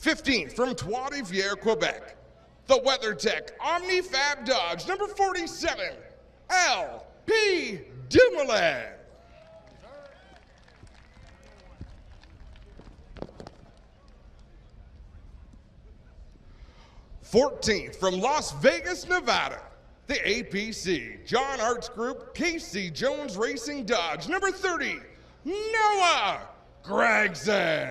15th from Trois-Rivières, Quebec, the WeatherTech OmniFab Dodge, number 47, L.P. Dumoulin. 14th from Las Vegas, Nevada, the APC John Arts Group Casey Jones Racing Dodge, number 30, Noah Gregson.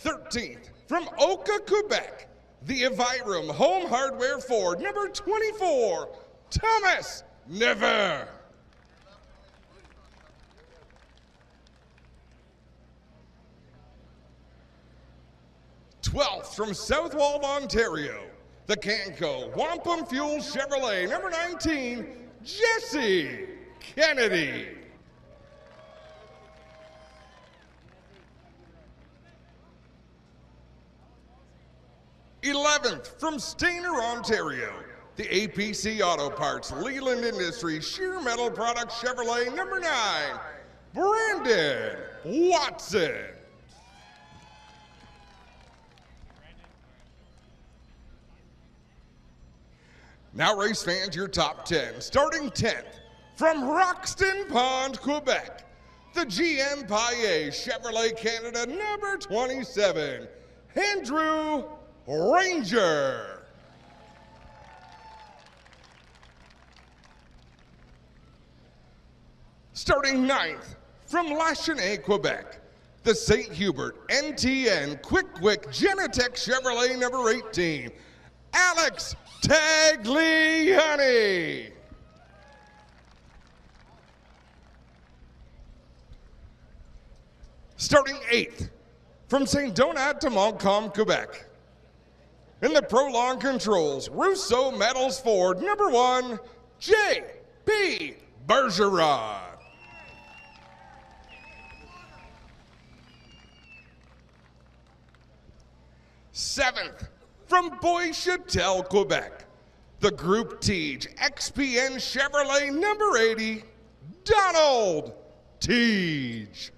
13th from Oka, Quebec, the Evirum Home Hardware Ford, number 24, Thomas Never. 12th from Southwold, Ontario, the Canco Wampum Fuel Chevrolet, number 19, Jesse Kennedy. 11th from Stayner, Ontario, the APC Auto Parts Leland Industries Sheer Metal Products Chevrolet, number 9, Brandon Watson. Now, race fans, your top 10. Starting 10th, from Roxton Pond, Quebec, the GM Paillet Chevrolet Canada, number 27, Andrew Ranger. Starting 9th, from Lachenaie, Quebec, the St. Hubert NTN Quick Genetec Chevrolet, number 18, Alex Tagliani. Starting 8th, from St. Donat to Montcalm, Quebec, in the Prolong Controls Rousseau Metals Ford, number 1, J.P. Bergeron. 7th, from Bois-Chatel, Quebec, the Group Teej XPN Chevrolet, number 80, Donald Teej.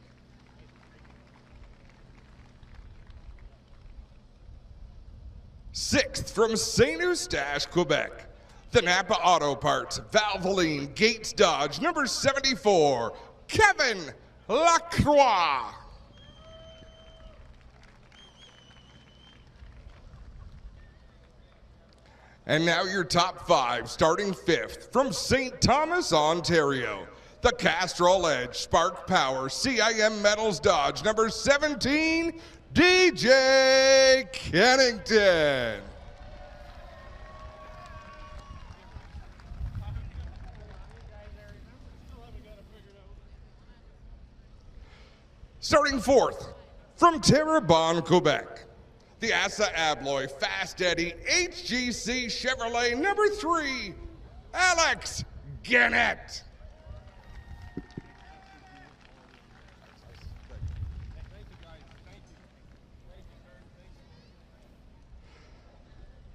6th, from St. Eustache, Quebec, the Napa Auto Parts Valvoline Gates Dodge, number 74, Kevin Lacroix. And now your top 5, starting 5th, from St. Thomas, Ontario, the Castrol Edge Spark Power CIM Metals Dodge, number 17, DJ Kennington. Starting 4th, from Terrebonne, Quebec, the Assa Abloy Fast Eddie HGC Chevrolet, number 3, Alex Gannett.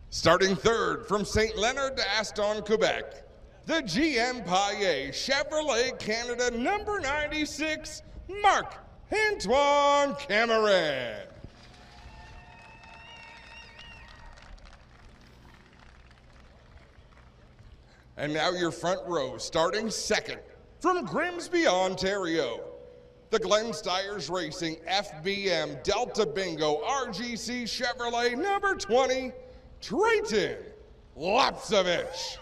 Starting 3rd, from St. Leonard to Aston, Quebec, the GM Paillet Chevrolet Canada, number 96, Marc-Antoine Cameron. And now your front row, starting 2nd, from Grimsby, Ontario, the Glenn Stiers Racing FBM Delta Bingo RGC Chevrolet, number 20, Drayton Lapsevich.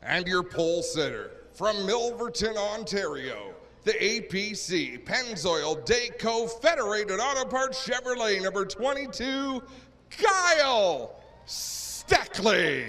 And your pole sitter, from Milverton, Ontario, the APC Pennzoil Dayco Federated Auto Parts Chevrolet, number 22, Kyle Steckley.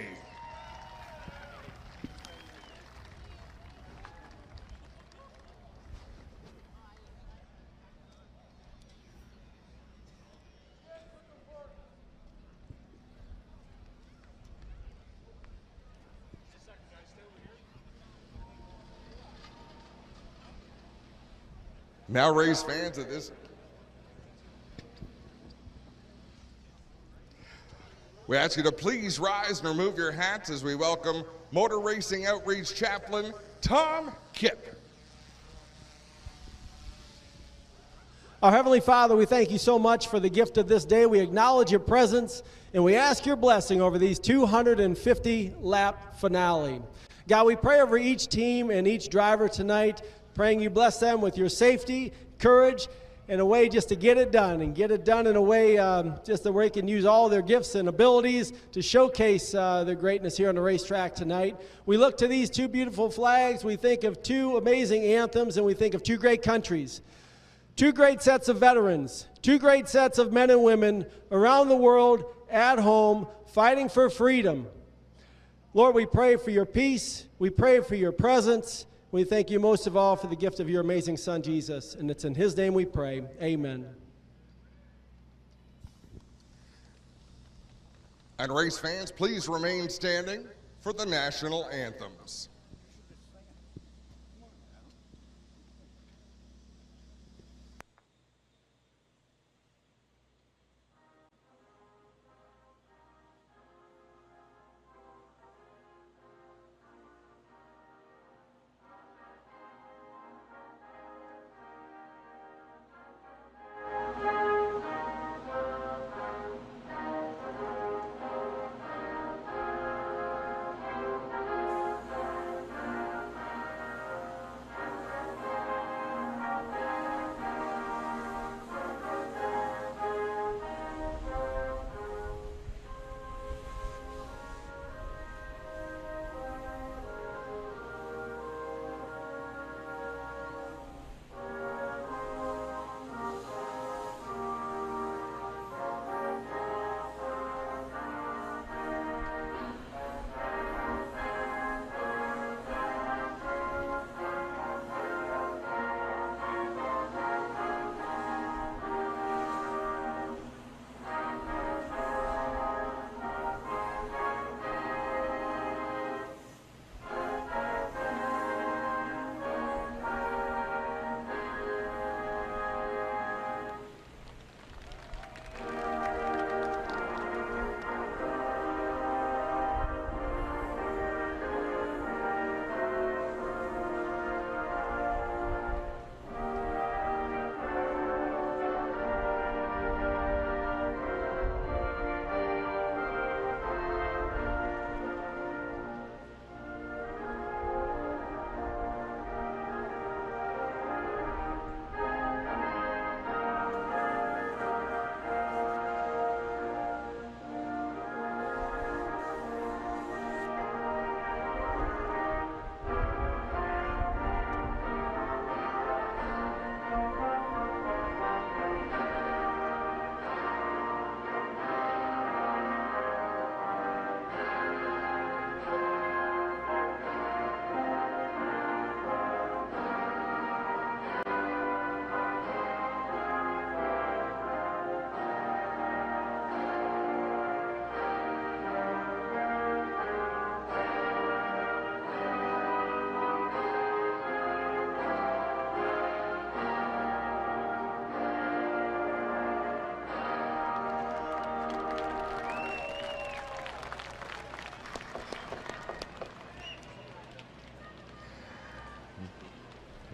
Now, race fans, We ask you to please rise and remove your hats as we welcome Motor Racing Outreach Chaplain Tom Kipp. Our Heavenly Father, we thank you so much for the gift of this day. We acknowledge your presence, and we ask your blessing over these 250-lap finale. God, we pray over each team and each driver tonight, praying you bless them with your safety, courage, and a way just to get it done, and get it done in a way just that they can use all their gifts and abilities to showcase their greatness here on the racetrack tonight. We look to these two beautiful flags. We think of two amazing anthems, and we think of two great countries. Two great sets of veterans, two great sets of men and women around the world, at home, fighting for freedom. Lord, we pray for your peace. We pray for your presence. We thank you most of all for the gift of your amazing Son, Jesus. And it's in his name we pray. Amen. And race fans, please remain standing for the national anthems.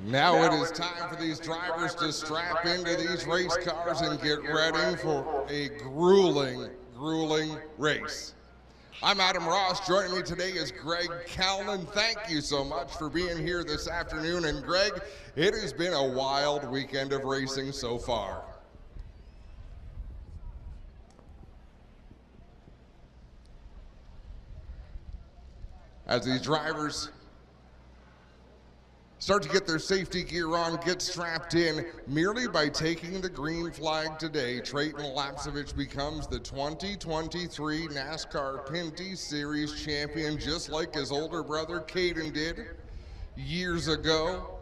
Now it is time for these drivers to strap into these race cars and get ready for a grueling race. I'm Adam Ross. Joining me today is Greg Callan. Thank you so much for being here this afternoon. And Greg, it has been a wild weekend of racing so far. As these drivers start to get their safety gear on, get strapped in, merely by taking the green flag today, Trayton Lapcevich becomes the 2023 NASCAR Pinty Series champion, just like his older brother Caden did years ago.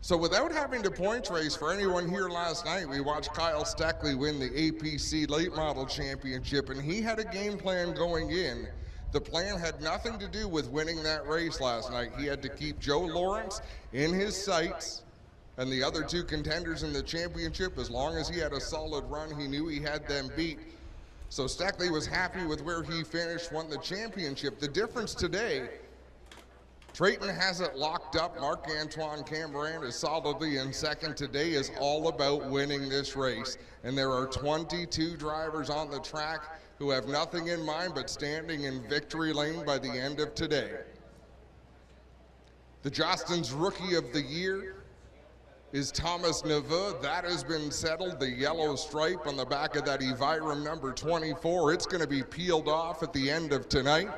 So without having to points race for anyone here last night, we watched Kyle Steckley win the APC Late Model Championship, and he had a game plan going in. The plan had nothing to do with winning that race last night. He had to keep Joe Lawrence in his sights and the other two contenders in the championship. As long as he had a solid run, he knew he had them beat. So Steckley was happy with where he finished, won the championship. The difference today, Trayton has it locked up. Marc-Antoine Cambran is solidly in second. Today is all about winning this race. And there are 22 drivers on the track who have nothing in mind but standing in victory lane by the end of today. The Jostens Rookie of the Year is Thomas Neveu. That has been settled. The yellow stripe on the back of that Evirum number 24, it's going to be peeled off at the end of tonight.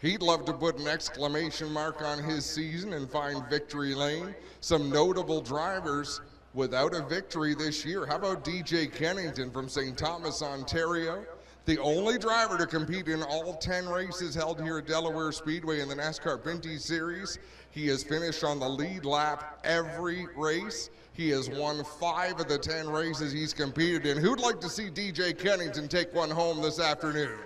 He'd love to put an exclamation mark on his season and find victory lane. Some notable drivers without a victory this year. How about DJ Kennington from St. Thomas, Ontario? The only driver to compete in all 10 races held here at Delaware Speedway in the NASCAR Pinty Series. He has finished on the lead lap every race. He has won 5 of the 10 races he's competed in. Who'd like to see DJ Kennington take one home this afternoon?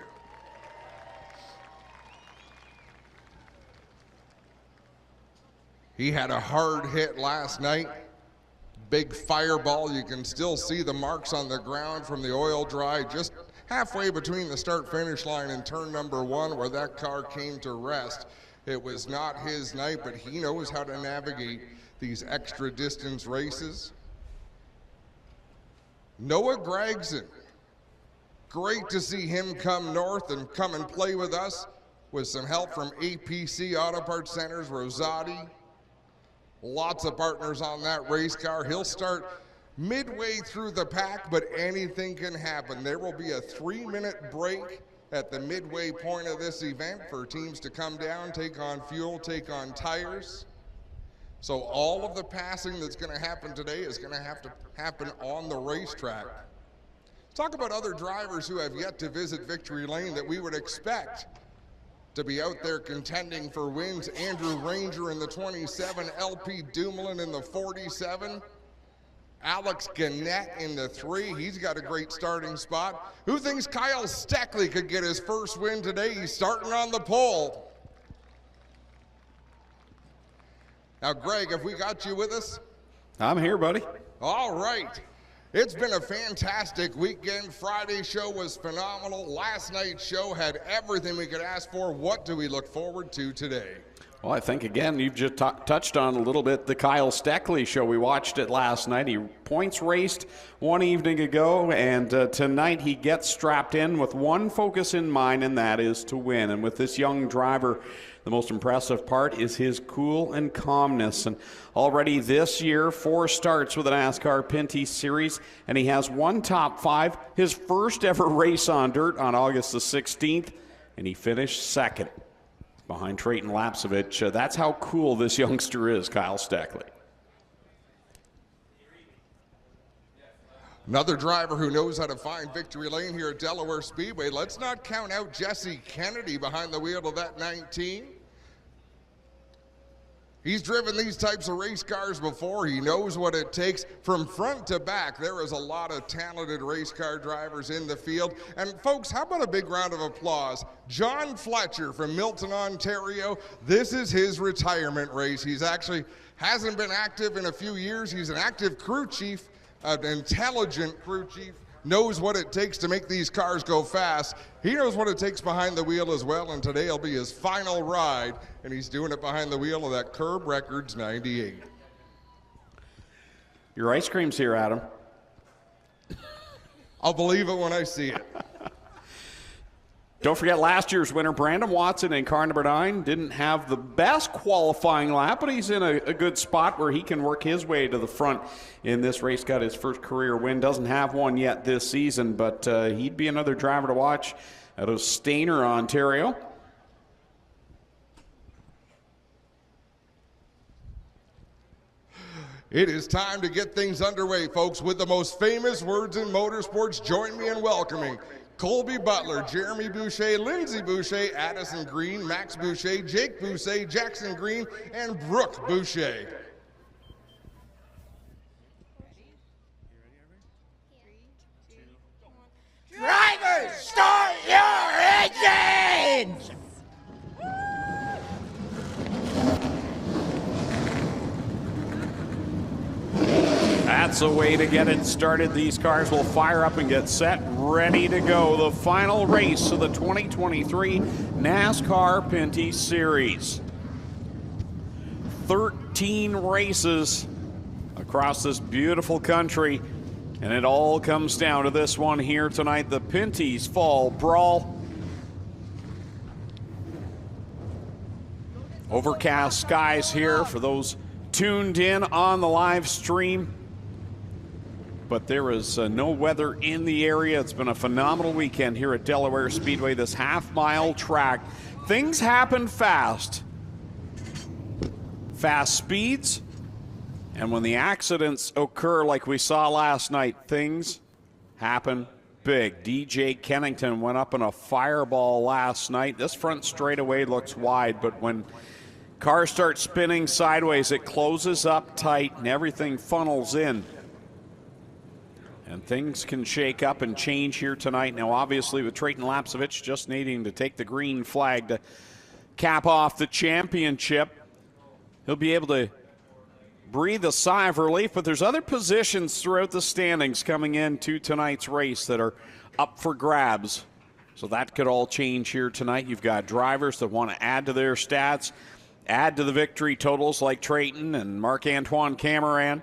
He had a hard hit last night. Big fireball. You can still see the marks on the ground from the oil dry just halfway between the start-finish line and turn number 1 where that car came to rest. It was not his night, but he knows how to navigate these extra distance races. Noah Gregson. Great to see him come north and come and play with us with some help from APC Auto Parts Centers, Rosati. Lots of partners on that race car. He'll start midway through the pack, but anything can happen. There will be a 3-minute break at the midway point of this event for teams to come down, take on fuel, take on tires. So all of the passing that's going to happen today is going to have to happen on the racetrack. Let's talk about other drivers who have yet to visit victory lane that we would expect to be out there contending for wins. Andrew Ranger in the 27, LP Dumoulin in the 47, Alex Gannett in the 3. He's got a great starting spot. Who thinks Kyle Steckley could get his first win today? He's starting on the pole. Now, Greg, have we got you with us? I'm here, buddy. All right. It's been a fantastic weekend. Friday's show was phenomenal. Last night's show had everything we could ask for. What do we look forward to today? Well, I think, again, you've just touched on a little bit the Kyle Steckley show. We watched it last night. He points raced one evening ago, and tonight he gets strapped in with one focus in mind, and that is to win. And with this young driver, the most impressive part is his cool and calmness. And already this year, 4 starts with the NASCAR Pinty Series, and he has 1 top 5, his first ever race on dirt on August the 16th, and he finished 2nd behind Trayton Lapsevich. That's how cool this youngster is, Kyle Steckley. Another driver who knows how to find victory lane here at Delaware Speedway. Let's not count out Jesse Kennedy behind the wheel of that 19. He's driven these types of race cars before. He knows what it takes from front to back. There is a lot of talented race car drivers in the field. And folks, how about a big round of applause? John Fletcher from Milton, Ontario. This is his retirement race. He's actually hasn't been active in a few years. He's an active crew chief, an intelligent crew chief, knows what it takes to make these cars go fast. He knows what it takes behind the wheel as well, and today will be his final ride, and he's doing it behind the wheel of that Curb Records 98. Your ice cream's here, Adam. I'll believe it when I see it. Don't forget last year's winner, Brandon Watson in car number 9. Didn't have the best qualifying lap, but he's in a good spot where he can work his way to the front in this race. Got his first career win. Doesn't have one yet this season, but he'd be another driver to watch out of Stayner, Ontario. It is time to get things underway, folks, with the most famous words in motorsports. Join me in welcoming Colby Butler, Jeremy Boucher, Lindsey Boucher, Addison Green, Max Boucher, Jake Boucher, Jackson Green, and Brooke Boucher. Drivers, start your engines! That's That's the way to get it started. These cars will fire up and get set, ready to go. The final race of the 2023 NASCAR Pinty Series. 13 races across this beautiful country, and it all comes down to this one here tonight, the Pinty's Fall Brawl. Overcast skies here for those tuned in on the live stream, but there is no weather in the area. It's been a phenomenal weekend here at Delaware Speedway, this half-mile track. Things happen fast. Fast speeds, and when the accidents occur like we saw last night, things happen big. DJ Kennington went up in a fireball last night. This front straightaway looks wide, but when cars start spinning sideways, it closes up tight and everything funnels in. And things can shake up and change here tonight. Now, obviously, with Trayton Lapcevich just needing to take the green flag to cap off the championship, he'll be able to breathe a sigh of relief, but there's other positions throughout the standings coming into tonight's race that are up for grabs. So that could all change here tonight. You've got drivers that want to add to their stats, add to the victory totals like Trayton and Marc-Antoine Cameron,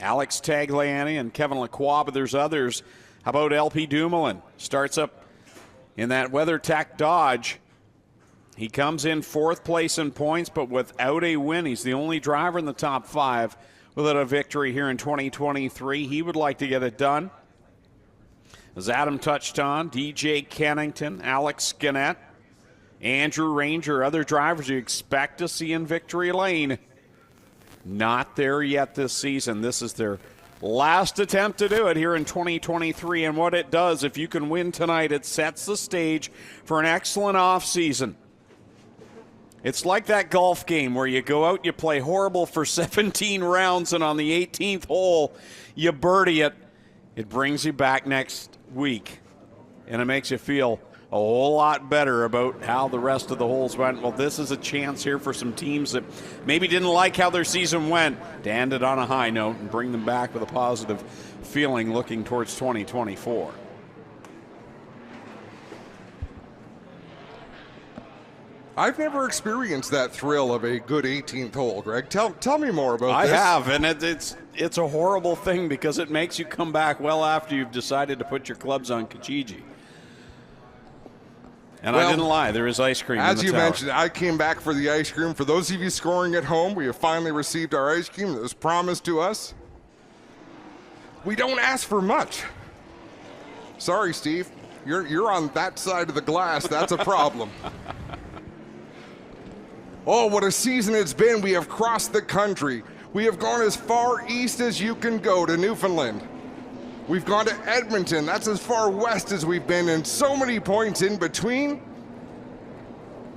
Alex Tagliani and Kevin Lacroix, but there's others. How about LP Dumoulin? Starts up in that WeatherTech Dodge. He comes in 4th place in points, but without a win. He's the only driver in the top 5 without a victory here in 2023. He would like to get it done. As Adam touched on, DJ Kennington, Alex Gannett, Andrew Ranger, other drivers you expect to see in victory lane. Not there yet this season. This is their last attempt to do it here in 2023, and what it does, if you can win tonight, it sets the stage for an excellent offseason. It's like that golf game where you go out, you play horrible for 17 rounds, and on the 18th hole, you birdie it. It brings you back next week, and it makes you feel a whole lot better about how the rest of the holes went. Well, this is a chance here for some teams that maybe didn't like how their season went to end it on a high note and bring them back with a positive feeling looking towards 2024. I've never experienced that thrill of a good 18th hole, Greg. Tell me more about this. I have, and it's a horrible thing because it makes you come back well after you've decided to put your clubs on Kijiji. And well, I didn't lie, there is ice cream in the As you tower. mentioned, I came back for the ice cream. For those of you scoring at home, we have finally received our ice cream that was promised to us. We don't ask for much. Sorry, Steve. You're on that side of the glass. That's a problem. Oh, what a season it's been. We have crossed the country. We have gone as far east as you can go to Newfoundland. We've gone to Edmonton. That's as far west as we've been, and so many points in between.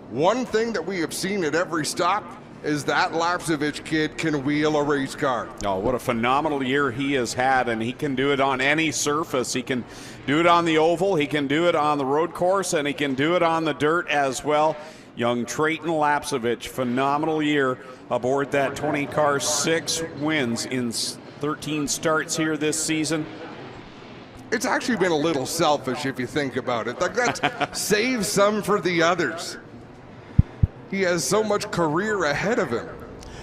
One thing that we have seen at every stop is that Lapcevich kid can wheel a race car. Oh, what a phenomenal year he has had, and he can do it on any surface. He can do it on the oval, he can do it on the road course, and he can do it on the dirt as well. Young Trayton Lapcevich, phenomenal year aboard that 20 car, 6 wins in 13 starts here this season. It's actually been a little selfish if you think about it. Like, that's save some for the others. He has so much career ahead of him.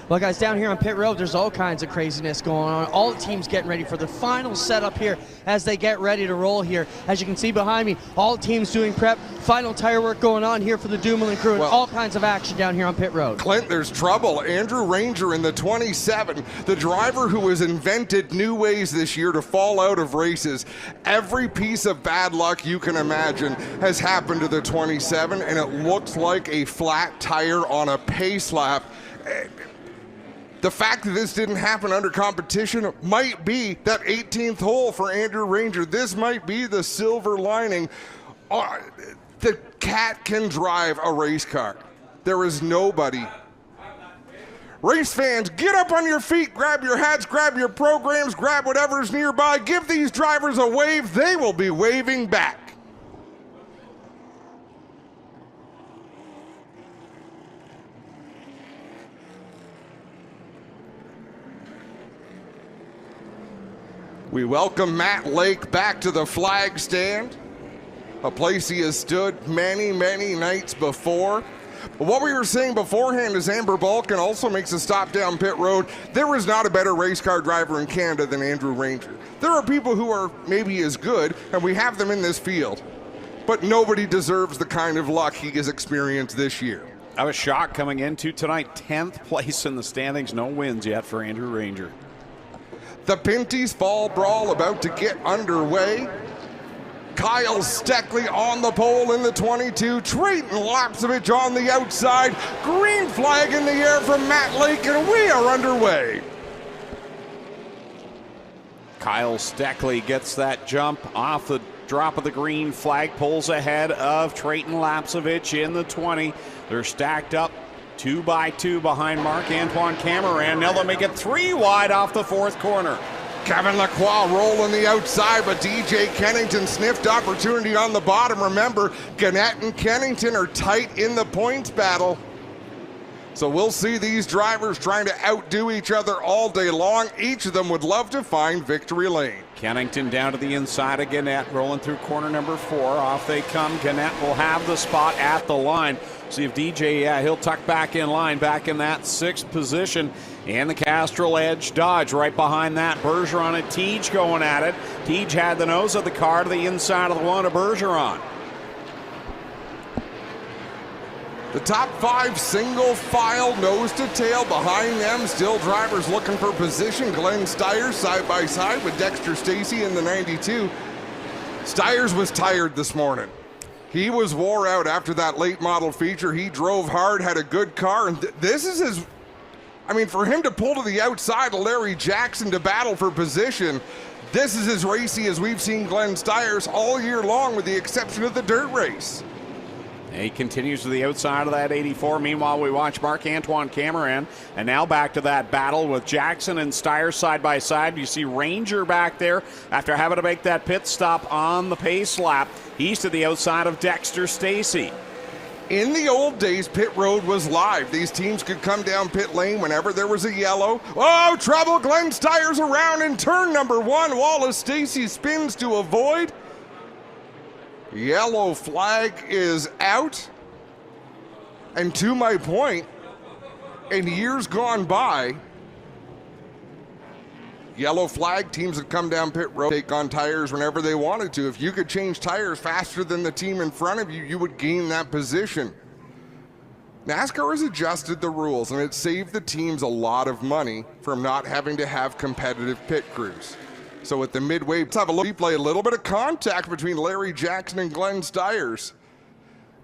Well, guys, down here on pit road, there's all kinds of craziness going on. All the teams getting ready for the final setup here as they get ready to roll here. As you can see behind me, all teams doing prep, final tire work going on here for the Dumoulin crew, and all kinds of action down here on pit road. Clint, there's trouble. Andrew Ranger in the 27, the driver who has invented new ways this year to fall out of races. Every piece of bad luck you can imagine has happened to the 27, and it looks like a flat tire on a pace lap. The fact that this didn't happen under competition might be that 18th hole for Andrew Ranger. This might be the silver lining. The cat can drive a race car. There is nobody. Race fans, get up on your feet, grab your hats, grab your programs, grab whatever's nearby. Give these drivers a wave. They will be waving back. We welcome Matt Lake back to the flag stand, a place he has stood many, many nights before. But what we were saying beforehand is Amber Balkan also makes a stop down pit road. There is not a better race car driver in Canada than Andrew Ranger. There are people who are maybe as good, and we have them in this field, but nobody deserves the kind of luck he has experienced this year. I was shocked coming into tonight, 10th place in the standings, no wins yet for Andrew Ranger. The Pinty's Fall Brawl about to get underway. Kyle Steckley on the pole in the 22. Trayton Lapsevich on the outside. Green flag in the air from Matt Lake, and we are underway. Kyle Steckley gets that jump off the drop of the green flag, pulls ahead of Trayton Lapsevich in the 20. They're stacked up 2 by 2 behind Marc-Antoine Cameron. Now they'll make it 3 wide off the 4th corner. Kevin Lacroix rolling the outside, but DJ Kennington sniffed opportunity on the bottom. Remember, Gannett and Kennington are tight in the points battle. So we'll see these drivers trying to outdo each other all day long. Each of them would love to find victory lane. Kennington down to the inside of Gannett, rolling through corner number 4. Off they come. Gannett will have the spot at the line. See if DJ, he'll tuck back in line, back in that 6th position. And the Castrol Edge Dodge right behind that. Bergeron and Teej going at it. Teej had the nose of the car to the inside of the one of Bergeron. The top 5 single file nose to tail. Behind them, still drivers looking for position. Glenn Stiers side by side with Dexter Stacey in the 92. Stiers was tired this morning. He was wore out after that late model feature. He drove hard, had a good car, and this is his, I mean, for him to pull to the outside of Larry Jackson to battle for position, this is as racy as we've seen Glenn Stiers all year long, with the exception of the dirt race. He continues to the outside of that 84. Meanwhile, we watch Marc-Antoine Cameron, and now back to that battle with Jackson and Stiers side by side. You see Ranger back there after having to make that pit stop on the pace lap. He's to the outside of Dexter Stacey. In the old days, pit road was live. These teams could come down pit lane whenever there was a yellow. Oh, trouble! Glenn Stiers around in turn number 1. Wallace Stacey spins to avoid. Yellow flag is out. And to my point, in years gone by, yellow flag teams that come down pit road take on tires whenever they wanted to. If you could change tires faster than the team in front of you, you would gain that position. NASCAR has adjusted the rules, and it saved the teams a lot of money from not having to have competitive pit crews. So at the midway, let's have a look. We play a little bit of contact between Larry Jackson and Glenn Stiers.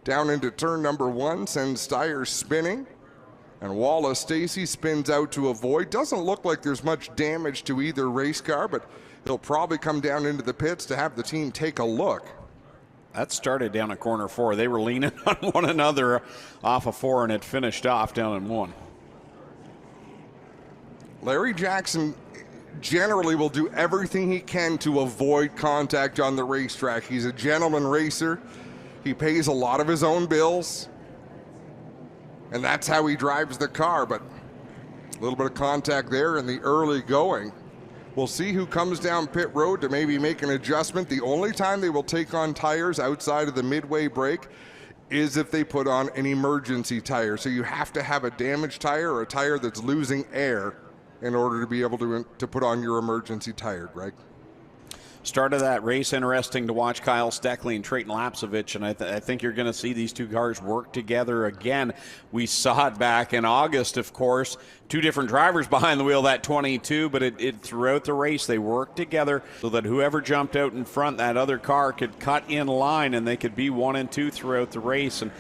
Down into turn number 1, sends Stiers spinning. And Wallace Stacey spins out to avoid. Doesn't look like there's much damage to either race car, but he'll probably come down into the pits to have the team take a look. That started down at corner 4. They were leaning on one another off of 4, and it finished off down in 1. Larry Jackson generally will do everything he can to avoid contact on the racetrack. He's a gentleman racer. He pays a lot of his own bills, and that's how he drives the car. But a little bit of contact there in the early going. We'll see who comes down pit road to maybe make an adjustment. The only time they will take on tires outside of the midway break is if they put on an emergency tire. So you have to have a damaged tire or a tire that's losing air in order to be able to put on your emergency tire, Greg. Start of that race, interesting to watch Kyle Steckley and Trayton Lapsevich, and I think you're going to see these two cars work together again. We saw it back in August, of course. 2 different drivers behind the wheel, that 22, but it throughout the race they worked together so that whoever jumped out in front, that other car could cut in line and they could be 1 and 2 throughout the race. And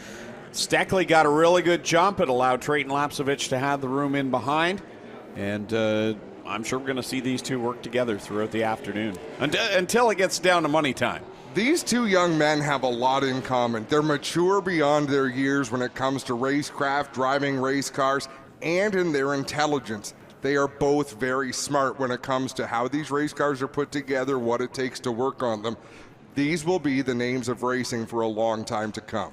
Steckley got a really good jump. It allowed Trayton Lapsevich to have the room in behind. And I'm sure we're going to see these two work together throughout the afternoon until it gets down to money time. These 2 young men have a lot in common. They're mature beyond their years when it comes to racecraft, driving race cars, and in their intelligence. They are both very smart when it comes to how these race cars are put together, what it takes to work on them. These will be the names of racing for a long time to come.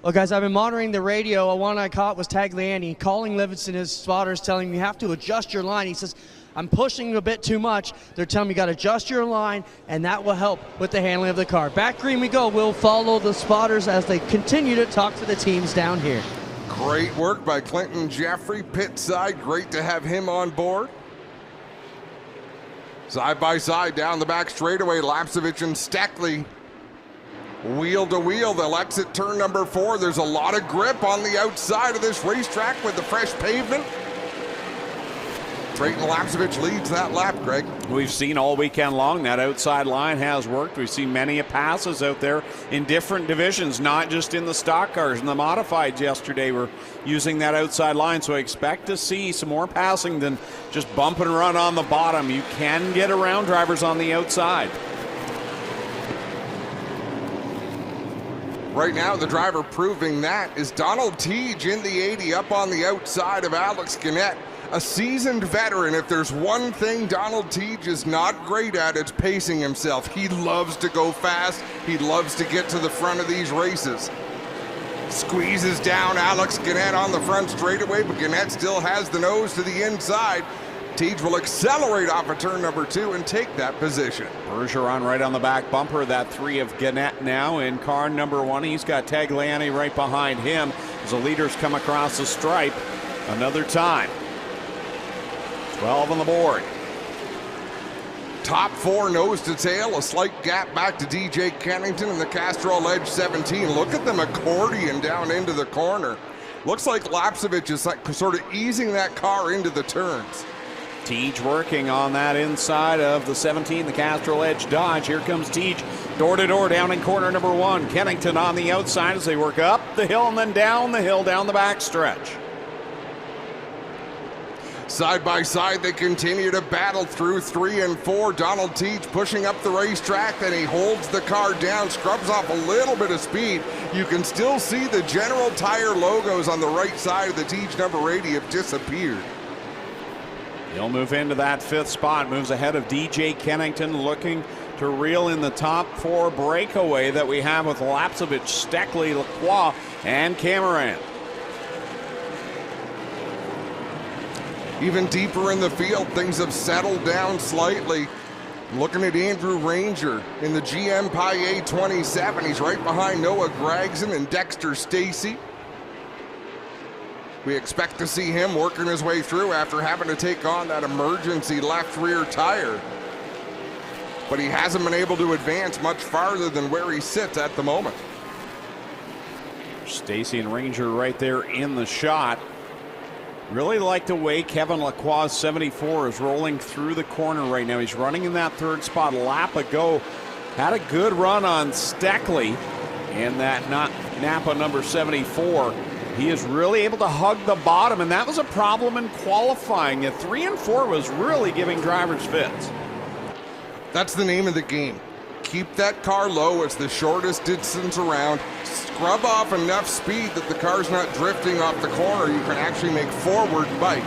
Well, guys, I've been monitoring the radio. One I caught was Tagliani calling Livingston, his spotters, telling him you have to adjust your line. He says, I'm pushing a bit too much. They're telling me you got to adjust your line, and that will help with the handling of the car. Back green we go. We'll follow the spotters as they continue to talk to the teams down here. Great work by Clinton Jeffrey, pit side. Great to have him on board. Side by side down the back straightaway, Lapcevich and Steckley. Wheel to wheel, they'll exit turn number 4. There's a lot of grip on the outside of this racetrack with the fresh pavement. Drayton Lapcevich leads that lap, Greg. We've seen all weekend long that outside line has worked. We've seen many passes out there in different divisions, not just in the stock cars and the modifieds yesterday. We're using that outside line, so I expect to see some more passing than just bump and run on the bottom. You can get around drivers on the outside. Right now, the driver proving that is Donald Teague in the 80 up on the outside of Alex Gannett. A seasoned veteran. If there's one thing Donald Teague is not great at, it's pacing himself. He loves to go fast. He loves to get to the front of these races. Squeezes down Alex Gannett on the front straightaway, but Gannett still has the nose to the inside. Teague will accelerate off of turn number 2 and take that position. Bergeron right on the back bumper. That 3 of Gannett now in car number 1. He's got Tagliani right behind him as the leaders come across the stripe another time. 12 on the board. Top 4 nose to tail, a slight gap back to DJ Kennington and the Castrol Edge 17. Look at them accordion down into the corner. Looks like Lapcevich is like sort of easing that car into the turns. Teague working on that inside of the 17, the Castrol Edge Dodge. Here comes Teague, door to door down in corner number 1. Kennington on the outside as they work up the hill and then down the hill, down the back stretch. Side by side, they continue to battle through 3 and 4. Donald Teague pushing up the racetrack, then he holds the car down, scrubs off a little bit of speed. You can still see the General Tire logos on the right side of the Teague number 80 have disappeared. He'll move into that 5th spot, moves ahead of DJ Kennington, looking to reel in the top 4 breakaway that we have with Lapcevich, Steckley, Lacroix, and Cameron. Even deeper in the field, things have settled down slightly. Looking at Andrew Ranger in the GM Paillet 27. He's right behind Noah Gregson and Dexter Stacy. We expect to see him working his way through after having to take on that emergency left rear tire. But he hasn't been able to advance much farther than where he sits at the moment. Stacy and Ranger right there in the shot. Really like the way Kevin Lacroix 74 is rolling through the corner right now. He's running in that 3rd spot a lap ago. Had a good run on Steckley and that Napa number 74. He is really able to hug the bottom, and that was a problem in qualifying. 3 and 4 was really giving drivers fits. That's the name of the game. Keep that car low. It's the shortest distance around. Scrub off enough speed that the car's not drifting off the corner. You can actually make forward bite.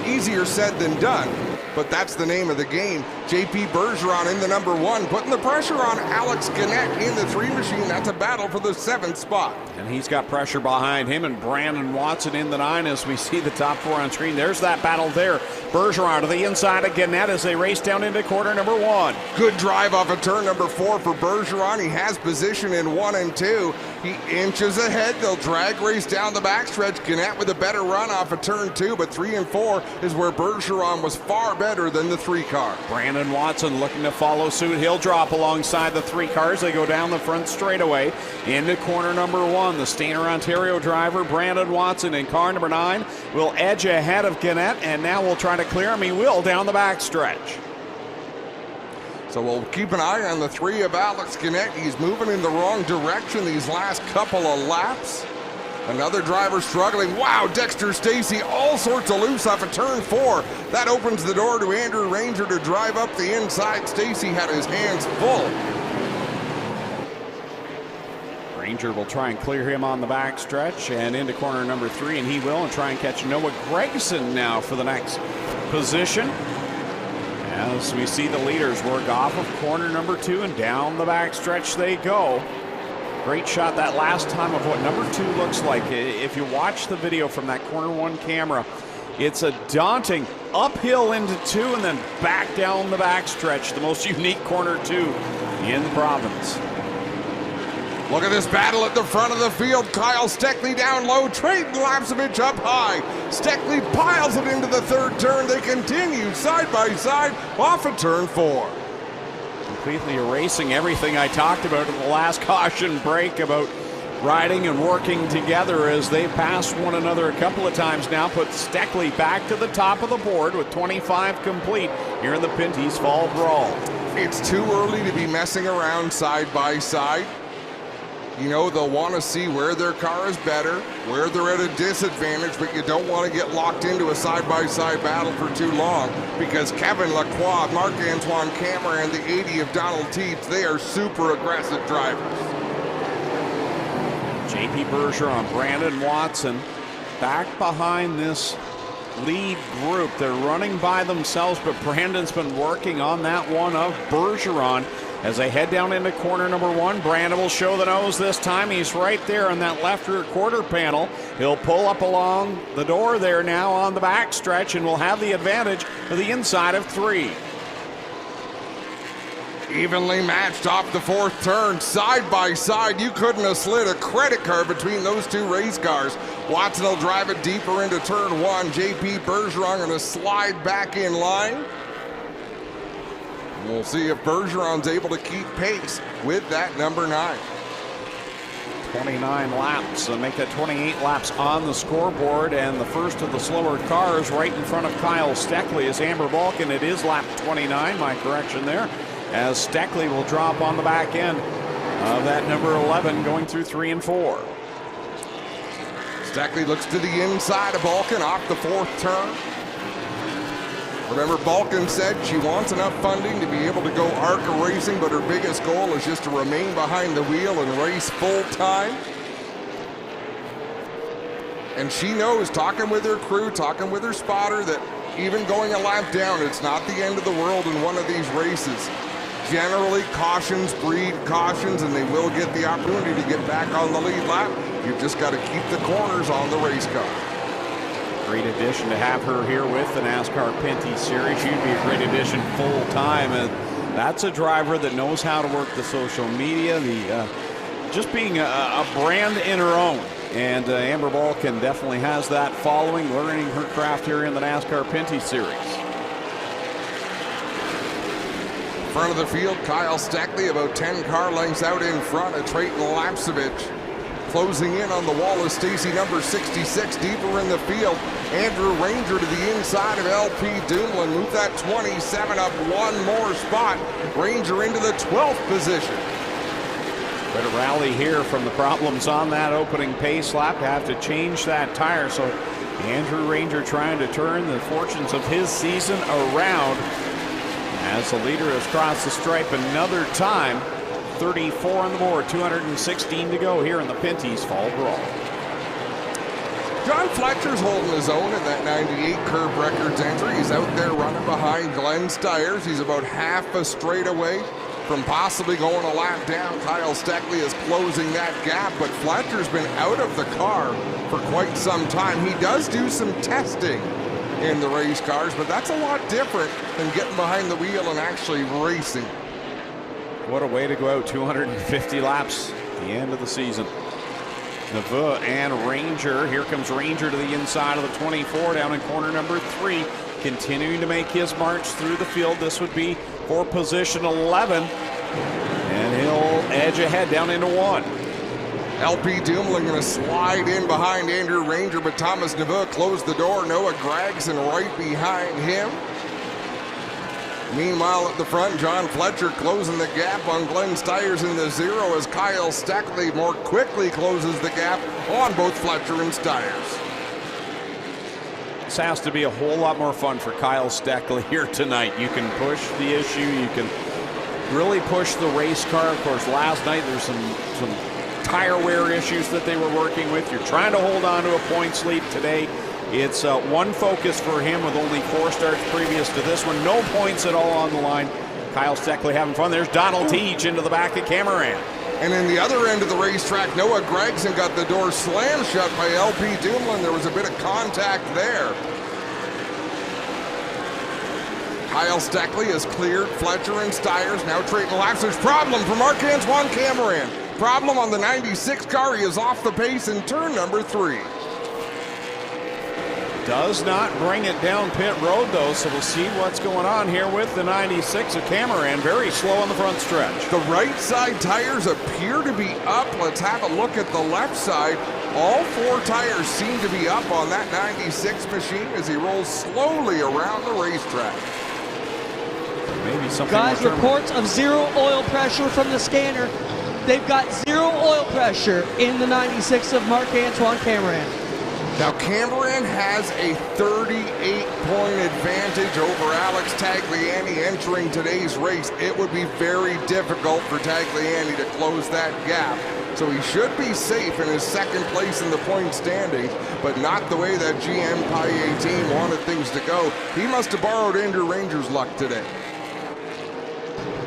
Easier said than done, but that's the name of the game. JP Bergeron in the number 1, putting the pressure on Alex Gannett in the 3 machine. That's a battle for the 7th spot. And he's got pressure behind him, and Brandon Watson in the 9 as we see the top 4 on screen. There's that battle there. Bergeron to the inside of Gannett as they race down into corner number 1. Good drive off of turn number 4 for Bergeron. He has position in 1 and 2. He inches ahead. They'll drag race down the backstretch. Gannett with a better run off of turn 2, but 3 and 4 is where Bergeron was far better than the 3 car. Brandon Watson looking to follow suit. He'll drop alongside the 3 cars. They go down the front straightaway into corner number 1. The Stainer Ontario driver, Brandon Watson, in car number 9, will edge ahead of Gannett, and now we'll try to clear him. He will down the backstretch. So we'll keep an eye on the 3 of Alex Gannett. He's moving in the wrong direction these last couple of laps. Another driver struggling. Wow, Dexter Stacy all sorts of loose off of turn 4. That opens the door to Andrew Ranger to drive up the inside. Stacy had his hands full. Ranger will try and clear him on the backstretch and into corner number 3, and he will, and try and catch Noah Gregson now for the next position. As we see the leaders work off of corner number 2 and down the backstretch they go. Great shot that last time of what number 2 looks like. If you watch the video from that corner 1 camera, it's a daunting uphill into 2 and then back down the backstretch. The most unique corner 2 in the province. Look at this battle at the front of the field. Kyle Steckley down low, Trayton Lapsevich up high. Steckley piles it into the third turn. They continue side by side off of turn 4. Completely erasing everything I talked about in the last caution break about riding and working together as they pass one another a couple of times now. Put Steckley back to the top of the board with 25 complete here in the Pinty's Fall Brawl. It's too early to be messing around side by side. You know, they'll want to see where their car is better, where they're at a disadvantage, but you don't want to get locked into a side-by-side battle for too long because Kevin Lacroix, Marc-Antoine Cameron, and the 80 of Donald Teets, they are super aggressive drivers. JP Bergeron, Brandon Watson back behind this lead group. They're running by themselves, but Brandon's been working on that one of Bergeron. As they head down into corner number 1, Brandon will show the nose this time. He's right there on that left rear quarter panel. He'll pull up along the door there now on the back stretch and will have the advantage of the inside of 3. Evenly matched off the 4th turn, side by side. You couldn't have slid a credit card between those 2 race cars. Watson will drive it deeper into turn 1. JP Bergeron going to slide back in line. We'll see if Bergeron's able to keep pace with that number 9. 29 laps, so make that 28 laps on the scoreboard, and the first of the slower cars right in front of Kyle Steckley is Amber Balkan. It is lap 29, my correction there, as Steckley will drop on the back end of that number 11 going through 3 and 4. Steckley looks to the inside of Balkan off the 4th turn. Remember, Balkan said she wants enough funding to be able to go ARCA racing, but her biggest goal is just to remain behind the wheel and race full time. And she knows, talking with her crew, talking with her spotter, that even going a lap down, it's not the end of the world in one of these races. Generally, cautions breed cautions, and they will get the opportunity to get back on the lead lap. You've just got to keep the corners on the race car. Great addition to have her here with the NASCAR Pinty Series. She'd be a great addition full time, and that's a driver that knows how to work the social media, just being a brand in her own. And Amber Balkan definitely has that following, learning her craft here in the NASCAR Pinty Series. Front of the field, Kyle Steckley about 10 car lengths out in front of Trayton Lapsevich. Closing in on the wall is Stacy number 66 deeper in the field. Andrew Ranger to the inside of LP Dumoulin. Move that 27 up one more spot. Ranger into the 12th position. But a rally here from the problems on that opening pace lap to have to change that tire. So Andrew Ranger trying to turn the fortunes of his season around as the leader has crossed the stripe another time. 34 on the board, 216 to go here in the Pinty's Fall Brawl. John Fletcher's holding his own in that 98 Curb Records entry. He's out there running behind Glenn Stiers. He's about half a straight away from possibly going a lap down. Kyle Steckley is closing that gap, but Fletcher's been out of the car for quite some time. He does do some testing in the race cars, but that's a lot different than getting behind the wheel and actually racing. What a way to go out, 250 laps at the end of the season. Neveu and Ranger. Here comes Ranger to the inside of the 24 down in corner number 3, continuing to make his march through the field. This would be for position 11, and he'll edge ahead down into 1. LP Dumoulin going to slide in behind Andrew Ranger, but Thomas Neveu closed the door. Noah Gregson right behind him. Meanwhile, at the front, John Fletcher closing the gap on Glenn Stiers in the 0 as Kyle Steckley more quickly closes the gap on both Fletcher and Stiers. This has to be a whole lot more fun for Kyle Steckley here tonight. You can push the issue. You can really push the race car. Of course, last night there's some tire wear issues that they were working with. You're trying to hold on to a points lead today. It's one focus for him with only 4 starts previous to this one. No points at all on the line. Kyle Steckley having fun. There's Donald Teach into the back of Cameron. And in the other end of the racetrack, Noah Gregson got the door slammed shut by LP Dumoulin. There was a bit of contact there. Kyle Steckley has cleared Fletcher and Stiers, now trading laps. There's problem for Marc-Antoine Cameron. Problem on the 96 car. He is off the pace in turn number 3. Does not bring it down pit road, though, so we'll see what's going on here with the 96 of Cameron. Very slow on the front stretch. The right side tires appear to be up. Let's have a look at the left side. All 4 tires seem to be up on that 96 machine as he rolls slowly around the racetrack. Maybe something. Guys, reports of 0 oil pressure from the scanner. They've got 0 oil pressure in the 96 of Marc-Antoine Cameron. Now Cameron has a 38-point advantage over Alex Tagliani entering today's race. It would be very difficult for Tagliani to close that gap. So he should be safe in his second place in the point standing, but not the way that GM Paillet team wanted things to go. He must have borrowed Andrew Ranger's luck today.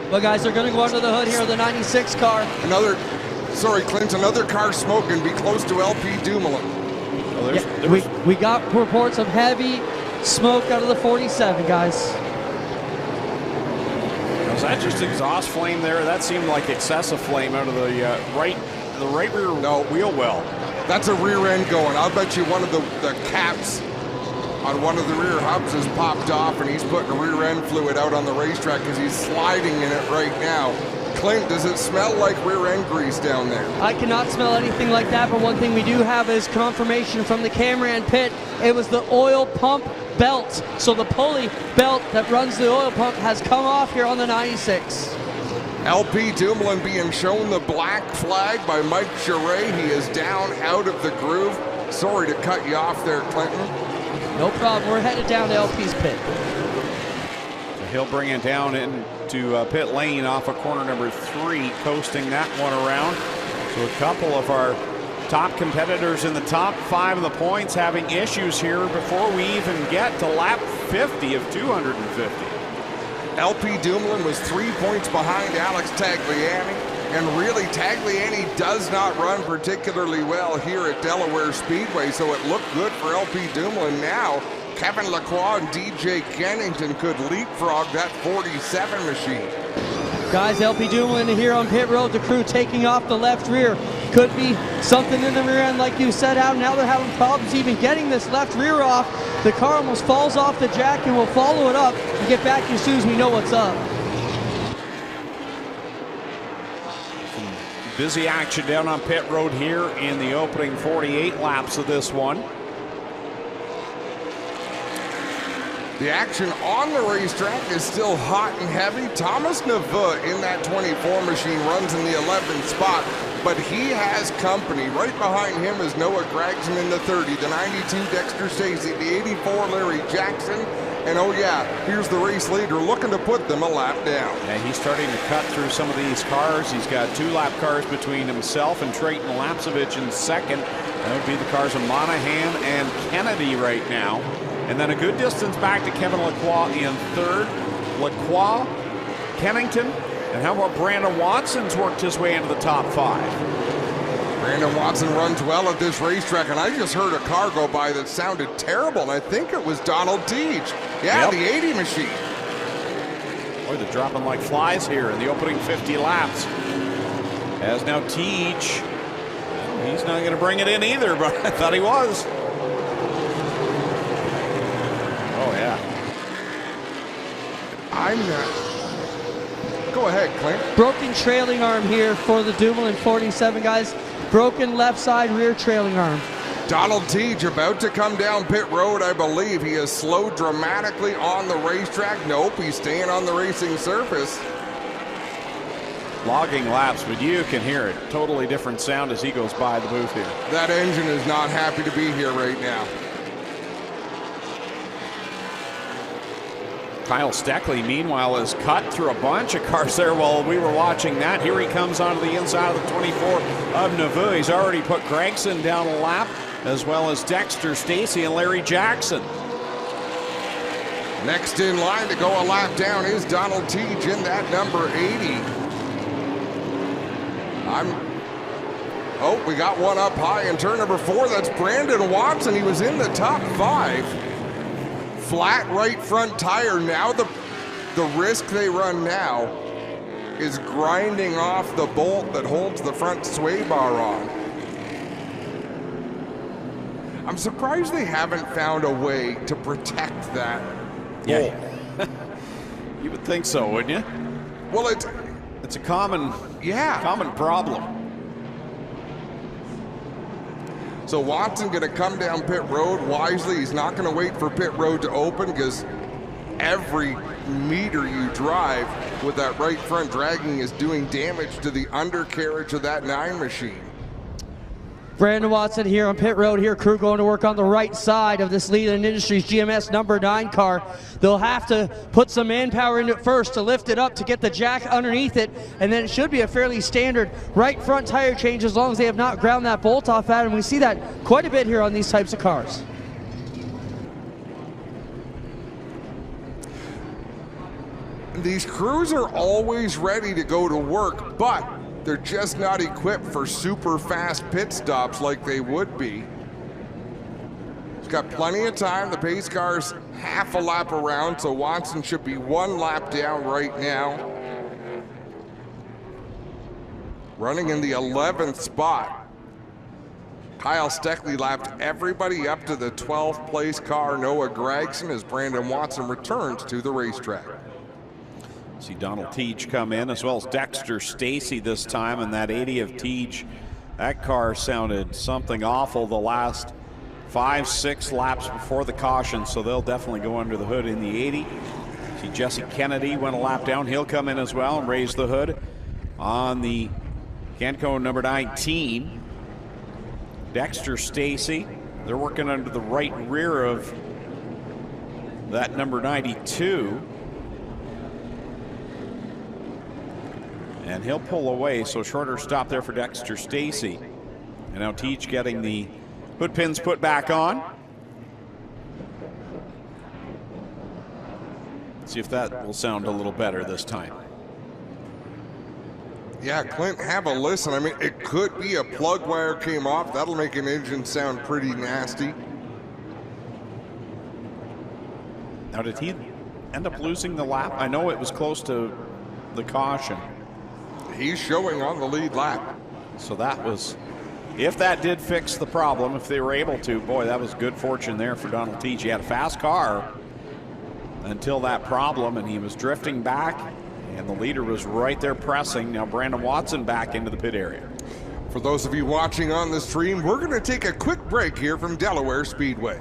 Well, guys, they're going to go under the hood here of the 96 car. Clint, another car smoking. Be close to LP Dumoulin. Well, we got reports of heavy smoke out of the 47, guys. Was that just exhaust flame there? That seemed like excessive flame out of the right rear wheel well. That's a rear end going. I'll bet you one of the caps on one of the rear hubs has popped off, and he's putting rear end fluid out on the racetrack because he's sliding in it right now. Clint, does it smell like rear end grease down there? I cannot smell anything like that, but one thing we do have is confirmation from the Cameron pit. It was the oil pump belt. So the pulley belt that runs the oil pump has come off here on the 96. LP Dumoulin being shown the black flag by Mike Charret. He is down out of the groove. Sorry to cut you off there, Clinton. No problem. We're headed down to LP's pit. He'll bring it down into pit lane off of corner number 3, coasting that one around. So a couple of our top competitors in the top 5 of the points having issues here before we even get to lap 50 of 250. LP Dumoulin was 3 points behind Alex Tagliani, and really Tagliani does not run particularly well here at Delaware Speedway, so it looked good for LP Dumoulin. Now Kevin Lacroix and DJ Kennington could leapfrog that 47 machine. Guys, LP Dumoulin here on pit road. The crew taking off the left rear. Could be something in the rear end, like you said, out. Now they're having problems even getting this left rear off. The car almost falls off the jack, and we'll follow it up and get back to you as soon as we know what's up. Busy action down on pit road here in the opening 48 laps of this one. The action on the racetrack is still hot and heavy. Thomas Neveu in that 24 machine runs in the 11th spot, but he has company. Right behind him is Noah Gregson in the 30, the 92 Dexter Stacey, the 84 Larry Jackson, and oh yeah, here's the race leader looking to put them a lap down. Yeah, he's starting to cut through some of these cars. He's got 2 lap cars between himself and Trayton Lapsevich in second. That would be the cars of Monahan and Kennedy right now. And then a good distance back to Kevin Lacroix in third. Lacroix, Kennington, and how about Brandon Watson's worked his way into the top 5. Brandon Watson runs well at this racetrack, and I just heard a car go by that sounded terrible, and I think it was Donald Teach. Yeah, the 80 machine. Boy, they're dropping like flies here in the opening 50 laps. As now Teach, he's not going to bring it in either, but I thought he was. Oh, yeah. I'm not. Go ahead, Clint. Broken trailing arm here for the Dumoulin 47, guys. Broken left side rear trailing arm. Donald Teach about to come down pit road, I believe. He has slowed dramatically on the racetrack. Nope, he's staying on the racing surface. Logging laps, but you can hear it. Totally different sound as he goes by the booth here. That engine is not happy to be here right now. Kyle Steckley, meanwhile, has cut through a bunch of cars there while we were watching that. Here he comes onto the inside of the 24 of Neveu. He's already put Gregson down a lap, as well as Dexter Stacey and Larry Jackson. Next in line to go a lap down is Donald Teach in that number 80. Oh, we got one up high in turn number 4. That's Brandon Watson. He was in the top 5. Flat right front tire. Now the the risk they run now is grinding off the bolt that holds the front sway bar on. I'm surprised they haven't found a way to protect that bolt. Yeah. You would think so, wouldn't you? Well, it's a common problem. So Watson going to come down pit road wisely. He's not going to wait for pit road to open, because every meter you drive with that right front dragging is doing damage to the undercarriage of that 9 machine. Brandon Watson here on pit road here. Crew going to work on the right side of this Leland Industries GMS number 9 car. They'll have to put some manpower into it first to lift it up to get the jack underneath it, and then it should be a fairly standard right front tire change as long as they have not ground that bolt off at it. And we see that quite a bit here on these types of cars. These crews are always ready to go to work, but they're just not equipped for super fast pit stops like they would be. He's got plenty of time. The pace car's half a lap around, so Watson should be 1 lap down right now. Running in the 11th spot. Kyle Steckley lapped everybody up to the 12th place car, Noah Gregson, as Brandon Watson returns to the racetrack. See Donald Teach come in, as well as Dexter Stacy this time, and that 80 of Teach, that car sounded something awful the last 5-6 laps before the caution, so they'll definitely go under the hood in the 80. See Jesse Kennedy went a lap down. He'll come in as well and raise the hood on the Canco number 19. Dexter Stacy, they're working under the right rear of that number 92. And he'll pull away, so shorter stop there for Dexter Stacy. And now Teach getting the hood pins put back on. See if that will sound a little better this time. Yeah, Clint, have a listen. I mean, it could be a plug wire came off. That'll make an engine sound pretty nasty. Now, did he end up losing the lap? I know it was close to the caution. He's showing on the lead lap. So that was, if that did fix the problem, if they were able to, boy, that was good fortune there for Donald Teach. He had a fast car until that problem, and he was drifting back, and the leader was right there pressing. Now Brandon Watson back into the pit area. For those of you watching on the stream, we're going to take a quick break here from Delaware Speedway.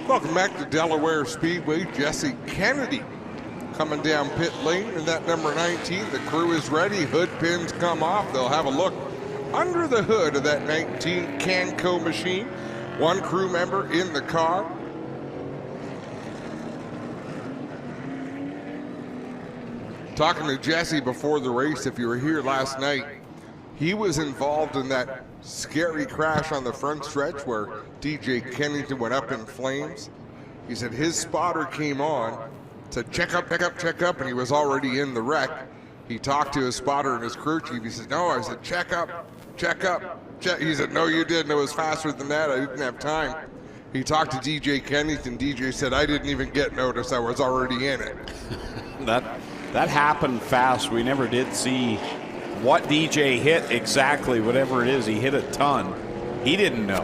Welcome back to Delaware Speedway. Jesse Kennedy coming down pit lane in that number 19. The crew is ready. Hood pins come off. They'll have a look under the hood of that 19 Canco machine. One crew member in the car. Talking to Jesse before the race, if you were here last night, he was involved in that scary crash on the front stretch where DJ Kennington went up in flames. He said his spotter came on to check up, and he was already in the wreck. He talked to his spotter and his crew chief. He said, no, I said, check up, check up, check. He said, no, you didn't. It was faster than that. I didn't have time. He talked to DJ Kennington. DJ said, I didn't even get notice. I was already in it. That happened fast. We never did see what DJ hit exactly, whatever it is. He hit a ton. He didn't know.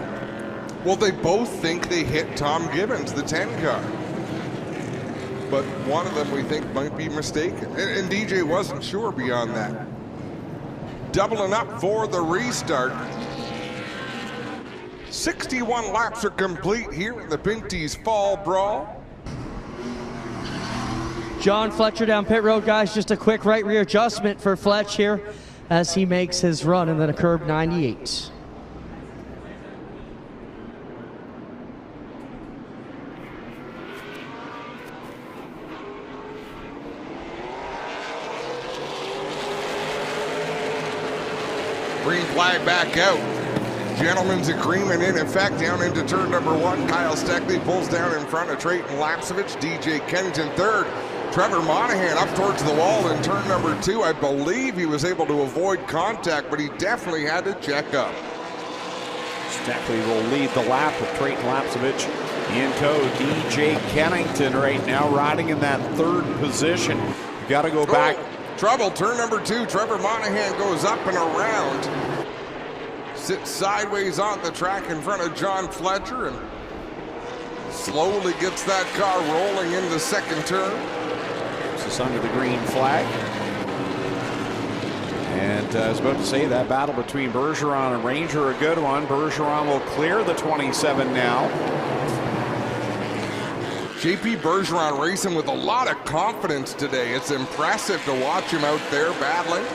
Well, they both think they hit Tom Gibbons, the 10 car. But one of them we think might be mistaken. And DJ wasn't sure beyond that. Doubling up for the restart. 61 laps are complete here in the Pinty's Fall Brawl. John Fletcher down pit road, guys. Just a quick right rear adjustment for Fletch here as he makes his run and then a curb 98. Green flag back out. Gentlemen's agreement in effect down into turn number 1. Kyle Steckley pulls down in front of Trayton Lapsevich. DJ Kennington third. Trevor Monahan up towards the wall in turn number 2. I believe he was able to avoid contact, but he definitely had to check up. Steckley will lead the lap with Trayton Lapsevich in tow. DJ Kennington right now riding in that 3rd position. You got to go back. Trouble, turn number 2. Trevor Monahan goes up and around. Sits sideways on the track in front of John Fletcher and slowly gets that car rolling in the 2nd turn. Keeps us under the green flag. And I was about to say that battle between Bergeron and Ranger, a good one. Bergeron will clear the 27 now. JP Bergeron racing with a lot of confidence today. It's impressive to watch him out there battling.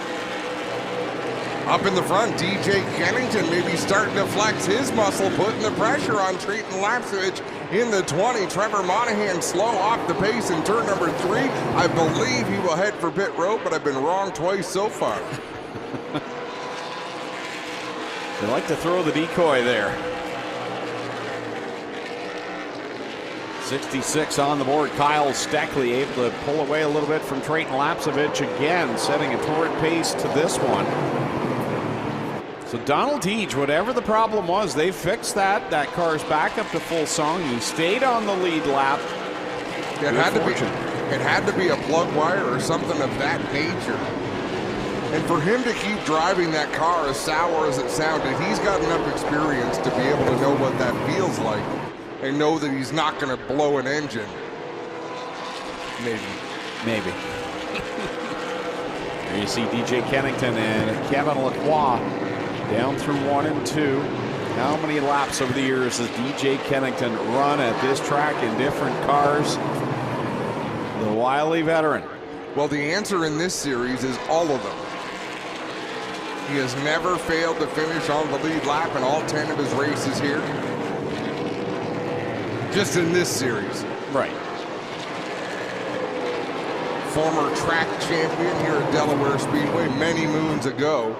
Up in the front, DJ Kennington maybe starting to flex his muscle, putting the pressure on Trayton Lapsevich in the 20. Trevor Monahan slow off the pace in turn number 3. I believe he will head for pit road, but I've been wrong twice so far. They like to throw the decoy there. 66 on the board. Kyle Steckley able to pull away a little bit from Trayton Lapsevich again, setting a torrid pace to this one. So Donald Teach, whatever the problem was, they fixed that. That car's back up to full song. He stayed on the lead lap. It had to be a plug wire or something of that nature. And for him to keep driving that car as sour as it sounded, he's got enough experience to be able to know what that feels like. And know that he's not going to blow an engine. Maybe. There you see DJ Kennington and Kevin Lacroix down through 1 and 2. How many laps over the years has DJ Kennington run at this track in different cars? The wily veteran. Well, the answer in this series is all of them. He has never failed to finish on the lead lap in all 10 of his races here. Just in this series. Right. Former track champion here at Delaware Speedway many moons ago.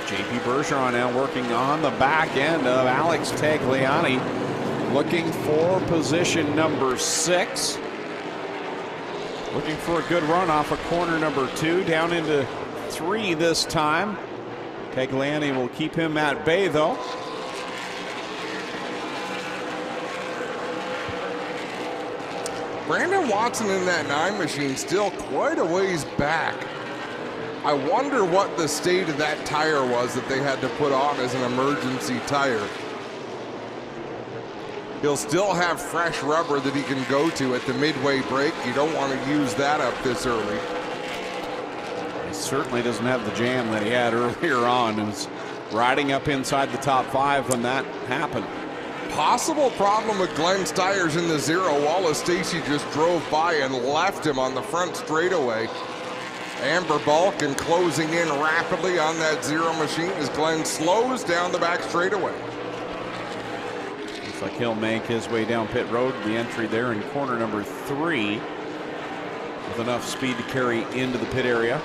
JP Bergeron now working on the back end of Alex Tagliani, looking for position number 6. Looking for a good run off of corner number 2, down into 3 this time. Tagliani will keep him at bay, though. Brandon Watson in that 9 machine still quite a ways back. I wonder what the state of that tire was that they had to put on as an emergency tire. He'll still have fresh rubber that he can go to at the midway break. You don't want to use that up this early. He certainly doesn't have the jam that he had earlier on. It was riding up inside the top 5 when that happened. Possible problem with Glenn's tires in the 0. Wallace Stacy just drove by and left him on the front straightaway. Amber Balkan closing in rapidly on that 0 machine as Glenn slows down the back straightaway. Looks like he'll make his way down pit road. The entry there in corner number 3 with enough speed to carry into the pit area.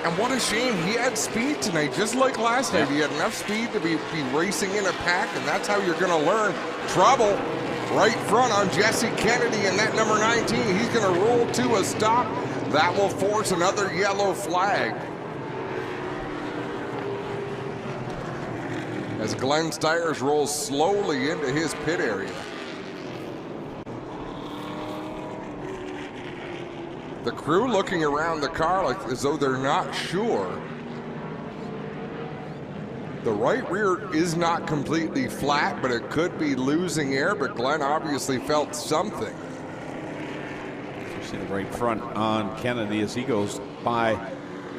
And what a shame, he had speed tonight, just like last night. He had enough speed to be racing in a pack, and that's how you're going to learn. Trouble right front on Jesse Kennedy, and that number 19, he's going to roll to a stop. That will force another yellow flag. As Glenn Stiers rolls slowly into his pit area. The crew looking around the car like as though they're not sure. The right rear is not completely flat, but it could be losing air, but Glenn obviously felt something. You see the right front on Kennedy as he goes by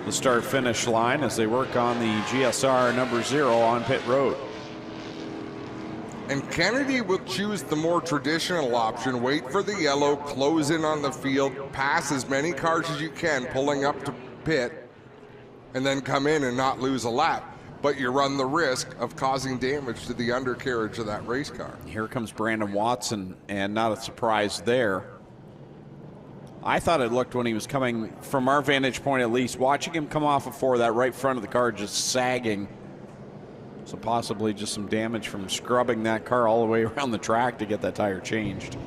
the start-finish line as they work on the GSR number 0 on pit road. And Kennedy will choose the more traditional option, wait for the yellow, close in on the field, pass as many cars as you can, pulling up to pit, and then come in and not lose a lap. But you run the risk of causing damage to the undercarriage of that race car. Here comes Brandon Watson, and not a surprise there. I thought it looked when he was coming, from our vantage point at least, watching him come off of 4, that right front of the car just sagging. So possibly just some damage from scrubbing that car all the way around the track to get that tire changed.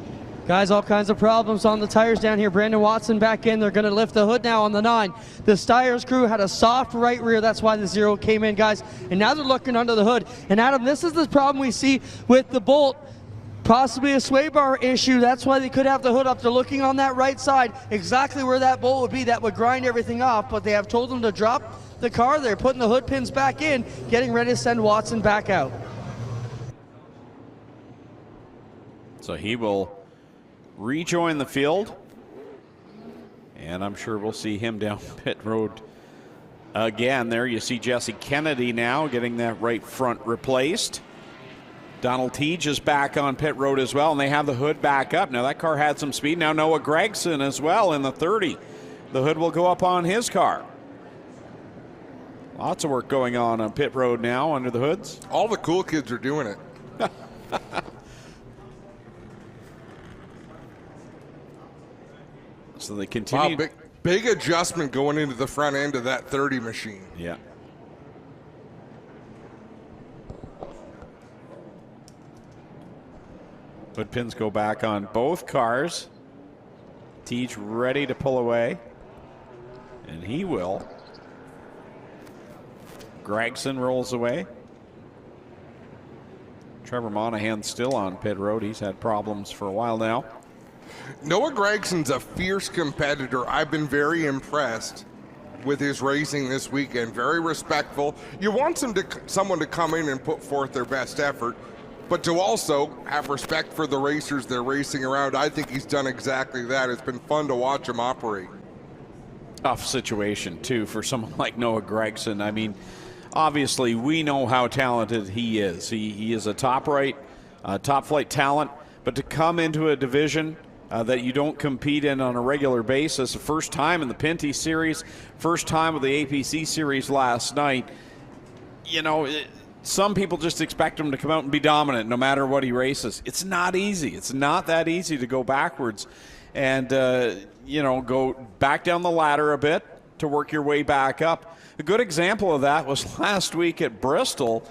Guys, all kinds of problems on the tires down here. Brandon Watson back in. They're going to lift the hood now on the 9. The Stiers crew had a soft right rear. That's why the 0 came in, guys. And now they're looking under the hood. And Adam, this is the problem we see with the Bolt. Possibly a sway bar issue. That's why they could have the hood up. They're looking on that right side, exactly where that bolt would be. That would grind everything off, but they have told them to drop the car. They're putting the hood pins back in, getting ready to send Watson back out. So he will rejoin the field, and I'm sure we'll see him down pit road again. There you see Jesse Kennedy now getting that right front replaced. Donald Teege is back on pit road as well, and they have the hood back up. Now that car had some speed. Now Noah Gregson as well in the 30. The hood will go up on his car. Lots of work going on pit road now under the hoods. All the cool kids are doing it. So they continue. Wow, big adjustment going into the front end of that 30 machine. Yeah. Hood pins go back on both cars. Teach ready to pull away. And he will. Gregson rolls away. Trevor Monahan still on pit road. He's had problems for a while now. Noah Gregson's a fierce competitor. I've been very impressed with his racing this weekend. Very respectful. You want someone to come in and put forth their best effort, but to also have respect for the racers they're racing around. I think he's done exactly that. It's been fun to watch him operate. Tough situation, too, for someone like Noah Gregson. I mean, obviously, we know how talented he is. He is a top flight talent, but to come into a division that you don't compete in on a regular basis, the first time in the Pinty series, first time with the APC series last night, you know, some people just expect him to come out and be dominant no matter what he races. It's not easy. It's not that easy to go backwards and, you know, go back down the ladder a bit to work your way back up. A good example of that was last week at Bristol.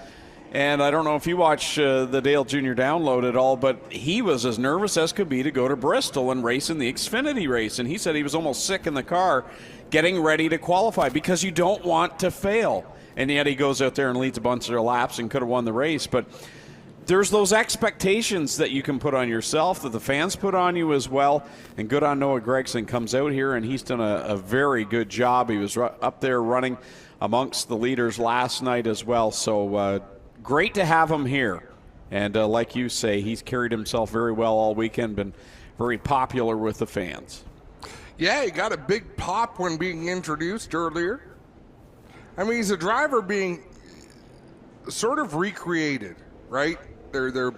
And I don't know if you watch the Dale Jr. Download at all, but he was as nervous as could be to go to Bristol and race in the Xfinity race. And he said he was almost sick in the car getting ready to qualify because you don't want to fail. And yet he goes out there and leads a bunch of laps and could have won the race. But there's those expectations that you can put on yourself, that the fans put on you as well. And good on Noah Gregson, comes out here, and he's done a very good job. He was up there running amongst the leaders last night as well. So great to have him here. And like you say, he's carried himself very well all weekend, been very popular with the fans. Yeah, he got a big pop when being introduced earlier. I mean, he's a driver being sort of recreated, right? They're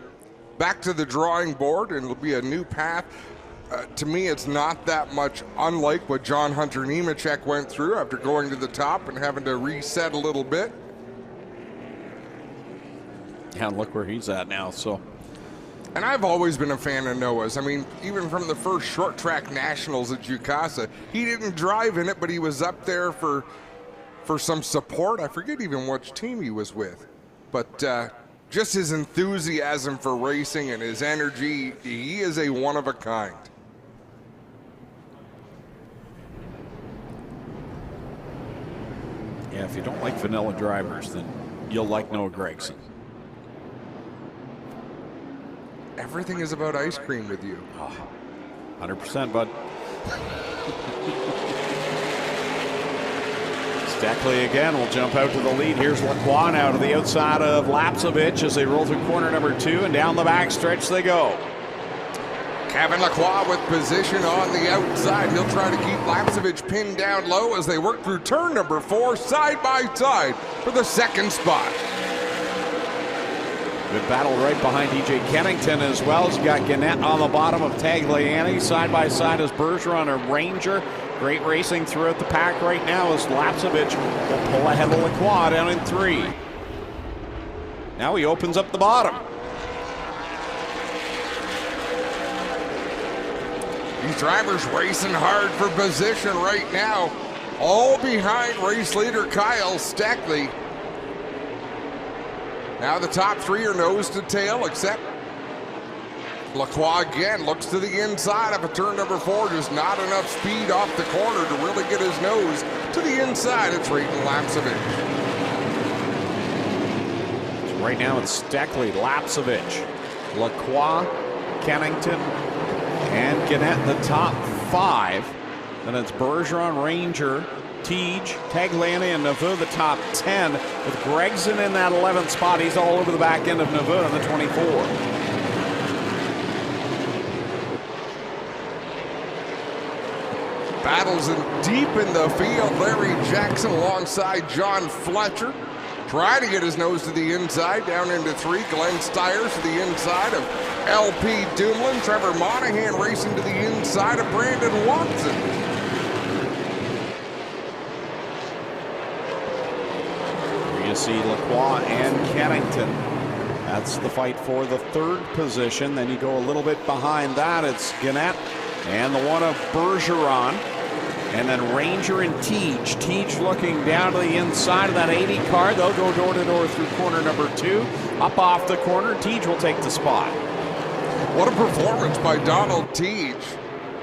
back to the drawing board, and it'll be a new path. To me, it's not that much unlike what John Hunter Nemechek went through after going to the top and having to reset a little bit. Yeah, look where he's at now. So, and I've always been a fan of Noah's. I mean, even from the first short track nationals at Jukasa, he didn't drive in it, but he was up there for some support. I forget even which team he was with, but just his enthusiasm for racing and his energy, he is a one of a kind. Yeah, if you don't like vanilla drivers, then you'll like Noah Gragson. Everything is about ice cream with you. 100%, bud. Steckley again will jump out to the lead. Here's Lacroix now to the outside of Lapsovich as they roll through corner number 2, and down the back stretch they go. Kevin Lacroix with position on the outside. He'll try to keep Lapsovich pinned down low as they work through turn number 4, side by side for the second spot. Good battle right behind DJ Kennington as well. You got Gannett on the bottom of Tagliani. Side by side is Bergeron and Ranger. Great racing throughout the pack right now as Lapsovich will pull ahead of Lacroix down in 3. Now he opens up the bottom. These drivers racing hard for position right now. All behind race leader Kyle Steckley. Now the top 3 are nose to tail, except Lacroix again looks to the inside of a turn number 4. Just not enough speed off the corner to really get his nose to the inside. It's Rayton Lapsovich. So right now it's Steckley, Lapsovich, Lacroix, Kennington, and Gannett in the top 5. Then it's Bergeron, Ranger, Teague, Tagliani, and Naveau the top 10, with Gregson in that 11th spot. He's all over the back end of Naveau in the 24. Battles in deep in the field. Larry Jackson alongside John Fletcher. Trying to get his nose to the inside, down into 3. Glenn Stiers to the inside of LP Dumoulin. Trevor Monahan racing to the inside of Brandon Watson. You see Lacroix and Kennington. That's the fight for the 3rd position. Then you go a little bit behind that. It's Gannett and the one of Bergeron. And then Ranger and Teague. Teague looking down to the inside of that 80 car. They'll go door to door through corner number 2. Up off the corner, Teague will take the spot. What a performance by Donald Teague.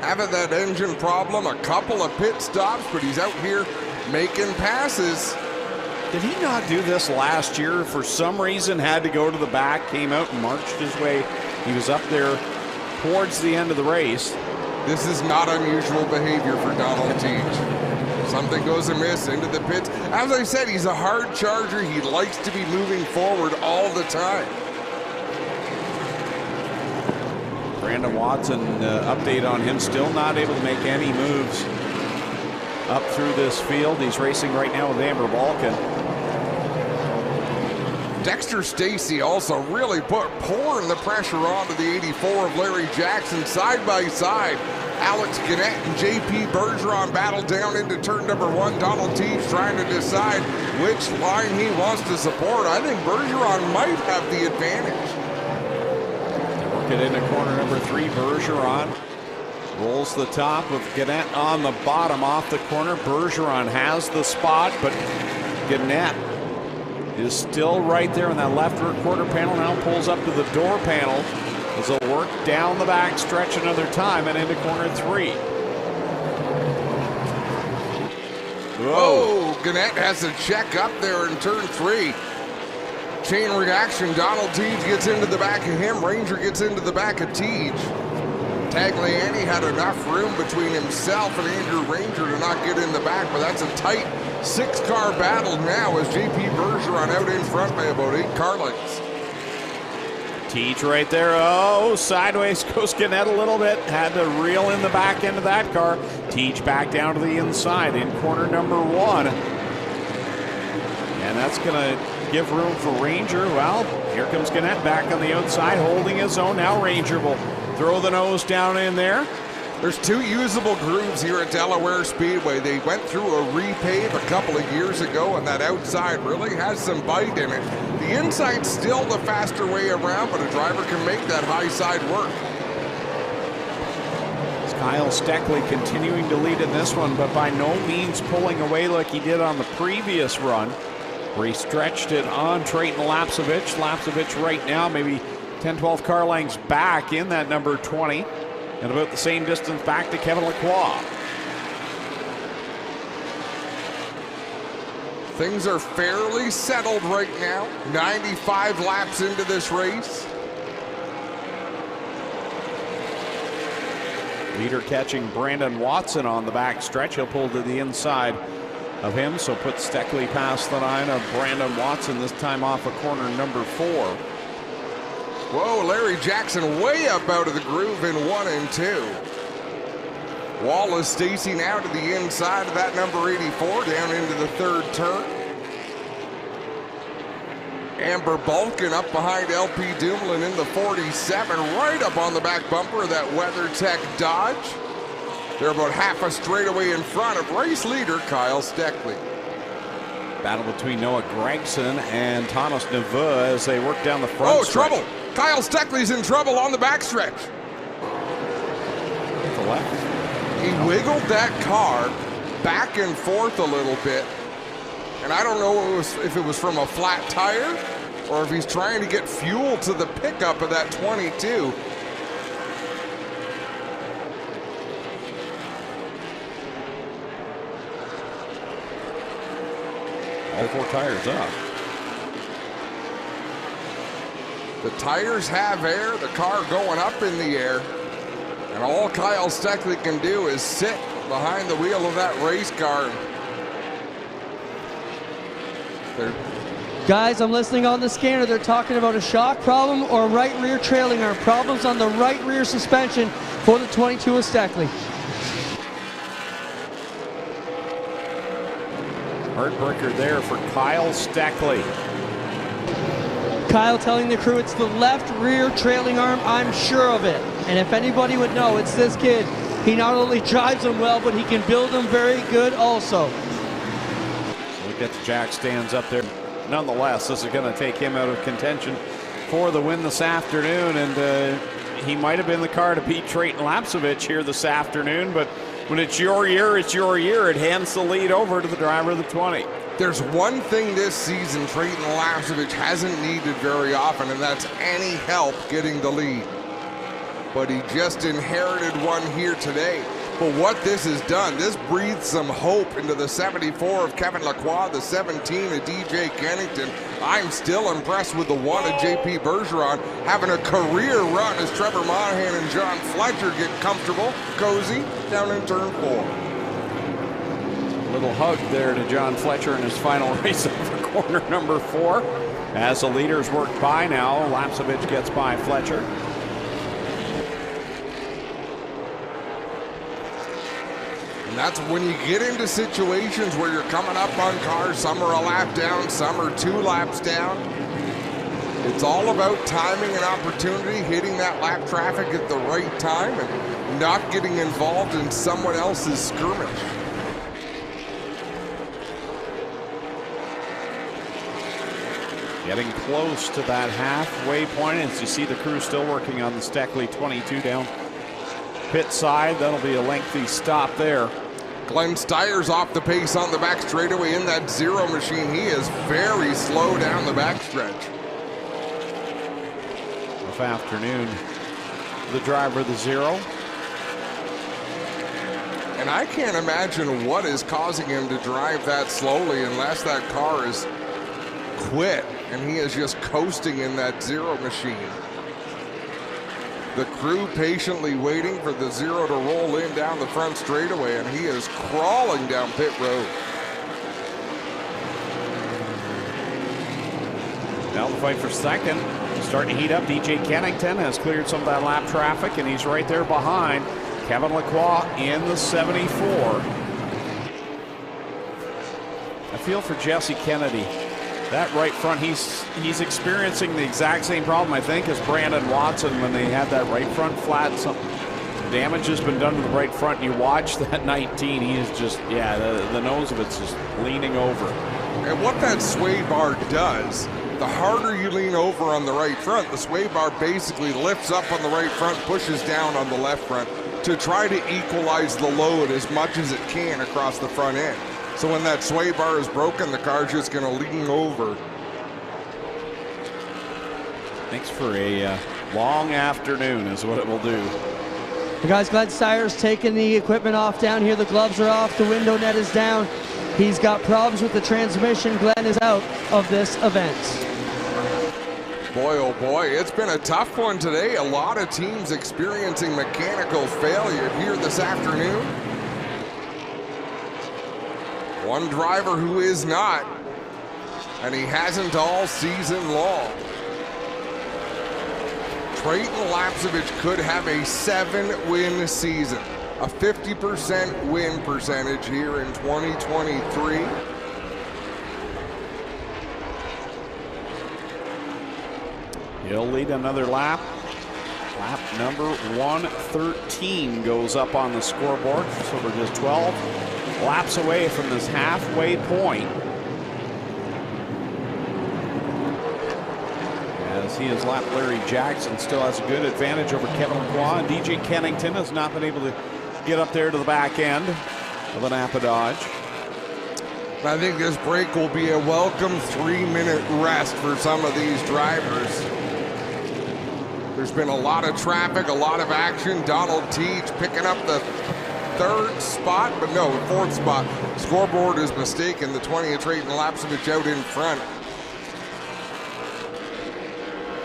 Having that engine problem, a couple of pit stops, but he's out here making passes. Did he not do this last year? For some reason, had to go to the back, came out and marched his way. He was up there towards the end of the race. This is not unusual behavior for Donald Teague. Something goes amiss into the pits. As I said, he's a hard charger. He likes to be moving forward all the time. Brandon Watson, update on him, still not able to make any moves up through this field. He's racing right now with Amber Balkan. Dexter Stacy also really pouring the pressure onto the 84 of Larry Jackson side by side. Alex Gannett and JP Bergeron battle down into turn number 1. Donald Teague trying to decide which line he wants to support. I think Bergeron might have the advantage. Work it into corner number 3. Bergeron rolls the top with Gannett on the bottom off the corner. Bergeron has the spot, but Gannett is still right there in that left rear quarter panel. Now pulls up to the door panel as they'll work down the back stretch another time and into corner 3. Whoa, Gannett has a check up there in turn 3. Chain reaction, Donald Teague gets into the back of him. Ranger gets into the back of Teague. Tagliani had enough room between himself and Andrew Ranger to not get in the back, but that's a tight 6-car battle now as JP Bergeron out in front by about 8 car lengths. Teague right there. Oh, sideways goes Gannett a little bit. Had to reel in the back end of that car. Teague back down to the inside in corner number 1. And that's going to give room for Ranger. Well, here comes Gannett back on the outside holding his own. Now Ranger will throw the nose down in there. There's 2 usable grooves here at Delaware Speedway. They went through a repave a couple of years ago, and that outside really has some bite in it. The inside's still the faster way around, but a driver can make that high side work. It's Kyle Steckley continuing to lead in this one, but by no means pulling away like he did on the previous run. where he stretched it on Trayton Lapcevich. Lapcevich right now maybe 10-12 car lengths back in that number 20, and about the same distance back to Kevin Lacroix. Things are fairly settled right now. 95 laps into this race. Leader catching Brandon Watson on the back stretch. He'll pull to the inside of him, so put Steckley past the line of Brandon Watson, this time off of corner number 4. Whoa, Larry Jackson way up out of the groove in 1 and 2. Wallace Stacy now to the inside of that number 84, down into the 3rd turn. Amber Balkin up behind LP Dumoulin in the 47, right up on the back bumper of that WeatherTech Dodge. They're about half a straightaway in front of race leader Kyle Steckley. Battle between Noah Gregson and Thomas Neveu as they work down the front stretch. Trouble! Kyle Steckley's in trouble on the backstretch. To the left. He wiggled that car back and forth a little bit. And I don't know if it was from a flat tire or if he's trying to get fuel to the pickup of that 22. All 4 tires up. The tires have air, the car going up in the air. And all Kyle Steckley can do is sit behind the wheel of that race car. Guys, I'm listening on the scanner. They're talking about a shock problem or right rear trailing arm. Problems on the right rear suspension for the 22 of Steckley. Heartbreaker there for Kyle Steckley. Kyle telling the crew it's the left rear trailing arm, I'm sure of it. And if anybody would know, it's this kid. He not only drives them well, but he can build them very good also. So we get the jack stands up there. Nonetheless, this is going to take him out of contention for the win this afternoon, and he might have been the car to beat Trayton Lapcevich here this afternoon, but when it's your year, it's your year. It hands the lead over to the driver of the 20. There's one thing this season Trayton Lapcevich hasn't needed very often, and that's any help getting the lead. But he just inherited one here today. But what this has done, this breathes some hope into the 74 of Kevin Lacroix, the 17 of DJ Kennington. I'm still impressed with the 1 of JP Bergeron having a career run as Trevor Monahan and John Fletcher get comfortable, cozy, down in turn 4. A little hug there to John Fletcher in his final race over corner number 4. As the leaders work by now, Lapcevich gets by Fletcher. And that's when you get into situations where you're coming up on cars, some are a lap down, some are 2 laps down. It's all about timing and opportunity, hitting that lap traffic at the right time and not getting involved in someone else's skirmish. Getting close to that halfway point, as you see the crew still working on the Steckley 22 down pit side. That'll be a lengthy stop there. Glenn Steyer's off the pace on the back straightaway in that 0 machine. He is very slow down the backstretch. Rough afternoon, the driver of the 0. And I can't imagine what is causing him to drive that slowly unless that car is quit and he is just coasting in that 0 machine. The crew patiently waiting for the 0 to roll in down the front straightaway, and he is crawling down pit road. Now the fight for second, starting to heat up. DJ Kennington has cleared some of that lap traffic, and he's right there behind Kevin Lacroix in the 74. I feel for Jesse Kennedy. That right front, he's experiencing the exact same problem, I think, as Brandon Watson when they had that right front flat. Some damage has been done to the right front. You watch that 19, he is just, yeah, the nose of it's just leaning over. And what that sway bar does, the harder you lean over on the right front, the sway bar basically lifts up on the right front, pushes down on the left front to try to equalize the load as much as it can across the front end. So when that sway bar is broken, the car's just going to lean over. Thanks for a long afternoon is what it will do. The guys, Glenn Steyer's taking the equipment off down here. The gloves are off. The window net is down. He's got problems with the transmission. Glenn is out of this event. Boy, oh boy, it's been a tough one today. A lot of teams experiencing mechanical failure here this afternoon. One driver who is not, and he hasn't all season long. Trayton Lapcevich could have a 7-win season, a 50% win percentage here in 2023. He'll lead another lap. Lap number 113 goes up on the scoreboard. So we're just 12 laps away from this halfway point. As he has lapped Larry Jackson, still has a good advantage over Kevin Lacroix. And DJ Kennington has not been able to get up there to the back end of the Napa Dodge. I think this break will be a welcome 3-minute rest for some of these drivers. There's been a lot of traffic, a lot of action. Donald Teach picking up the 3rd spot, but no, 4th spot. Scoreboard is mistaken. The 20 of Trayton Lapcevich out in front.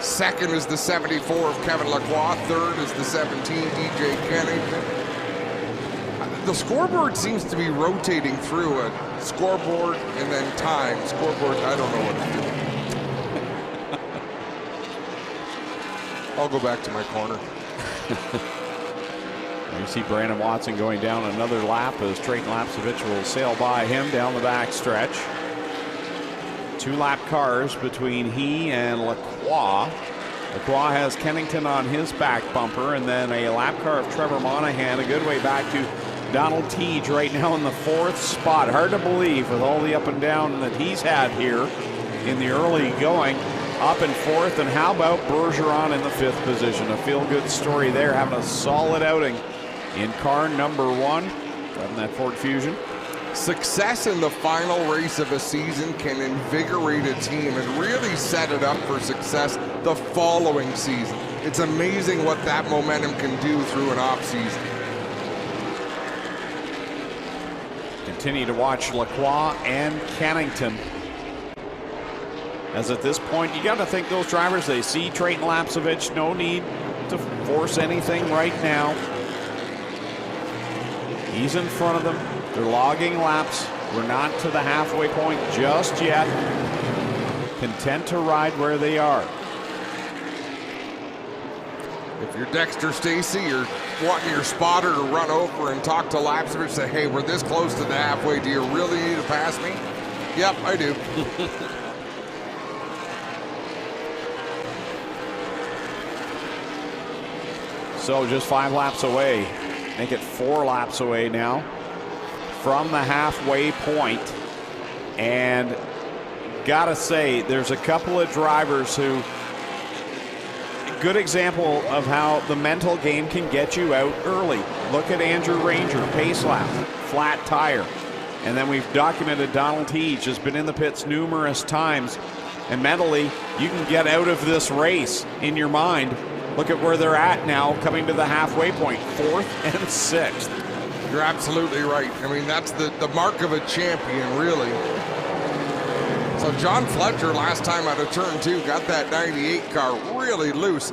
2nd is the 74 of Kevin Lacroix. 3rd is the 17, DJ Kennington. The scoreboard seems to be rotating through a scoreboard and then time. Scoreboard, I don't know what it's doing. I'll go back to my corner. You see Brandon Watson going down another lap as Trayton Lapcevich will sail by him down the back stretch. 2-lap cars between he and Lacroix. Lacroix has Kennington on his back bumper, and then a lap car of Trevor Monahan a good way back to Donald Teach right now in the 4th spot. Hard to believe with all the up and down that he's had here in the early going. Up in 4th, and how about Bergeron in the 5th position? A feel-good story there, having a solid outing in car number 1, driving that Ford Fusion. Success in the final race of a season can invigorate a team and really set it up for success the following season. It's amazing what that momentum can do through an off-season. Continue to watch Lacroix and Kennington. As at this point, you got to think those drivers, they see Trayton Lapcevich, no need to force anything right now. He's in front of them. They're logging laps. We're not to the halfway point just yet. Content to ride where they are. If you're Dexter Stacy, you're wanting your spotter to run over and talk to Lapcevich, say, hey, we're this close to the halfway. Do you really need to pass me? Yep, I do. So just 5 laps away. Make it 4 laps away now from the halfway point. And gotta say, there's a couple of drivers who, good example of how the mental game can get you out early. Look at Andrew Ranger, pace lap, flat tire. And then we've documented Donald Teach has been in the pits numerous times. And mentally, you can get out of this race in your mind. Look at where they're at now, coming to the halfway point, 4th and 6th. You're absolutely right. I mean, that's the mark of a champion, really. So John Fletcher last time out of turn 2 got that 98 car really loose.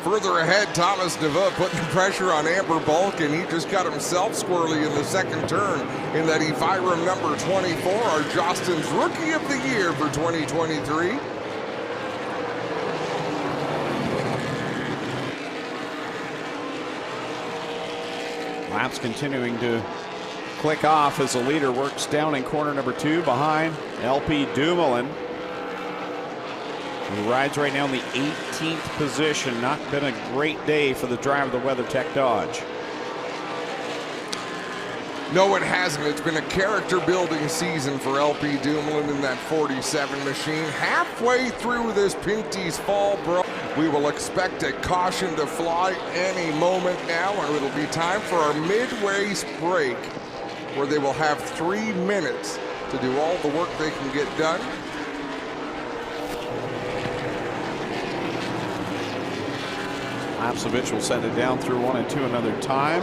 Further ahead, Thomas DeVoe putting the pressure on Amber Bulk, and he just got himself squirrely in the 2nd turn in that Eviram number 24, our Jostens Rookie of the Year for 2023. Laps continuing to click off as the leader works down in corner number 2 behind LP Dumoulin, who rides right now in the 18th position. Not been a great day for the driver of the WeatherTech Dodge. No, it hasn't. It's been a character-building season for LP Dumoulin in that 47 machine. Halfway through this Pinty's Fall Brawl, we will expect a caution to fly any moment now, and it'll be time for our mid-race break. where they will have 3 minutes to do all the work they can get done. Lapsevich will send it down through 1 and 2 another time.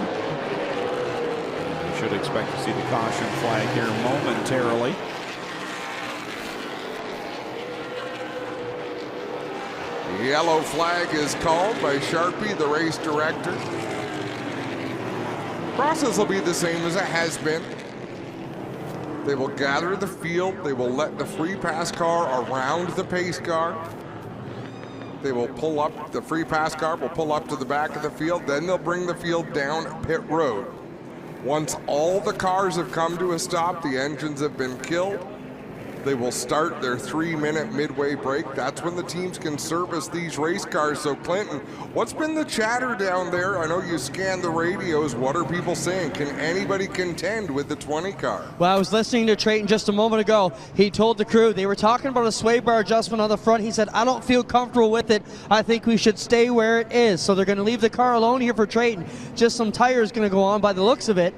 We should expect to see the caution flag here momentarily. The yellow flag is called by Sharpie, the race director. Process will be the same as it has been. They will gather the field. They will let the free pass car around the pace car. They will pull up, the free pass car will pull up to the back of the field. Then they'll bring the field down pit road. Once all the cars have come to a stop, the engines have been killed, they will start their 3-minute midway break. That's when the teams can service these race cars. So Clinton, what's been the chatter down there? I know you scanned the radios. What are people saying? Can anybody contend with the 20 car? Well, I was listening to Trayton just a moment ago. He told the crew, they were talking about a sway bar adjustment on the front. He said, I don't feel comfortable with it. I think we should stay where it is. So they're going to leave the car alone here for Trayton. Just some tires going to go on by the looks of it.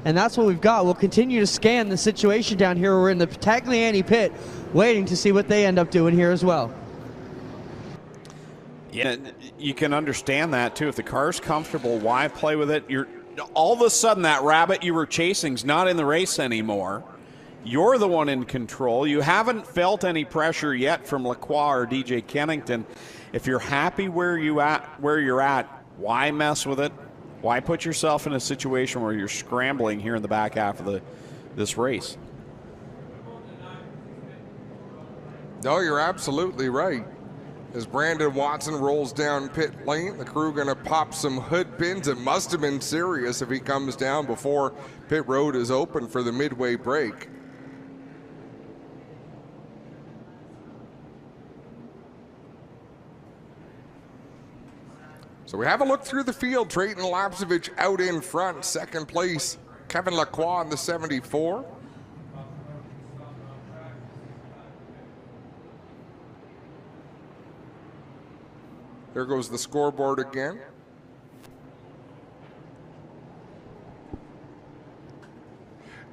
And that's what we've got. We'll continue to scan the situation down here. We're in the Tagliani pit waiting to see what they end up doing here as well. Yeah, you can understand that too. If the car's comfortable, why play with it? You're all of a sudden that rabbit you were chasing's not in the race anymore. You're the one in control. You haven't felt any pressure yet from Lacroix or DJ Kennington. If you're happy where you're at, why mess with it? Why put yourself in a situation where you're scrambling here in the back half of this race? No, you're absolutely right. As Brandon Watson rolls down pit lane, the crew going to pop some hood pins. It must have been serious if he comes down before pit road is open for the midway break. So we have a look through the field. Trayton Lapsevich out in front. Second place, Kevin Lacroix in the 74. There goes the scoreboard again.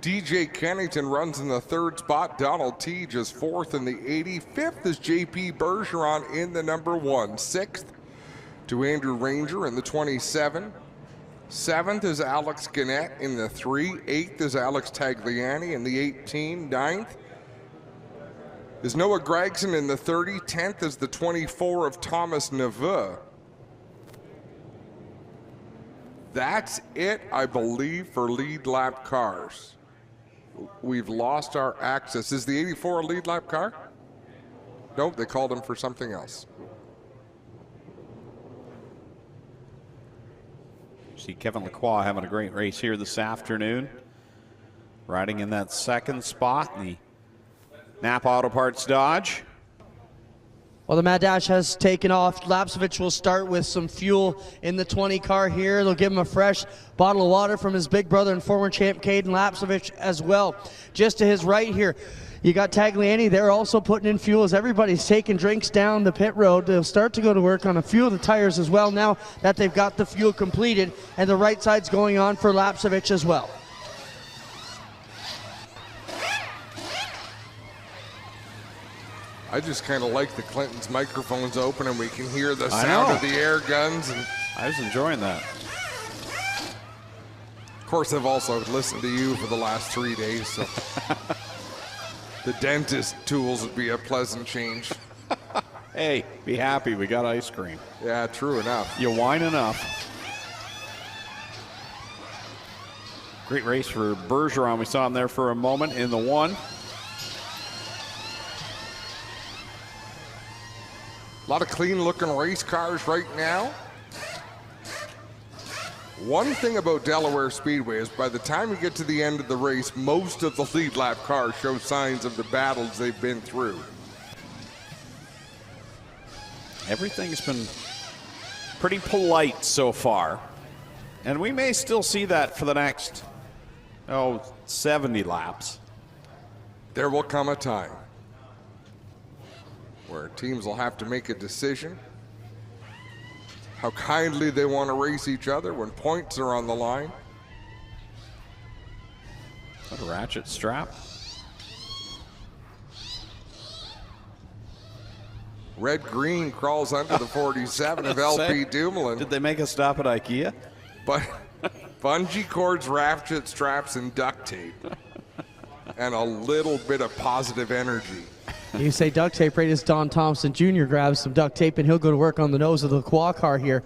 DJ Kennington runs in the 3rd spot. Donald Teege is 4th in the 80. 5th is JP Bergeron in the number 1. 6th to Andrew Ranger in the 27. 7th is Alex Gannett in the 3. 8th is Alex Tagliani in the 18. 9th is Noah Gregson in the 30. 10th is the 24 of Thomas Neveu. That's it, I believe, for lead lap cars. We've lost our access. Is the 84 a lead lap car? Nope, they called him for something else. See Kevin Lacroix having a great race here this afternoon. Riding in that 2nd spot in the Napa Auto Parts Dodge. Well, the Mad Dash has taken off. Lapsevich will start with some fuel in the 20 car here. They'll give him a fresh bottle of water from his big brother and former champ Caden Lapsevich as well. Just to his right here, you got Tagliani. They're also putting in fuel as everybody's taking drinks down the pit road. They'll start to go to work on a few of the tires as well now that they've got the fuel completed, and the right side's going on for Lapsevich as well. I just kind of like the Clinton's microphones open and we can hear the sound of the air guns. And I was enjoying that. Of course, I've also listened to you for the last 3 days, so the dentist tools would be a pleasant change. Hey, be happy, we got ice cream. Yeah, true enough. You whine enough. Great race for Bergeron. We saw him there for a moment in the 1. A lot of clean looking race cars right now. One thing about Delaware Speedway is by the time you get to the end of the race, most of the lead lap cars show signs of the battles they've been through. Everything's been pretty polite so far. And we may still see that for the next, 70 laps. There will come a time where teams will have to make a decision how kindly they want to race each other when points are on the line. What a ratchet strap. Red Green crawls under the 47 of LP Dumoulin. Did they make a stop at IKEA? But bungee cords, ratchet straps, and duct tape. And a little bit of positive energy. You say duct tape, right as Don Thompson Jr. grabs some duct tape, and he'll go to work on the nose of the quad car here.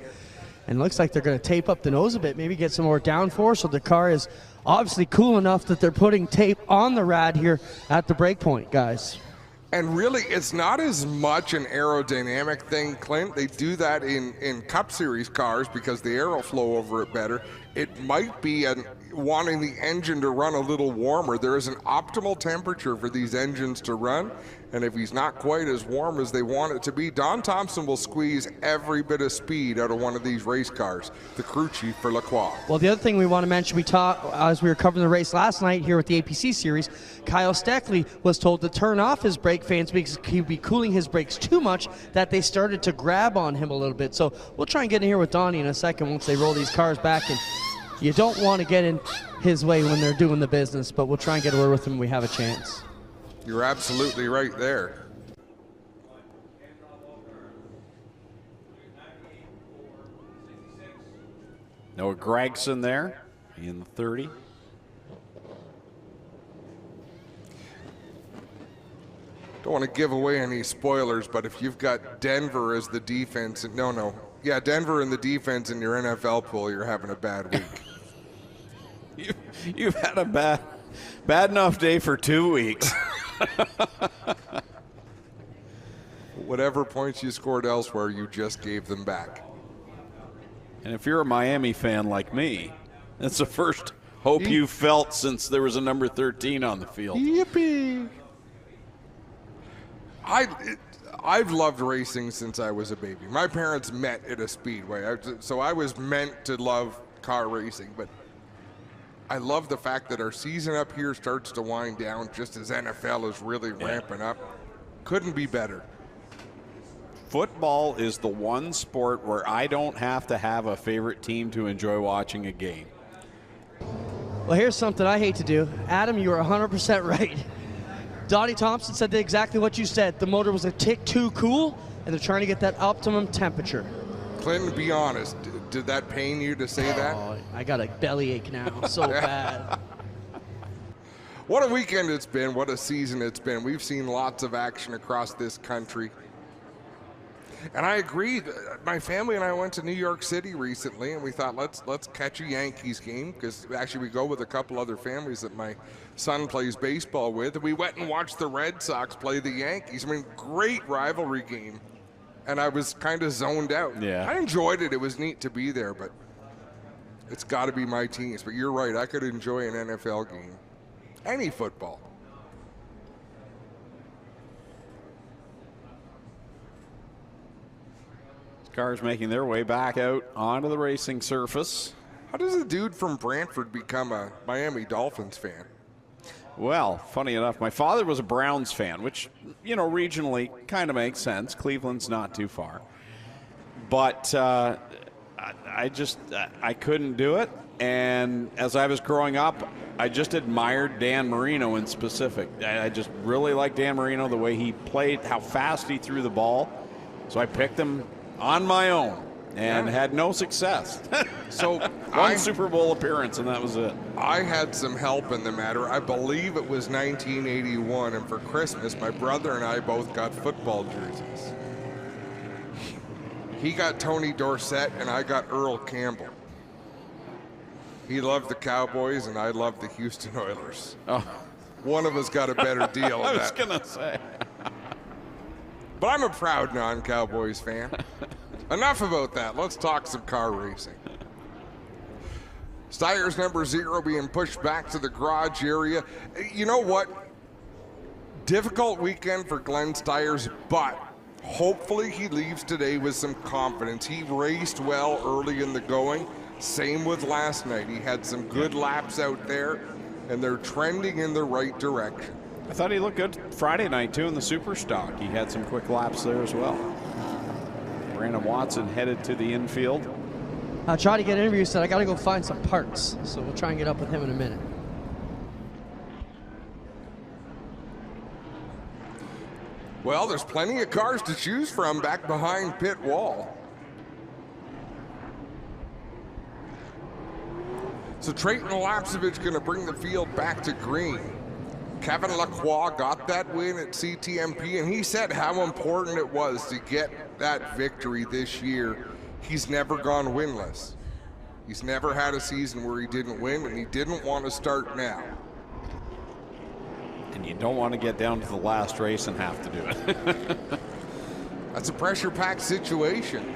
And it looks like they're going to tape up the nose a bit, maybe get some more downforce, so the car is obviously cool enough that they're putting tape on the rad here at the break point, guys. And really, it's not as much an aerodynamic thing, Clint. They do that in Cup Series cars because the aero flow over it better. It might be wanting the engine to run a little warmer. There is an optimal temperature for these engines to run, and if he's not quite as warm as they want it to be, Don Thompson will squeeze every bit of speed out of one of these race cars, the crew chief for Lacroix. Well, the other thing we want to mention, we talked as we were covering the race last night here with the APC series, Kyle Steckley was told to turn off his brake fans because he'd be cooling his brakes too much, that they started to grab on him a little bit. So we'll try and get in here with Donnie in a second once they roll these cars back. And you don't want to get in his way when they're doing the business, but we'll try and get a word with him when we have a chance. You're absolutely right there. Noah Gregson there in the 30. Don't want to give away any spoilers, but if you've got Denver as the defense, Denver in the defense in your NFL pool, you're having a bad week. You've had a bad enough day for 2 weeks. Whatever points you scored elsewhere, you just gave them back. And if you're a Miami fan like me, that's the first hope you felt since there was a number 13 on the field. Yippee! I've loved racing since I was a baby. My parents met at a speedway, so I was meant to love car racing, but I love the fact that our season up here starts to wind down just as NFL is really ramping up. Couldn't be better. Football is the one sport where I don't have to have a favorite team to enjoy watching a game. Well, here's something I hate to do. Adam, you are 100% right. Donnie Thompson said exactly what you said. The motor was a tick too cool, and they're trying to get that optimum temperature. Clinton, be honest. Did that pain you to say that? Oh, I got a bellyache now, so bad. What a weekend it's been. What a season it's been. We've seen lots of action across this country. And I agree. My family and I went to New York City recently, and we thought, let's catch a Yankees game, because actually we go with a couple other families that my son plays baseball with. And we went and watched the Red Sox play the Yankees. I mean, great rivalry game. And I was kind of zoned out. Yeah. I enjoyed it. It was neat to be there, but it's got to be my teams. But you're right. I could enjoy an NFL game. Any football. Cars making their way back out onto the racing surface. How does a dude from Brantford become a Miami Dolphins fan? Well, funny enough, my father was a Browns fan, which, regionally kind of makes sense. Cleveland's not too far. But I couldn't do it. And as I was growing up, I just admired Dan Marino in specific. I just really liked Dan Marino, the way he played, how fast he threw the ball. So I picked him on my own and had no success. So one Super Bowl appearance, and that was it. I had some help in the matter. I believe it was 1981, and for Christmas, my brother and I both got football jerseys. He got Tony Dorsett, and I got Earl Campbell. He loved the Cowboys, and I loved the Houston Oilers. Oh. One of us got a better deal. I was going to say. But I'm a proud non-Cowboys fan. Enough about that. Let's talk some car racing. Steyer's number 0 being pushed back to the garage area. You know what? Difficult weekend for Glenn Steyer's, but hopefully he leaves today with some confidence. He raced well early in the going. Same with last night. He had some good laps out there, and they're trending in the right direction. I thought he looked good Friday night, too, in the Super Stock. He had some quick laps there as well. Brandon Watson headed to the infield. I tried to get an interview, said I got to go find some parts. So we'll try and get up with him in a minute. Well, there's plenty of cars to choose from back behind pit wall. So Trayton Lapsevich going to bring the field back to green. Kevin Lacroix got that win at CTMP, and he said how important it was to get that victory this year. He's never gone winless. He's never had a season where he didn't win, and he didn't want to start now. And you don't want to get down to the last race and have to do it. That's a pressure-packed situation.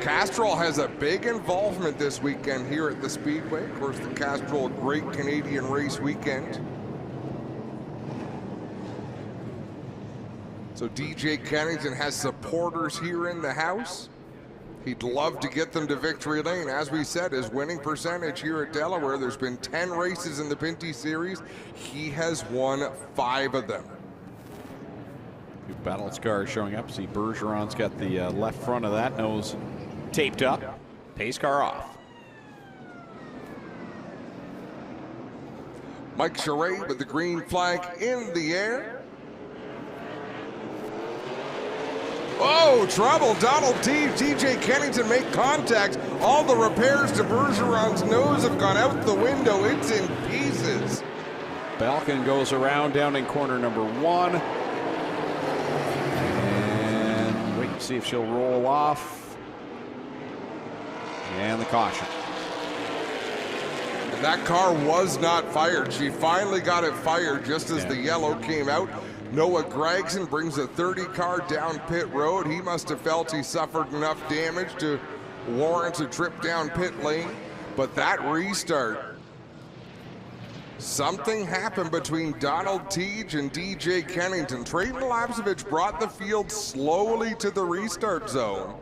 Castrol has a big involvement this weekend here at the Speedway. Of course, the Castrol Great Canadian Race Weekend. So DJ Kennington has supporters here in the house. He'd love to get them to victory lane. As we said, his winning percentage here at Delaware, there's been 10 races in the Pinty Series. He has won 5 of them. New battle scars showing up. See Bergeron's got the left front of that nose taped up. Pace car off. Mike Charest with the green flag in the air. Oh, trouble. Donald T. TJ Kennington make contact. All the repairs to Bergeron's nose have gone out the window. It's in pieces. Balkin goes around down in corner number 1. And wait and see if she'll roll off. And the caution. And that car was not fired. She finally got it fired just as the yellow came out. Noah Gregson brings a 30 car down pit road. He must have felt he suffered enough damage to warrant a trip down pit lane. But that restart, something happened between Donald Teague and DJ Kennington. Trayton Lapsevich brought the field slowly to the restart zone.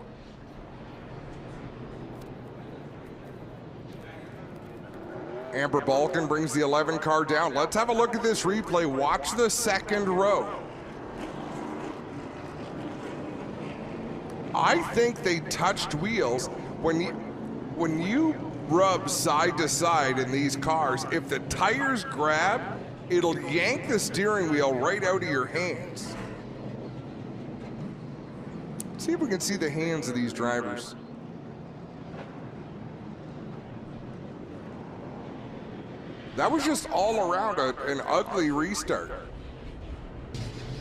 Amber Balkin brings the 11 car down. Let's have a look at this replay. Watch the second row. I think they touched wheels. When you rub side to side in these cars, if the tires grab, it'll yank the steering wheel right out of your hands. Let's see if we can see the hands of these drivers. That was just all around an ugly restart.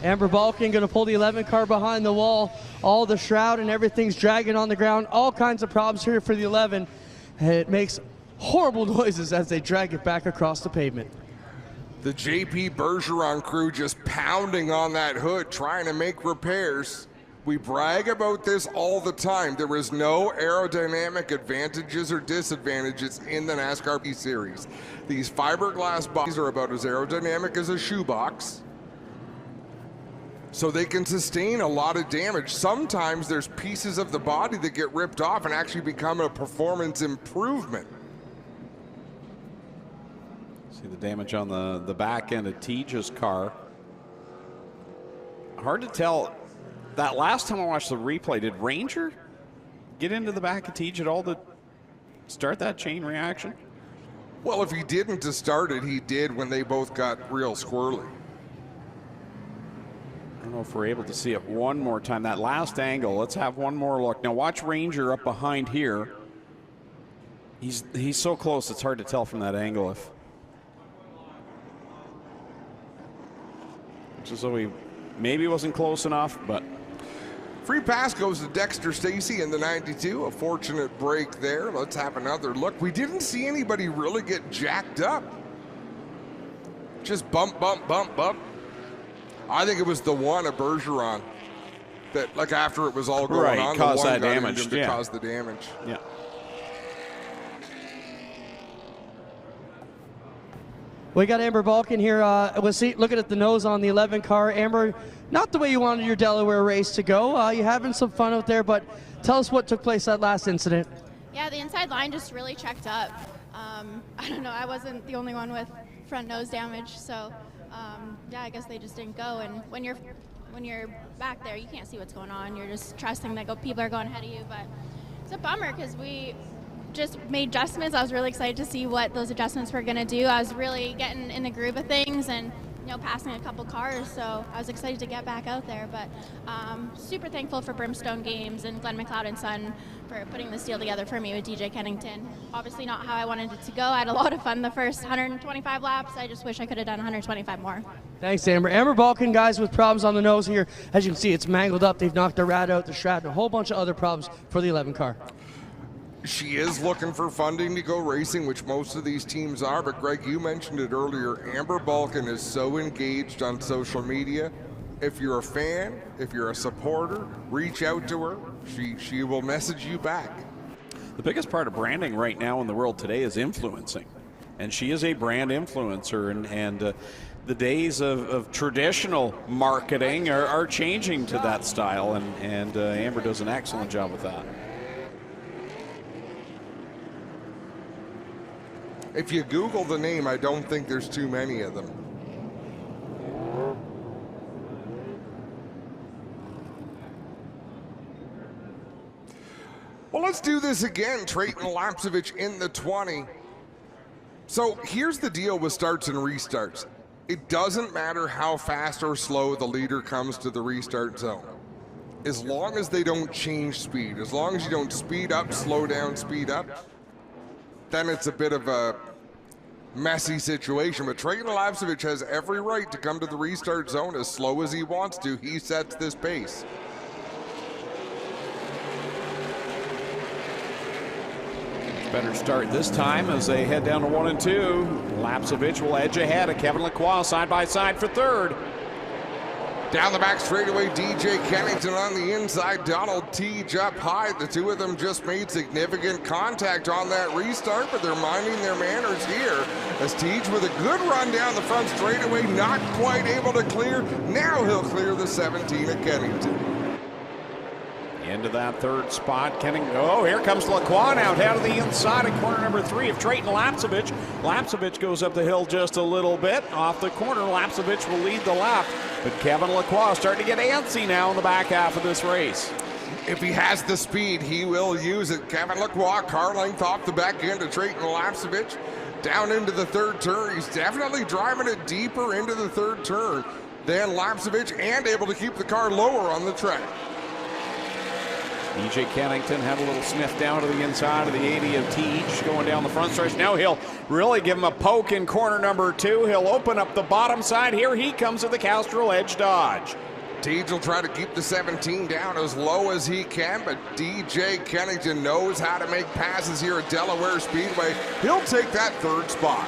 Amber Balkin going to pull the 11 car behind the wall. All the shroud and everything's dragging on the ground. All kinds of problems here for the 11. And it makes horrible noises as they drag it back across the pavement. The JP Bergeron crew just pounding on that hood, trying to make repairs. We brag about this all the time. There is no aerodynamic advantages or disadvantages in the NASCAR P Series. These fiberglass bodies are about as aerodynamic as a shoebox, so they can sustain a lot of damage. Sometimes there's pieces of the body that get ripped off and actually become a performance improvement. See the damage on the back end of Teja's car. Hard to tell. That last time I watched the replay, did Ranger get into the back of Teja at all to start that chain reaction? Well, if he didn't to start it, he did when they both got real squirrely. I don't know if we're able to see it one more time. That last angle, let's have one more look. Now watch Ranger up behind here. He's so close, it's hard to tell from that angle if. It's as though he maybe wasn't close enough, but. Free pass goes to Dexter Stacy in the 92. A fortunate break there. Let's have another look. We didn't see anybody really get jacked up. Just bump, bump, bump, bump. I think it was the one of Bergeron that, like, after it was all going on, caused the one that got damage. him to cause the damage. Yeah. We got Amber Balkin here. Looking at the nose on the 11 car. Amber, not the way you wanted your Delaware race to go. You're having some fun out there, but tell us what took place that last incident. Yeah, the inside line just really checked up. I don't know, I wasn't the only one with front nose damage, so yeah, I guess they just didn't go. And when you're back there, you can't see what's going on. You're just trusting that people are going ahead of you, but it's a bummer because we just made adjustments. I was really excited to see what those adjustments were going to do. I was really getting in the groove of things, and passing a couple cars, so I was excited to get back out there. But super thankful for Brimstone Games and Glenn McLeod and Son for putting this deal together for me with DJ Kennington. Obviously not how I wanted it to go. I had a lot of fun the first 125 laps. I just wish I could have done 125 more. Thanks, Amber. Amber Balkan, guys, with problems on the nose here. As you can see, it's mangled up. They've knocked the rat out, the Strat, and a whole bunch of other problems for the 11 car. She is looking for funding to go racing, which most of these teams are. But Greg, you mentioned it earlier. Amber Balkan is so engaged on social media. If you're a fan, if you're a supporter, reach out to her. She will message you back. The biggest part of branding right now in the world today is influencing. And she is a brand influencer. And the days of traditional marketing are changing to that style. And Amber does an excellent job with that. If you Google the name, I don't think there's too many of them. Well, let's do this again. Trayton Lapsevich in the 20. So here's the deal with starts and restarts. It doesn't matter how fast or slow the leader comes to the restart zone. As long as they don't change speed, as long as you don't speed up, slow down, speed up, then it's a bit of a messy situation. But Trayton Lapsevich has every right to come to the restart zone as slow as he wants to. He sets this pace. Better start this time as they head down to 1 and 2. Lapsevich will edge ahead of Kevin Lacroix side by side for third. Down the back straightaway, DJ Kennington on the inside. Donald Teege up high. The two of them just made significant contact on that restart, but they're minding their manners here. As Teege with a good run down the front straightaway, not quite able to clear. Now he'll clear the 17 at Kennington. Into that third spot, oh, here comes Lacroix now down to the inside of corner number 3 of Trayton Lapsevich. Lapsevich goes up the hill just a little bit. Off the corner, Lapsevich will lead the lap, but Kevin Lacroix starting to get antsy now in the back half of this race. If he has the speed, he will use it. Kevin Lacroix, car length off the back end of Trayton Lapsevich. Down into the third turn. He's definitely driving it deeper into the third turn than Lapsevich and able to keep the car lower on the track. DJ Kennington had a little sniff down to the inside of the 80 of Teege going down the front stretch. Now he'll really give him a poke in corner number 2. He'll open up the bottom side. Here he comes with the Castrol Edge dodge. Teege will try to keep the 17 down as low as he can, but DJ Kennington knows how to make passes here at Delaware Speedway. He'll take that third spot.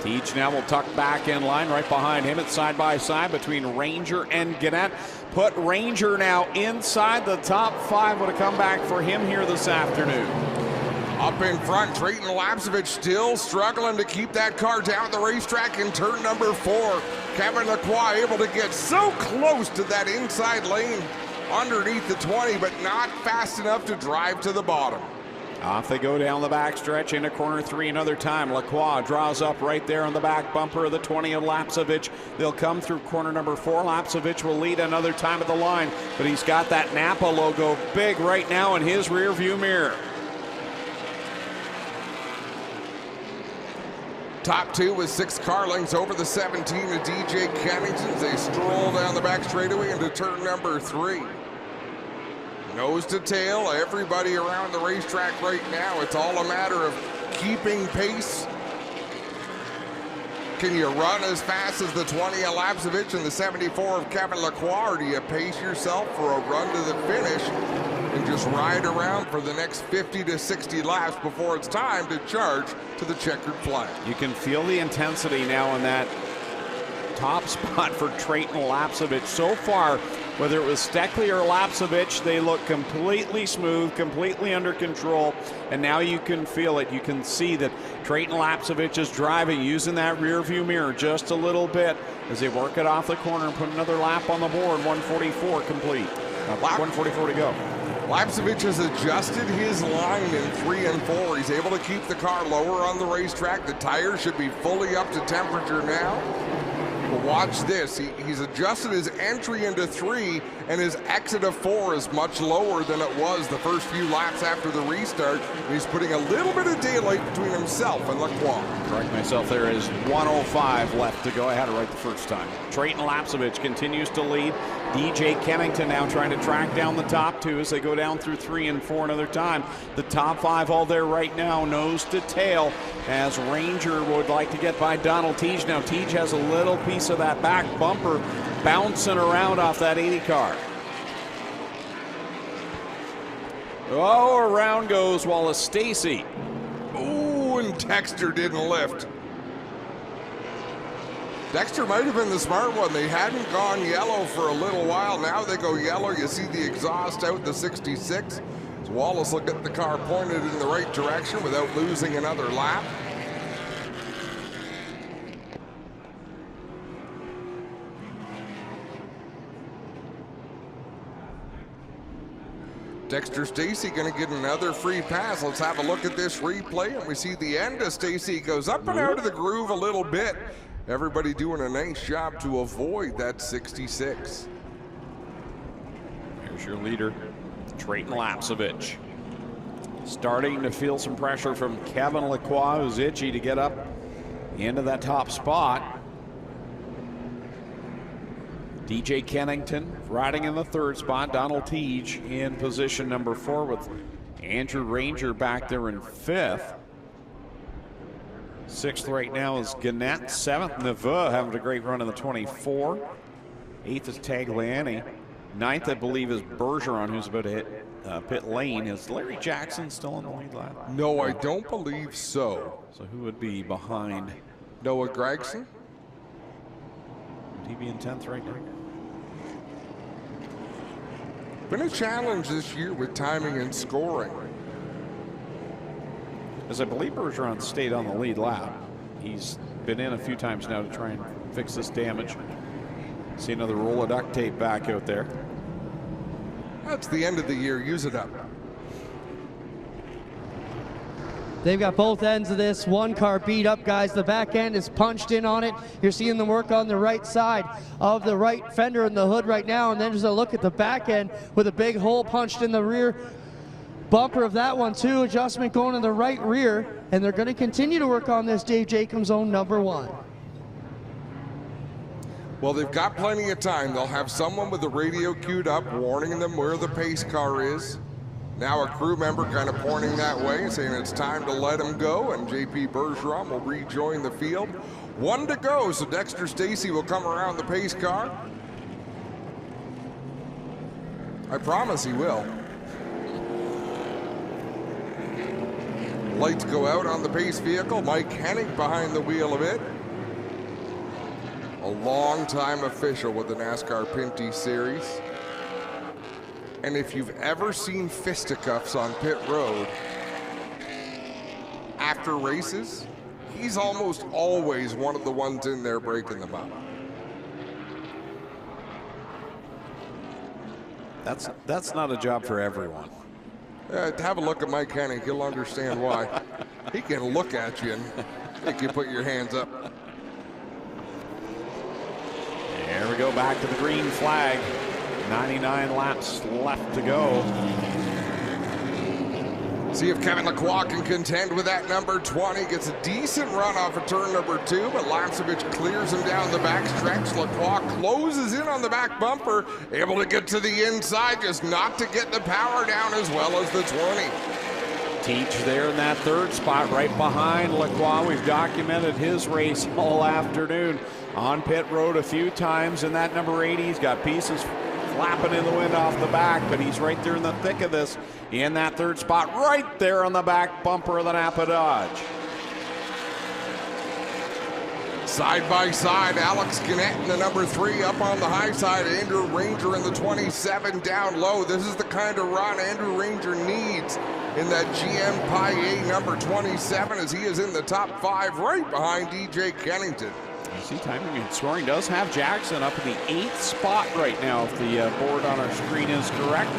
Teege now will tuck back in line right behind him. It's side by side between Ranger and Gannett. Put Ranger now inside the top 5. Would have come back for him here this afternoon. Up in front, Trayton Lapsevich still struggling to keep that car down the racetrack in turn number 4. Kevin Lacroix able to get so close to that inside lane underneath the 20, but not fast enough to drive to the bottom. Off they go down the back stretch into corner 3 another time. Lacroix draws up right there on the back bumper of the 20 of Lapsevich. They'll come through corner number 4. Lapsevich will lead another time at the line, but he's got that Napa logo big right now in his rear view mirror. Top 2 with 6 car lengths over the 17 of DJ Kennington as they stroll down the back straightaway into turn number 3. Nose to tail, everybody around the racetrack right now. It's all a matter of keeping pace. Can you run as fast as the 20 of Lapsevich and the 74 of Kevin Lacroix, or do you pace yourself for a run to the finish and just ride around for the next 50 to 60 laps before it's time to charge to the checkered flag? You can feel the intensity now in that top spot for Trayton Lapsevich. So far, whether it was Steckley or Lapsevich, they look completely smooth, completely under control, and now you can feel it. You can see that Trayton Lapsevich is driving, using that rear view mirror just a little bit as they work it off the corner and put another lap on the board. 144 complete. 144 to go. Lapsevich has adjusted his line in 3 and 4. He's able to keep the car lower on the racetrack. The tires should be fully up to temperature now. But watch this. He's adjusted his entry into 3, and his exit of 4 is much lower than it was the first few laps after the restart. And he's putting a little bit of daylight between himself and Lacroix. Correct myself, there is 1:05 left to go. I had it right the first time. Trayton Lapsovich continues to lead. DJ Kennington now trying to track down the top 2 as they go down through 3 and 4 another time. The top 5 all there right now, nose to tail, as Ranger would like to get by Donald Teege. Now Teege has a little piece of that back bumper bouncing around off that 80 car. Oh, around goes Wallace Stacy. Ooh, and Dexter didn't lift. Dexter might have been the smart one. They hadn't gone yellow for a little while. Now they go yellow. You see the exhaust out the 66. So Wallace will get the car pointed in the right direction without losing another lap. Dexter Stacy going to get another free pass. Let's have a look at this replay, and we see the end of Stacy goes up and out of the groove a little bit. Everybody doing a nice job to avoid that 66. Here's your leader, Trayton Lapsovich. Starting to feel some pressure from Kevin Lacroix, who's itchy to get up into that top spot. DJ Kennington riding in the 3rd spot. Donald Teege in position number 4 with Andrew Ranger back there in 5th. 6th right now is Gannett. 7th, Neveu having a great run in the 24. 8th is Tagliani. 9th, I believe, is Bergeron, who's about to hit pit lane. Is Larry Jackson still in the lead lap? No, I don't believe so. So who would be behind? Noah Gregson? Would he be in 10th right now? Been a challenge this year with timing and scoring. As I believe Bergeron stayed on the lead lap. He's been in a few times now to try and fix this damage. See another roll of duct tape back out there. That's the end of the year. Use it up. They've got both ends of this. One car beat up, guys. The back end is punched in on it. You're seeing them work on the right side of the right fender in the hood right now. And then there's a look at the back end with a big hole punched in the rear bumper of that one too. Adjustment going in the right rear. And they're going to continue to work on this Dave Jacobs' own number 1. Well, they've got plenty of time. They'll have someone with the radio queued up warning them where the pace car is. Now a crew member kind of pointing that way, saying it's time to let him go, and JP Bergeron will rejoin the field. 1 to go, so Dexter Stacy will come around the pace car. I promise he will. Lights go out on the pace vehicle. Mike Hennig behind the wheel of it. A long-time official with the NASCAR Pinty Series. And if you've ever seen fisticuffs on pit road after races, he's almost always one of the ones in there breaking them up. That's not a job for everyone. Have a look at Mike Hennig. He'll understand why. He can look at you and make you put your hands up. There we go, back to the green flag. 99 laps left to go. See if Kevin Lacroix can contend with that number 20. Gets a decent run off of turn number 2, but Lapsovich clears him down the back stretch. Lacroix closes in on the back bumper, able to get to the inside, just not to get the power down as well as the 20. Teach there in that 3rd spot right behind Lacroix. We've documented his race all afternoon on pit road a few times in that number 80. He's got pieces flapping in the wind off the back, but he's right there in the thick of this in that 3rd spot, right there on the back bumper of the Napa Dodge. Side by side, Alex Gannett in the number 3 up on the high side. Andrew Ranger in the 27 down low. This is the kind of run Andrew Ranger needs in that GM Paillet number 27, as he is in the top 5 right behind DJ Kennington. You see, timing and scoring does have Jackson up in the 8th spot right now, if the board on our screen is correct.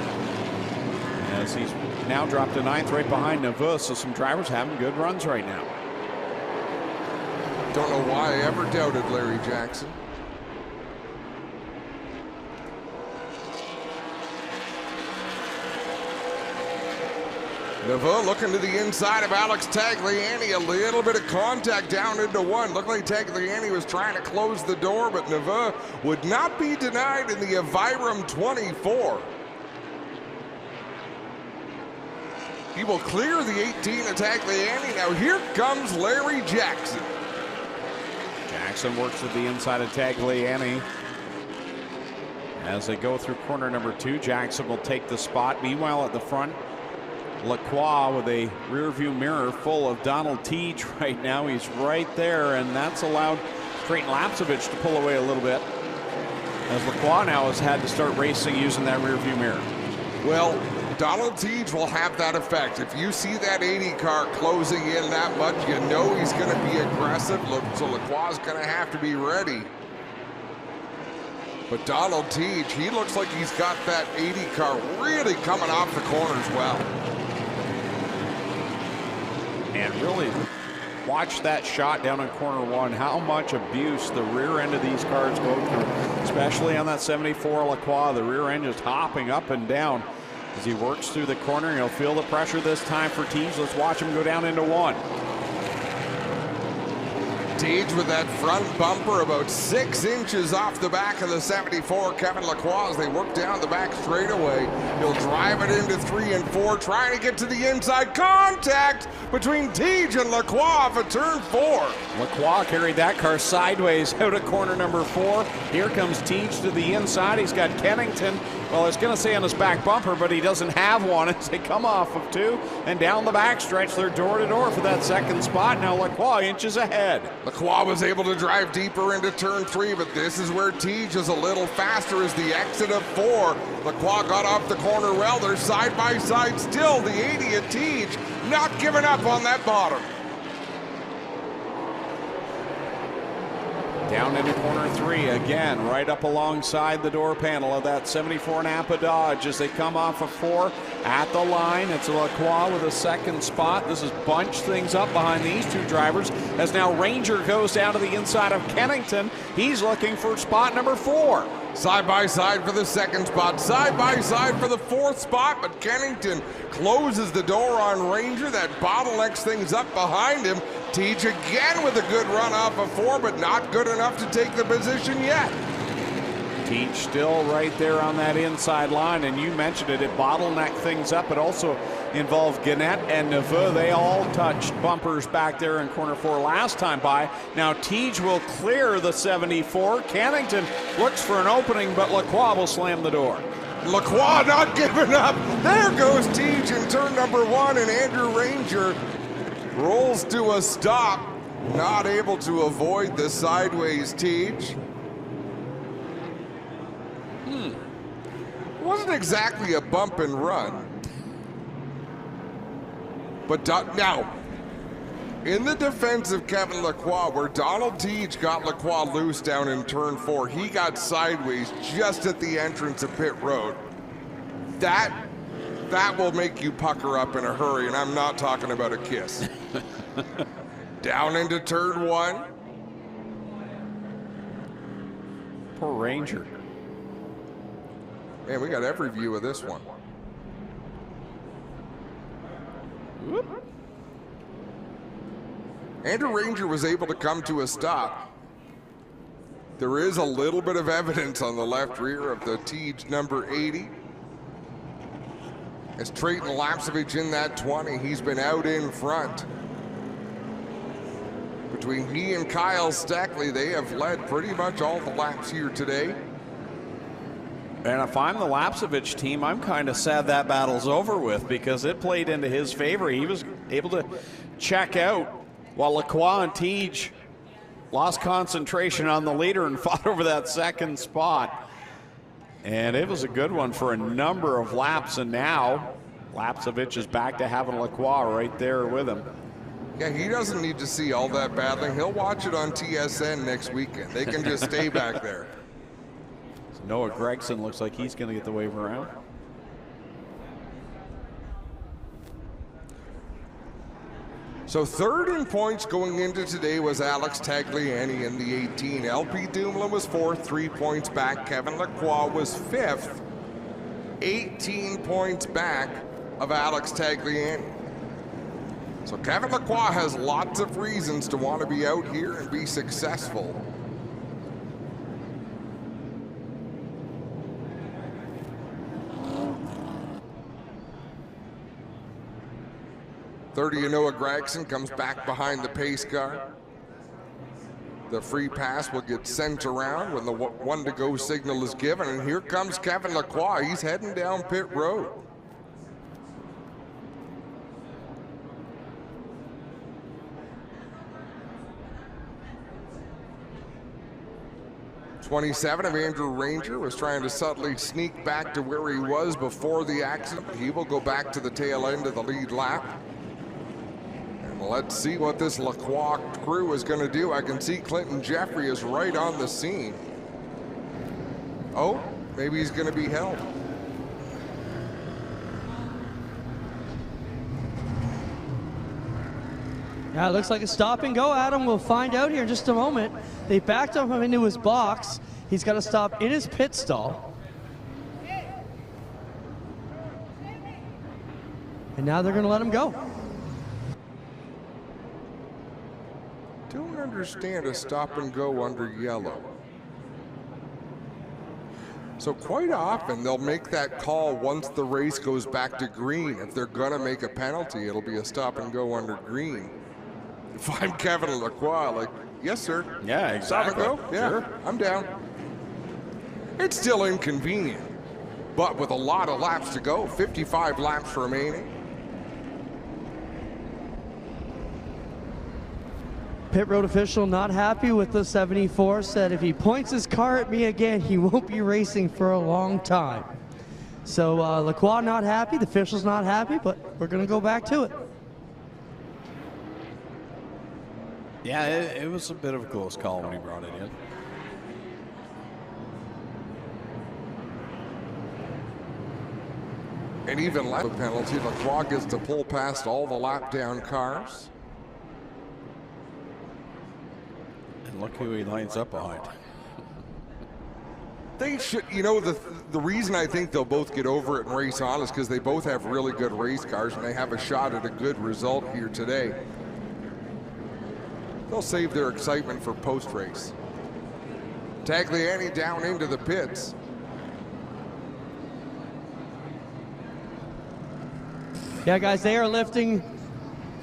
As he's now dropped to 9th right behind Neveu, so some drivers having good runs right now. Don't know why I ever doubted Larry Jackson. Nava looking to the inside of Alex Tagliani. A little bit of contact down into one. Looked like Tagliani was trying to close the door, but Nava would not be denied in the Aviram 24. He will clear the 18 of Tagliani. Now here comes Larry Jackson. Jackson works to the inside of Tagliani. As they go through corner number 2, Jackson will take the spot. Meanwhile, at the front, Lacroix with a rear view mirror full of Donald Teach right now. He's right there, and that's allowed Creighton Lapsevich to pull away a little bit, as Lacroix now has had to start racing using that rear view mirror. Well, Donald Teach will have that effect. If you see that 80 car closing in that much, you know he's going to be aggressive. Look, so Lacroix is going to have to be ready. But Donald Teach, he looks like he's got that 80 car really coming off the corners well. And really watch that shot down in corner 1, how much abuse the rear end of these cars go through, especially on that 74 Lacroix. The rear end just hopping up and down as he works through the corner. He'll feel the pressure this time for Teach. Let's watch him go down into 1. Teach with that front bumper about 6 inches off the back of the 74 Kevin Lacroix as they work down the back straightaway. He'll drive it into 3 and 4, trying to get to the inside. Contact between Teach and Lacroix for turn 4. Lacroix carried that car sideways out of corner number 4. Here comes Teach to the inside. He's got Kennington, well, I was going to say on his back bumper, but he doesn't have one as they come off of 2 and down the back stretch. They're door to door for that second spot. Now Lacroix inches ahead. Lacroix was able to drive deeper into turn 3, but this is where Teach is a little faster as the exit of 4. Lacroix got off the corner well. They're side by side still. The 80 of Teach not giving up on that bottom. Down into corner 3 again, right up alongside the door panel of that 74 Napa Dodge as they come off of 4 at the line. It's Lacroix with a second spot. This has bunched things up behind these 2 drivers as now Ranger goes down to the inside of Kennington. He's looking for spot number 4. Side by side for the second spot, side by side for the 4th spot, but Kennington closes the door on Ranger. That bottlenecks things up behind him. Teach again with a good run off of 4, but not good enough to take the position yet. Teach still right there on that inside line, and you mentioned it, it bottlenecked things up. It also involved Gannett and Neveu. They all touched bumpers back there in corner 4 last time by. Now Teach will clear the 74. Kennington looks for an opening, but Lacroix will slam the door. Lacroix not giving up. There goes Teach in turn number 1, and Andrew Ranger rolls to a stop, not able to avoid the sideways Teach. Wasn't exactly a bump and run. But now, in the defense of Kevin Lacroix, where Donald Teach got Lacroix loose down in turn 4, he got sideways just at the entrance of pit road. That will make you pucker up in a hurry, and I'm not talking about a kiss. Down into turn 1. Poor Ranger. Man, we got every view of this one. Whoop. Andrew Ranger was able to come to a stop. There is a little bit of evidence on the left rear of the Teach number 80. As Trayton Lapsevich in that 20, he's been out in front. Between he and Kyle Stackley, they have led pretty much all the laps here today. And if I'm the Lapsevich team, I'm kind of sad that battle's over with because it played into his favor. He was able to check out while Lacroix and Teach lost concentration on the leader and fought over that second spot. And it was a good one for a number of laps, and now Lapsevich is back to having Lacroix right there with him. Yeah, he doesn't need to see all that battling. He'll watch it on TSN next weekend. They can just stay back there. Noah Gregson looks like he's going to get the wave around. So third in points going into today was Alex Tagliani in the 18. LP Dumoulin was 4th, 3 points back. Kevin Lacroix was 5th, 18 points back of Alex Tagliani. So Kevin Lacroix has lots of reasons to want to be out here and be successful. Noah Gregson comes back behind the pace car. The free pass will get sent around when the 1 to go signal is given. And here comes Kevin Lacroix. He's heading down pit road. '27 of Andrew Ranger was trying to subtly sneak back to where he was before the accident. He will go back to the tail end of the lead lap. Let's see what this Lacroix crew is going to do. I can see Clinton Jeffrey is right on the scene. Oh, maybe he's going to be held. Yeah, it looks like a stop and go, Adam. We'll find out here in just a moment. They backed him into his box. He's got to stop in his pit stall. And now they're going to let him go. Don't understand a stop and go under yellow. So quite often they'll make that call once the race goes back to green. If they're gonna make a penalty, it'll be a stop and go under green. If I'm Kevin Lacroix, like, yes sir. Yeah, exactly. Stop and go, yeah, sure. I'm down. It's still inconvenient, but with a lot of laps to go, 55 laps remaining. Pit road official not happy with the 74, said if he points his car at me again, he won't be racing for a long time. So Lacroix not happy, the official's not happy, but we're going to go back to it. Yeah, it was a bit of a close call when he brought it in. And even lap penalty, Lacroix gets to pull past all the lap down cars. And look who he lines up behind. They should, you know, the reason I think they'll both get over it and race on is because they both have really good race cars and they have a shot at a good result here today. They'll save their excitement for post-race. Tagliani down into the pits. Yeah, guys, they are lifting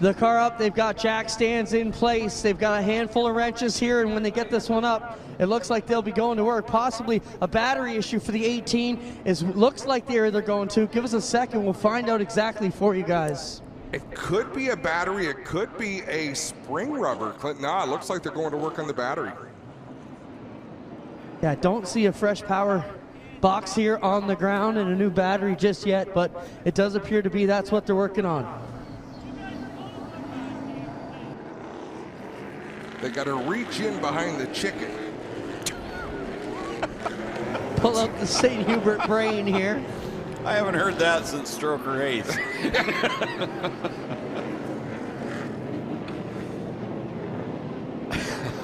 the car up. They've got jack stands in place. They've got a handful of wrenches here, and when they get this one up, it looks like they'll be going to work. Possibly a battery issue for the 18. Looks like they're going to. Give us a second. We'll find out exactly for you guys. It could be a battery. It could be a spring rubber. Nah, it looks like they're going to work on the battery. Yeah, don't see a fresh power box here on the ground and a new battery just yet, but it does appear to be that's what they're working on. They got to reach in behind the chicken. Pull up the St. Hubert brain here. I haven't heard that since Stroker 8.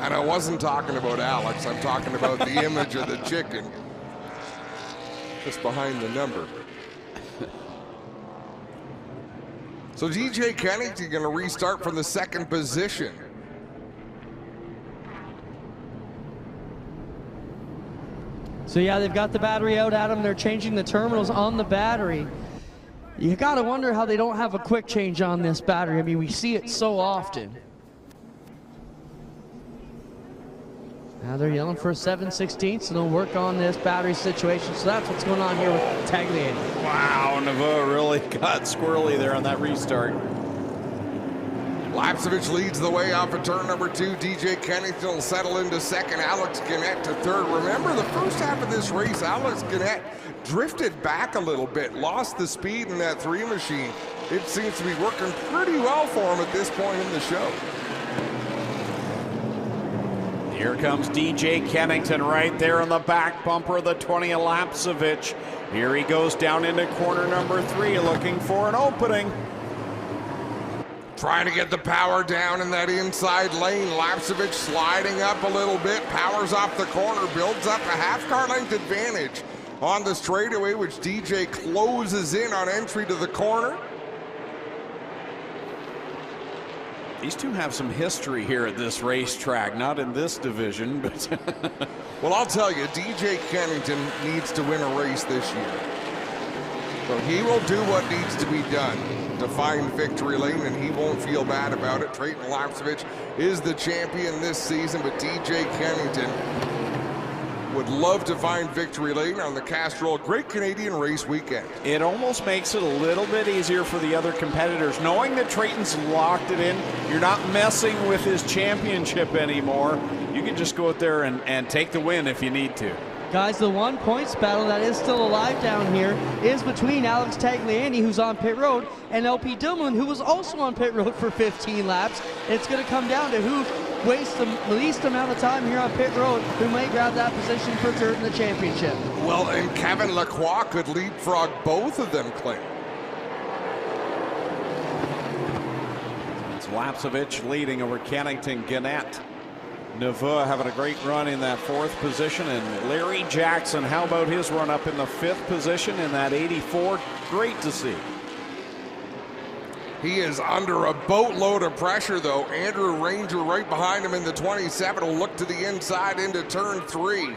And I wasn't talking about Alex. I'm talking about the image of the chicken just behind the number. So DJ Kennington going to restart from the second position. So yeah, they've got the battery out, Adam. They're changing the terminals on the battery. You gotta wonder how they don't have a quick change on this battery. I mean, we see it so often. Now they're yelling for a 7/16, so they'll work on this battery situation. So that's what's going on here with Tagliani. Wow, Navo really got squirrely there on that restart. Lapsevich leads the way off of turn number 2. DJ Kennington will settle into second. Alex Gannett to third. Remember, the first half of this race, Alex Gannett drifted back a little bit, lost the speed in that 3 machine. It seems to be working pretty well for him at this point in the show. Here comes DJ Kennington right there in the back bumper of the 20 of Lapsevich. Here he goes down into corner number 3, looking for an opening. Trying to get the power down in that inside lane. Lapsevich sliding up a little bit, powers off the corner, builds up a half-car length advantage on the straightaway, which DJ closes in on entry to the corner. These two have some history here at this racetrack, not in this division, but well, I'll tell you, DJ Kennington needs to win a race this year. So he will do what needs to be done to find victory lane, and he won't feel bad about it. Trayton Lapcevich is the champion this season, but DJ Kennington would love to find victory lane on the Castrol Great Canadian Race Weekend. It almost makes it a little bit easier for the other competitors. Knowing that Trayton's locked it in, you're not messing with his championship anymore. You can just go out there and take the win if you need to. Guys, the 1 points battle that is still alive down here is between Alex Tagliani, who's on pit road, and LP Dillman, who was also on pit road for 15 laps. It's going to come down to who wastes the least amount of time here on pit road, who may grab that position for third in the championship. Well, and Kevin Lacroix could leapfrog both of them, Clay. It's Lapcevich leading over Kennington. Gannett, Neveu having a great run in that 4th position, and Larry Jackson, how about his run up in the 5th position in that 84? Great to see. He is under a boatload of pressure, though. Andrew Ranger right behind him in the 27 will look to the inside into turn 3.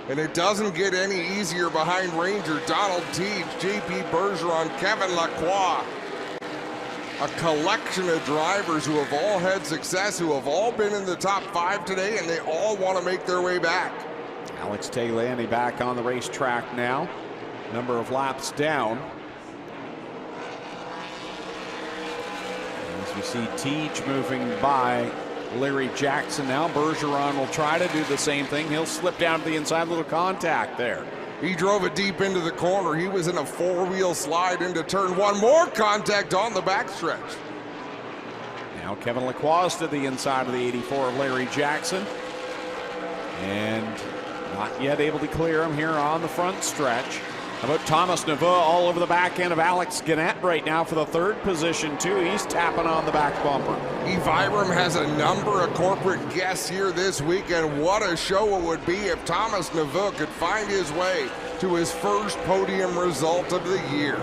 And it doesn't get any easier behind Ranger. Donald Teague, JP Bergeron, Kevin Lacroix. A collection of drivers who have all had success, who have all been in the top 5 today, and they all want to make their way back. Alex Tagliani back on the racetrack now. Number of laps down. As we see Teague moving by Larry Jackson now. Bergeron will try to do the same thing. He'll slip down to the inside, little contact there. He drove it deep into the corner. He was in a 4-wheel slide into turn 1. More contact on the backstretch. Now Kevin Lacroix to the inside of the 84 of Larry Jackson. And not yet able to clear him here on the front stretch. How about Thomas Neveu all over the back end of Alex Gannett right now for the 3rd position too. He's tapping on the back bumper. Eviram has a number of corporate guests here this weekend. What a show it would be if Thomas Neveu could find his way to his first podium result of the year.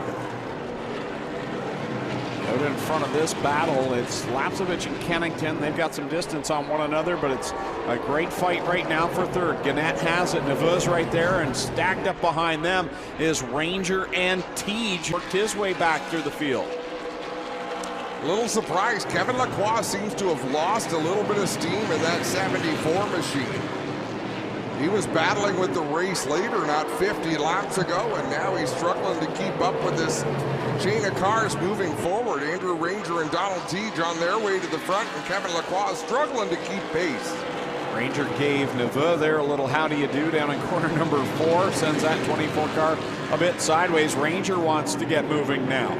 Out in front of this battle, it's Lapcevich and Kennington. They've got some distance on one another, but it's a great fight right now for 3rd. Gannett has it. Neveu's right there, and stacked up behind them is Ranger and Teague. Worked his way back through the field. A little surprised. Kevin Lacroix seems to have lost a little bit of steam in that 74 machine. He was battling with the race leader not 50 laps ago, and now he's struggling to keep up with this chain of cars moving forward. Andrew Ranger and Donald Teague on their way to the front, and Kevin Lacroix struggling to keep pace. Ranger gave Neveu there a little how do you do down in corner number 4. Sends that 24 car a bit sideways. Ranger wants to get moving now.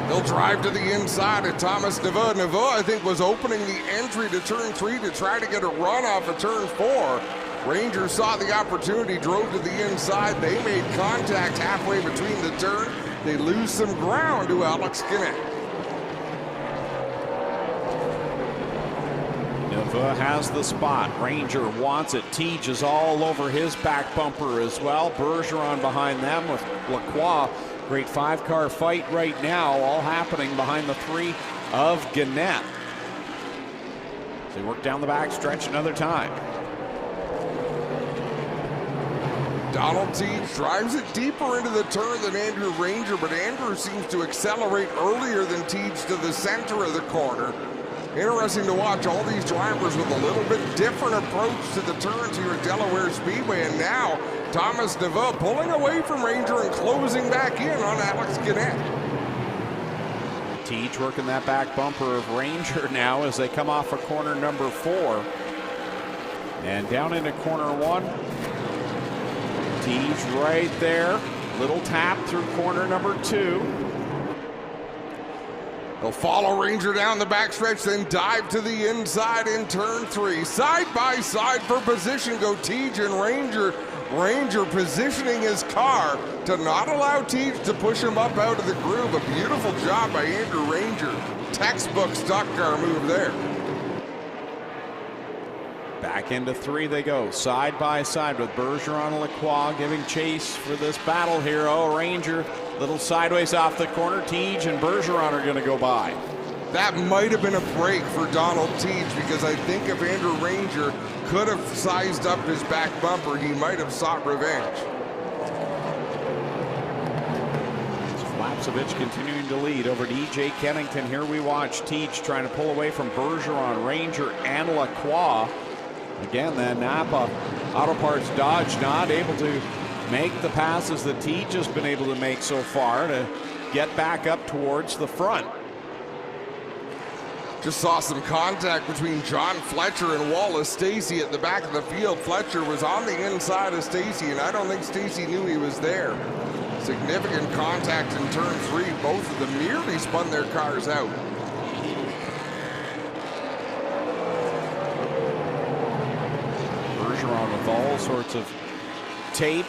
They'll drive to the inside of Thomas Neveu. Neveu, I think, was opening the entry to turn 3 to try to get a run off of turn 4. Ranger saw the opportunity, drove to the inside. They made contact halfway between the turn. They lose some ground to Alex Gannett. Neveu has the spot. Ranger wants it. Teague is all over his back bumper as well. Bergeron behind them with Lacroix. Great 5-car fight right now, all happening behind the 3 of Gannett. They work down the back stretch another time. Donald Teague drives it deeper into the turn than Andrew Ranger, but Andrew seems to accelerate earlier than Teague to the center of the corner. Interesting to watch all these drivers with a little bit different approach to the turns here at Delaware Speedway, and now Thomas Neveu pulling away from Ranger and closing back in on Alex Gannett. Teague working that back bumper of Ranger now as they come off of corner number 4. And down into corner 1. Teague right there. Little tap through corner number 2. They'll follow Ranger down the backstretch, then dive to the inside in turn 3. Side by side for position go Teague and Ranger. Ranger positioning his car to not allow Teague to push him up out of the groove. A beautiful job by Andrew Ranger. Textbook stock car move there. Back into 3 they go, side by side with Bergeron and Lacroix giving chase for this battle here. Oh, Ranger, little sideways off the corner. Teej and Bergeron are going to go by. That might have been a break for Donald Teej, because I think if Andrew Ranger could have sized up his back bumper, he might have sought revenge. Lapsevich continuing to lead over to E.J. Kennington. Here we watch Teej trying to pull away from Bergeron, Ranger, and Lacroix. Again, then Napa Auto Parts Dodge not able to make the passes that Teej has been able to make so far to get back up towards the front. Just saw some contact between John Fletcher and Wallace Stacy at the back of the field. Fletcher was on the inside of Stacy, and I don't think Stacy knew he was there. Significant contact in turn 3. Both of them nearly spun their cars out. Bergeron with all sorts of tape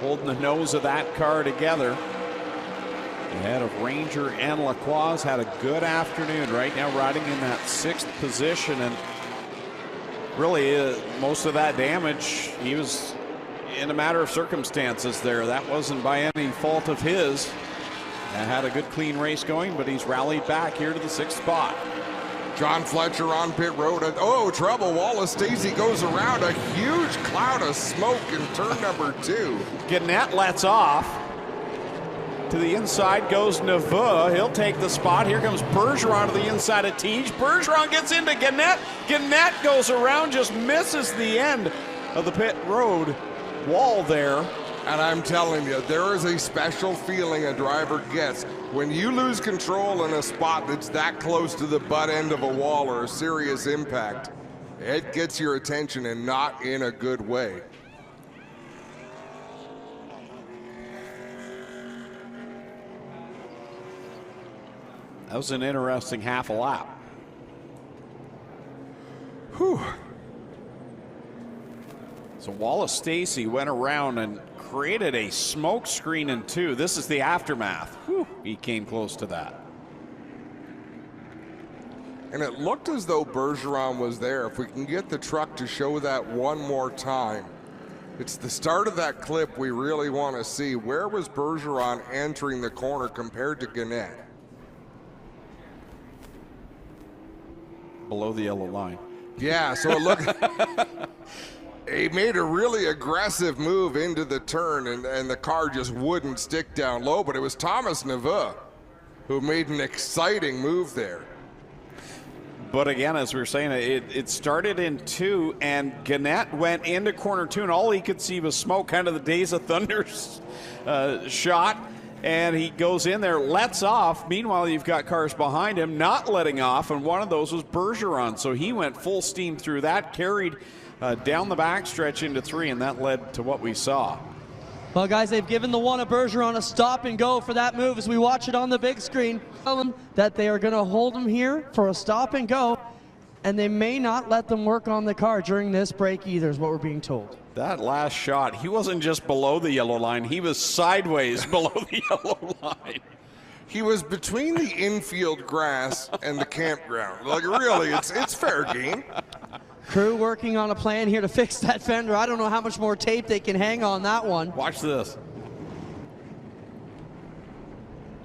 holding the nose of that car together. Ahead of Ranger and Lacroix. Had a good afternoon. Right now riding in that 6th position, and really most of that damage, he was in a matter of circumstances there. That wasn't by any fault of his. Had a good clean race going, but he's rallied back here to the 6th spot. John Fletcher on pit road. Oh, trouble. Wallace Stacy goes around a huge cloud of smoke in turn number 2. Gannett lets off. To the inside goes Neveu. He'll take the spot. Here comes Bergeron to the inside of Teej. Bergeron gets into Gannett. Gannett goes around, just misses the end of the pit road wall there. And I'm telling you, there is a special feeling a driver gets when you lose control in a spot that's that close to the butt end of a wall or a serious impact. It gets your attention, and not in a good way. That was an interesting half a lap. Whew. So Wallace Stacy went around and created a smoke screen in 2. This is the aftermath. Whew. He came close to that. And it looked as though Bergeron was there. If we can get the truck to show that one more time. It's the start of that clip we really want to see. Where was Bergeron entering the corner compared to Gannett? Below the yellow line. Yeah, so it looked... He made a really aggressive move into the turn, and the car just wouldn't stick down low, but it was Thomas Neveu who made an exciting move there. But again, as we were saying, it started in 2, and Gannett went into corner 2, and all he could see was smoke, kind of the Days of Thunder shot. And he goes in there, lets off. Meanwhile, you've got cars behind him not letting off, and one of those was Bergeron. So he went full steam through that, carried down the backstretch into 3, and that led to what we saw. Well, guys, they've given the one of Bergeron a stop and go for that move as we watch it on the big screen. Tell them that they are going to hold him here for a stop and go, and they may not let them work on the car during this break either, is what we're being told. That last shot, he wasn't just below the yellow line, he was sideways below the yellow line. He was between the infield grass and the campground. Like, really, it's fair game. Crew working on a plan here to fix that fender. I don't know how much more tape they can hang on that one. Watch this.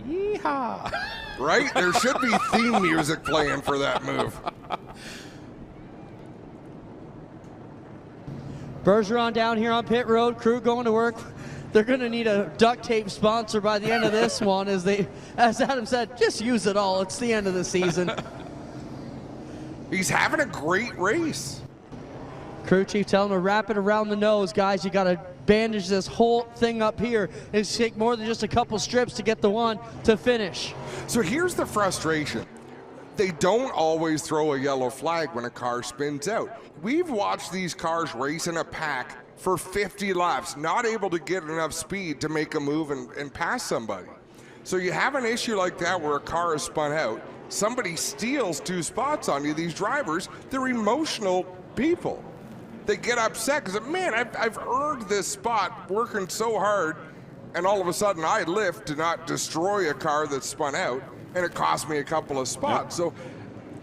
Yeehaw. Right? There should be theme music playing for that move. Bergeron down here on pit road, crew going to work. They're going to need a duct tape sponsor by the end of this one, as Adam said, just use it all. It's the end of the season. He's having a great race. Crew chief telling him to wrap it around the nose, guys. You got to bandage this whole thing up here. It's take more than just a couple strips to get the one to finish. So here's the frustration. They don't always throw a yellow flag when a car spins out. We've watched these cars race in a pack for 50 laps, not able to get enough speed to make a move and pass somebody. So you have an issue like that where a car is spun out, somebody steals 2 spots on you. These drivers, they're emotional people. They get upset because, man, I've earned this spot working so hard, and all of a sudden I lift to not destroy a car that's spun out, and it cost me a couple of spots. Yep. So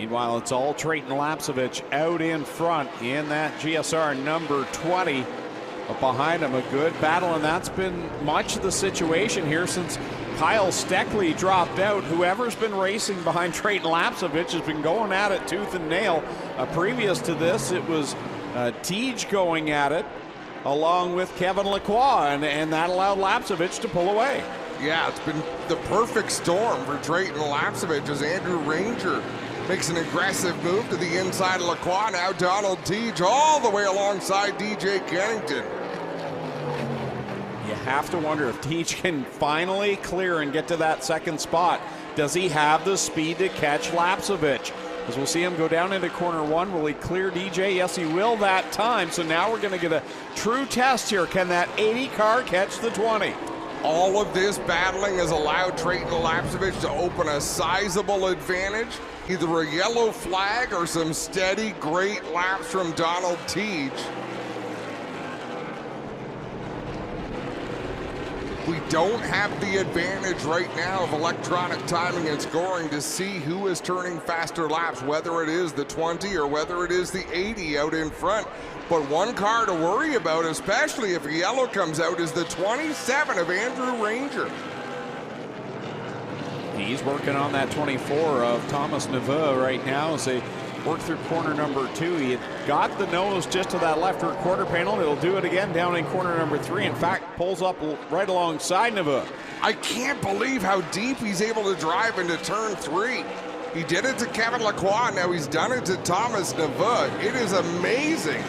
Meanwhile, it's all Trayton Lapcevich out in front in that GSR number 20. But behind him, a good battle, and that's been much the situation here since Kyle Steckley dropped out. Whoever's been racing behind Trayton Lapcevich has been going at it tooth and nail. Previous to this, it was Tej going at it along with Kevin Lacroix, and that allowed Lapcevich to pull away. Yeah, it's been the perfect storm for Trayton Lapcevich as Andrew Ranger makes an aggressive move to the inside of Lacroix. Now Donald Tej all the way alongside DJ Kennington. You have to wonder if Tej can finally clear and get to that second spot. Does he have the speed to catch Lapcevich? As we'll see him go down into corner one. Will he clear DJ? Yes, he will that time. So now we're going to get a true test here. Can that 80 car catch the 20? All of this battling has allowed Trayton Lapcevich to open a sizable advantage. Either a yellow flag or some steady, great laps from Donald Tej. We don't have the advantage right now of electronic timing and scoring to see who is turning faster laps, whether it is the 20 or whether it is the 80 out in front. But one car to worry about, especially if a yellow comes out, is the 27 of Andrew Ranger. He's working on that 24 of Thomas Neveu right now as they work through corner number 2. He had got the nose just to that left rear quarter panel. He'll do it again down in corner number 3. In fact, pulls up right alongside Neveu. I can't believe how deep he's able to drive into turn 3. He did it to Kevin Lacroix, now he's done it to Thomas Neveu. It is amazing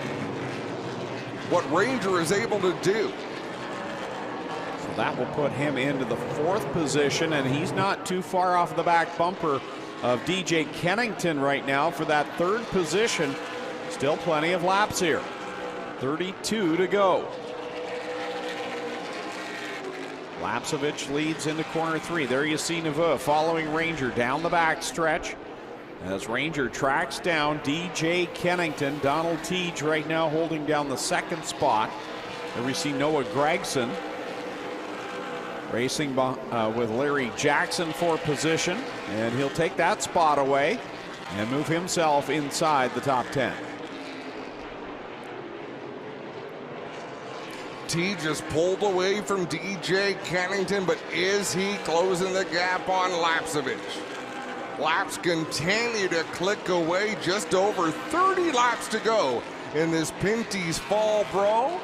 what Ranger is able to do. So that will put him into the 4th position, and he's not too far off the back bumper of DJ Kennington right now for that 3rd position. Still plenty of laps here. 32 to go. Lapcevich leads into corner 3. There you see Neveu following Ranger down the back stretch. As Ranger tracks down DJ Kennington, Donald Tej right now holding down the 2nd spot. There we see Noah Gregson racing with Larry Jackson for position, and he'll take that spot away and move himself inside the top 10. T just pulled away from DJ Kennington, but is he closing the gap on Lapcevich? Laps continue to click away, just over 30 laps to go in this Pinty's Fall Brawl.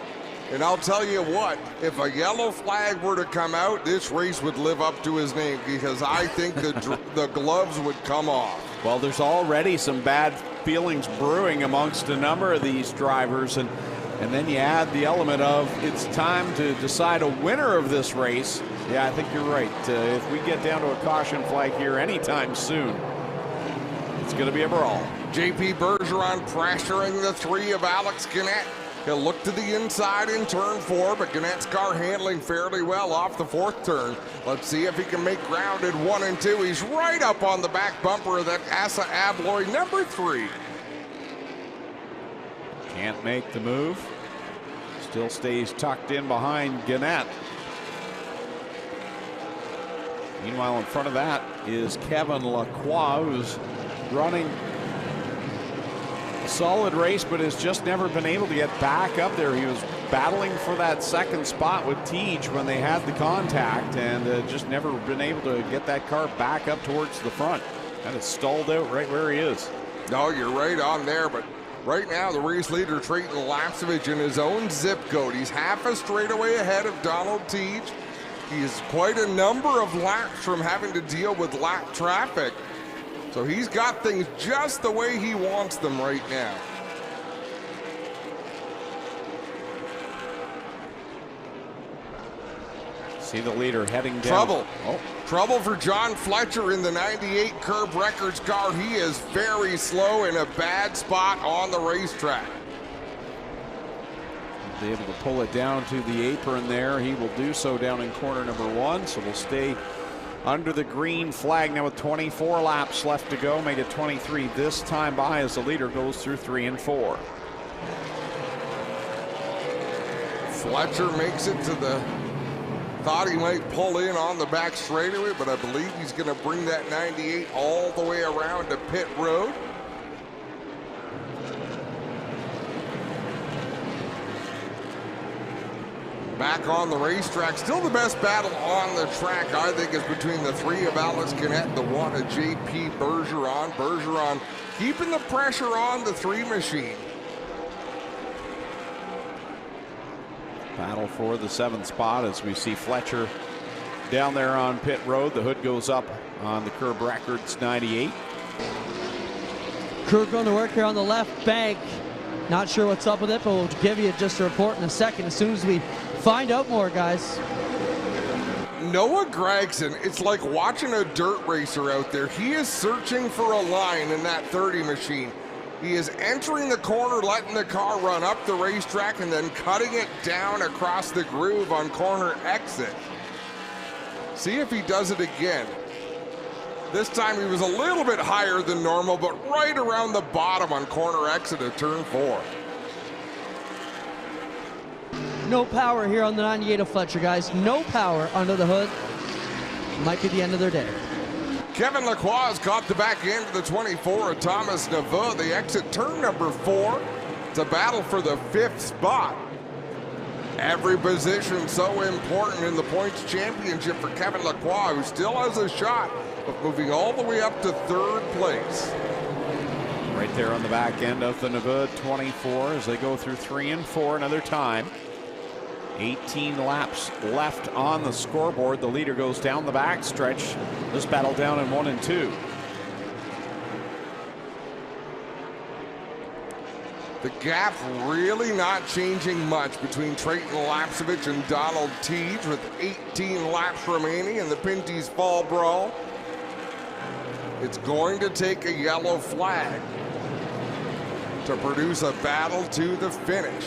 And I'll tell you what, if a yellow flag were to come out, this race would live up to his name, because I think the gloves would come off. Well, there's already some bad feelings brewing amongst a number of these drivers, and then you add the element of it's time to decide a winner of this race. Yeah, I think you're right. If we get down to a caution flag here anytime soon, it's going to be a brawl. JP Bergeron pressuring the 3 of Alex Gannett. He'll look to the inside in turn 4, but Gannett's car handling fairly well off the 4th turn. Let's see if he can make ground at 1 and 2. He's right up on the back bumper of that Assa Abloy number 3. Can't make the move. Still stays tucked in behind Gannett. Meanwhile, in front of that is Kevin Lacroix, who's running a solid race, but has just never been able to get back up there. He was battling for that 2nd spot with Tej when they had the contact, and just never been able to get that car back up towards the front. Kind of stalled out right where he is. No, you're right on there, but right now the race leader, Trayton Lapcevich, in his own zip code. He's half a straightaway ahead of Donald Tej. He is quite a number of laps from having to deal with lap traffic. So he's got things just the way he wants them right now. See the leader heading down. Trouble. Trouble for John Fletcher in the 98 Curb Records car. He is very slow in a bad spot on the racetrack. Be able to pull it down to the apron there. He will do so down in corner number 1, so we'll stay under the green flag now with 24 laps left to go. Made it 23 this time by as the leader goes through 3 and 4. Fletcher makes it to the thought he might pull in on the back straightaway, but I believe he's going to bring that 98 all the way around to pit road. Back on the racetrack, still the best battle on the track, I think, is between the 3 of Alex Kinnett and the 1 of JP Bergeron. Bergeron keeping the pressure on the 3 machine. Battle for the 7th spot as we see Fletcher down there on pit road. The hood goes up on the Curb Records 98. Crew going to work here on the left bank. Not sure what's up with it, but we'll give you just a report in a second as soon as we find out more, guys. Noah Gregson, it's like watching a dirt racer out there. He is searching for a line in that 30 machine. He is entering the corner, letting the car run up the racetrack, and then cutting it down across the groove on corner exit. See if he does it again. This time he was a little bit higher than normal, but right around the bottom on corner exit of turn 4. No power here on the 98 of Fletcher, guys. No power under the hood. Might be the end of their day. Kevin Lacroix has caught the back end of the 24 of Thomas Neveu. They exit turn number 4. It's a battle for the 5th spot. Every position so important in the points championship for Kevin Lacroix, who still has a shot of moving all the way up to 3rd place. Right there on the back end of the Neveu 24 as they go through 3 and 4 another time. 18 laps left on the scoreboard. The leader goes down the back stretch. This battle down in 1 and 2. The gap really not changing much between Trayton Lapsevich and Donald Teege with 18 laps remaining in the Pinty's Fall Brawl. It's going to take a yellow flag to produce a battle to the finish.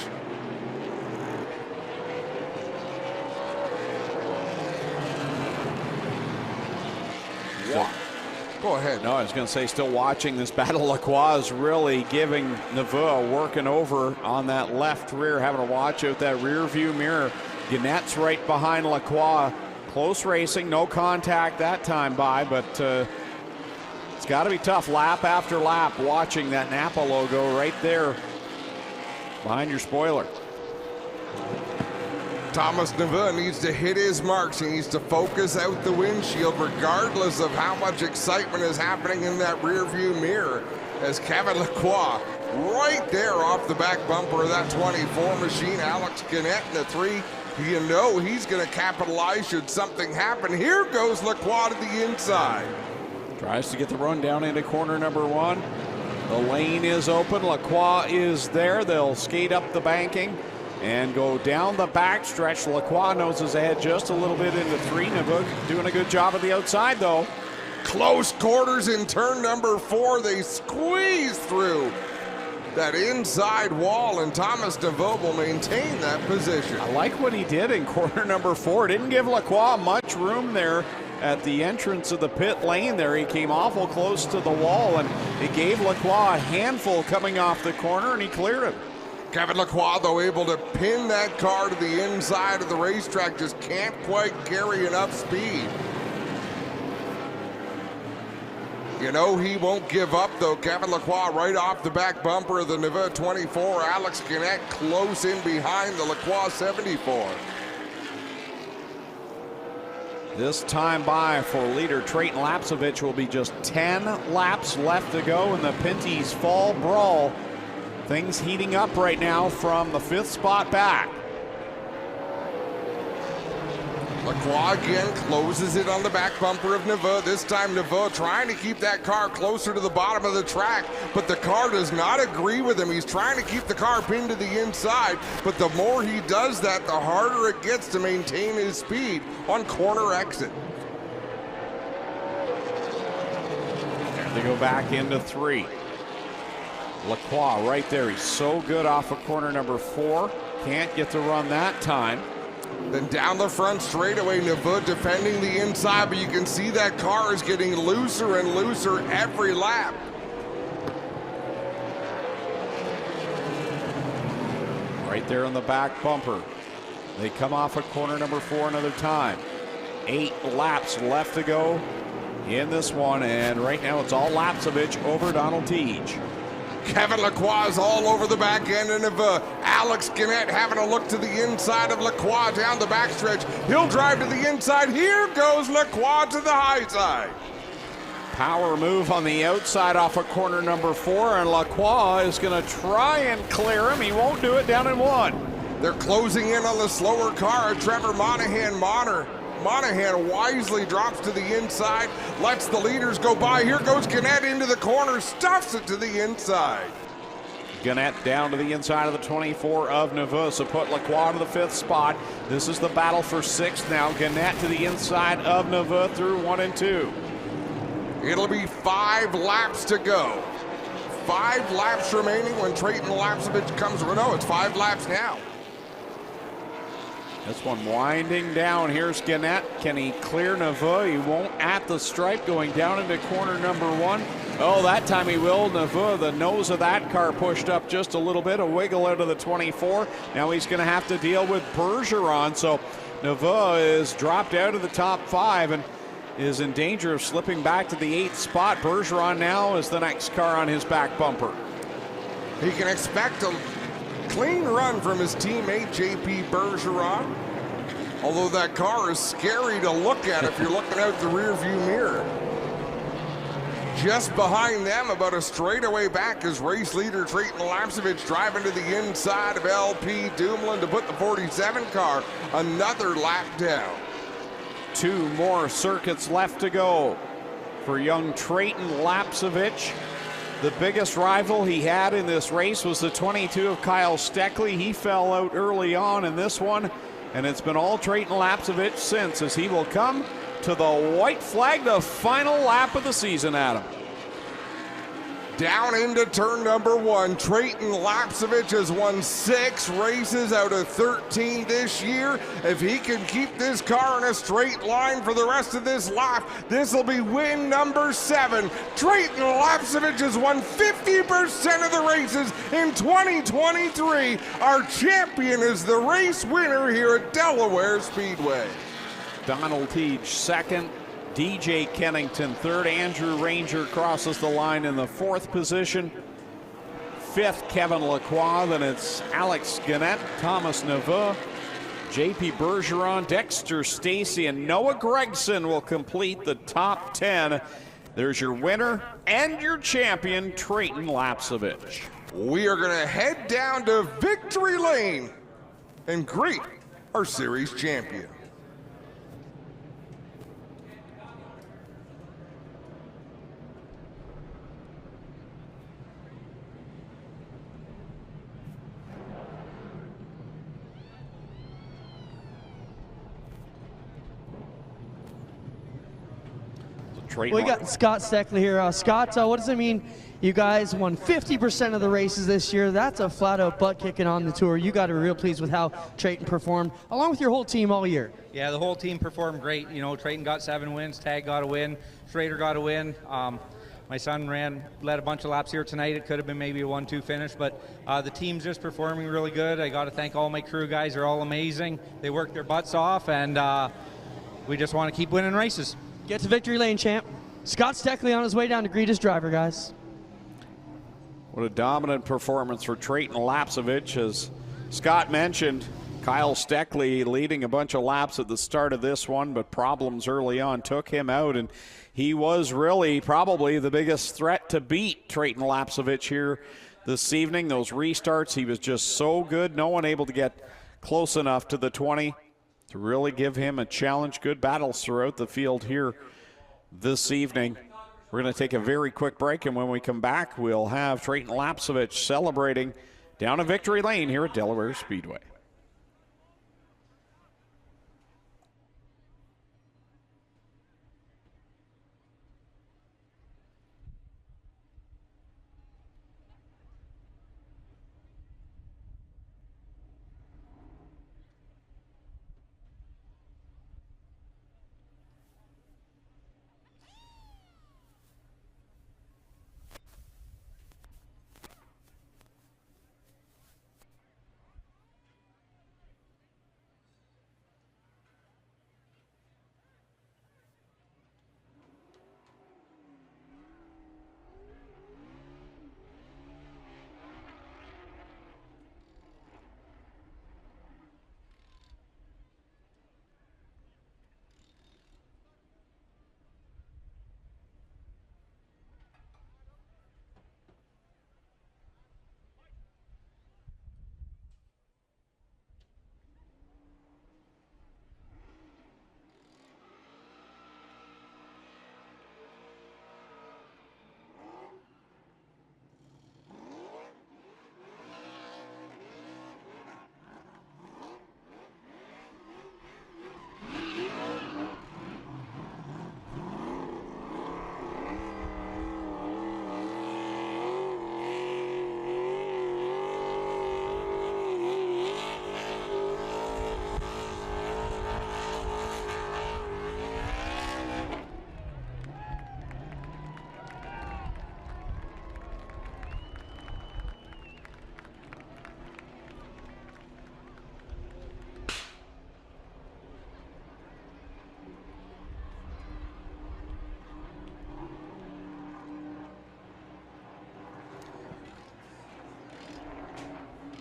Go ahead. No, I was going to say, still watching this battle. Lacroix is really giving Neveu working over on that left rear, having to watch out that rear view mirror. Gannett's right behind Lacroix. Close racing, no contact that time by, but it's got to be tough lap after lap watching that Napa logo right there behind your spoiler. Thomas Neveu needs to hit his marks. He needs to focus out the windshield regardless of how much excitement is happening in that rear view mirror, as Kevin Lacroix right there off the back bumper of that 24 machine. Alex Kinnett in the 3. You know he's going to capitalize should something happen. Here goes Lacroix to the inside. Tries to get the run down into corner number 1. The lane is open. Lacroix is there. They'll skate up the banking and go down the back stretch. Lacroix noses ahead just a little bit into 3. Neveu doing a good job at the outside, though. Close quarters in turn number 4. They squeeze through that inside wall, and Thomas Neveu will maintain that position. I like what he did in corner number 4. Didn't give Lacroix much room there at the entrance of the pit lane there. He came awful close to the wall, and it gave Lacroix a handful coming off the corner, and he cleared it. Kevin Lacroix, though, able to pin that car to the inside of the racetrack, just can't quite carry enough speed. You know he won't give up, though. Kevin Lacroix right off the back bumper of the Neveu 24. Alex Kinnett close in behind the Lacroix 74. This time by for leader Trayton Lapsevich will be just 10 laps left to go in the Pinty's Fall Brawl. Things heating up right now from the 5th spot back. Lacroix again closes it on the back bumper of Neveu. This time Neveu trying to keep that car closer to the bottom of the track, but the car does not agree with him. He's trying to keep the car pinned to the inside, but the more he does that, the harder it gets to maintain his speed on corner exit. And they go back into 3. Lacroix right there. He's so good off of corner number 4. Can't get the run that time. Then down the front straightaway, Neveu defending the inside, but you can see that car is getting looser and looser every lap. Right there on the back bumper. They come off at corner number 4 another time. 8 laps left to go in this one, and right now it's all Lapsevich over Donald Teach. Kevin Lacroix is all over the back end, and if Alex Gannett having a look to the inside of Lacroix down the backstretch, he'll drive to the inside. Here goes Lacroix to the high side. Power move on the outside off of corner number 4, and Lacroix is going to try and clear him. He won't do it down in 1. They're closing in on the slower car. Trevor Monahan wisely drops to the inside, lets the leaders go by. Here goes Gannett into the corner, stuffs it to the inside. Gannett down to the inside of the 24 of Neveu, so put Lacroix to the 5th spot. This is the battle for 6th now. Gannett to the inside of Neveu through 1 and 2. It'll be 5 laps to go. 5 laps remaining when Trayton Lapsevich comes. No, it's 5 laps now. This one winding down. Here's Gannett. Can he clear Neveu? He won't at the stripe, going down into corner number 1. Oh, that time he will. Neveu, the nose of that car pushed up just a little bit, a wiggle out of the 24. Now he's going to have to deal with Bergeron. So Neveu is dropped out of the top 5 and is in danger of slipping back to the 8th spot. Bergeron now is the next car on his back bumper. He can expect a clean run from his teammate, J.P. Bergeron. Although that car is scary to look at if you're looking out the rearview mirror. Just behind them, about a straightaway back, is race leader Trayton Lapsevich driving to the inside of LP Dumoulin to put the 47 car another lap down. 2 more circuits left to go for young Trayton Lapsevich. The biggest rival he had in this race was the 22 of Kyle Steckley. He fell out early on in this one, and it's been all Trayton Lapsevich since, as he will come to the white flag, the final lap of the season, Adam. Down into turn number 1, Trayton Lapsevich has won 6 races out of 13 this year. If he can keep this car in a straight line for the rest of this lap, this will be win number 7. Trayton Lapsevich has won 50% of the races in 2023. Our champion is the race winner here at Delaware Speedway. Donald Teach 2nd. DJ Kennington 3rd. Andrew Ranger crosses the line in the 4th position. 5th, Kevin Lacroix. Then it's Alex Gannett, Thomas Neveu, JP Bergeron, Dexter Stacey, and Noah Gregson will complete the top 10. There's your winner and your champion, Trayton Lapsevich. We are going to head down to Victory Lane and greet our series champion. We got Scott Steckley here. Scott, what does it mean? You guys won 50% of the races this year. That's a flat-out butt-kicking on the tour. You got to be real pleased with how Trayton performed, along with your whole team all year. Yeah, the whole team performed great. You know, Trayton got 7 wins, Tag got a win, Schrader got a win. My son led a bunch of laps here tonight. It could have been maybe a 1-2 finish, but the team's just performing really good. I got to thank all my crew guys. They're all amazing. They work their butts off, and we just want to keep winning races. Get to Victory Lane, champ. Scott Steckley on his way down to greet his driver, guys. What a dominant performance for Trayton Lapsevich. As Scott mentioned, Kyle Steckley leading a bunch of laps at the start of this one, but problems early on took him out, and he was really probably the biggest threat to beat Trayton Lapsevich here this evening. Those restarts, he was just so good. No one able to get close enough to the 20 to really give him a challenge. Good battles throughout the field here this evening. We're going to take a very quick break, and when we come back, we'll have Trayton Lapsevich celebrating down a Victory Lane here at Delaware Speedway.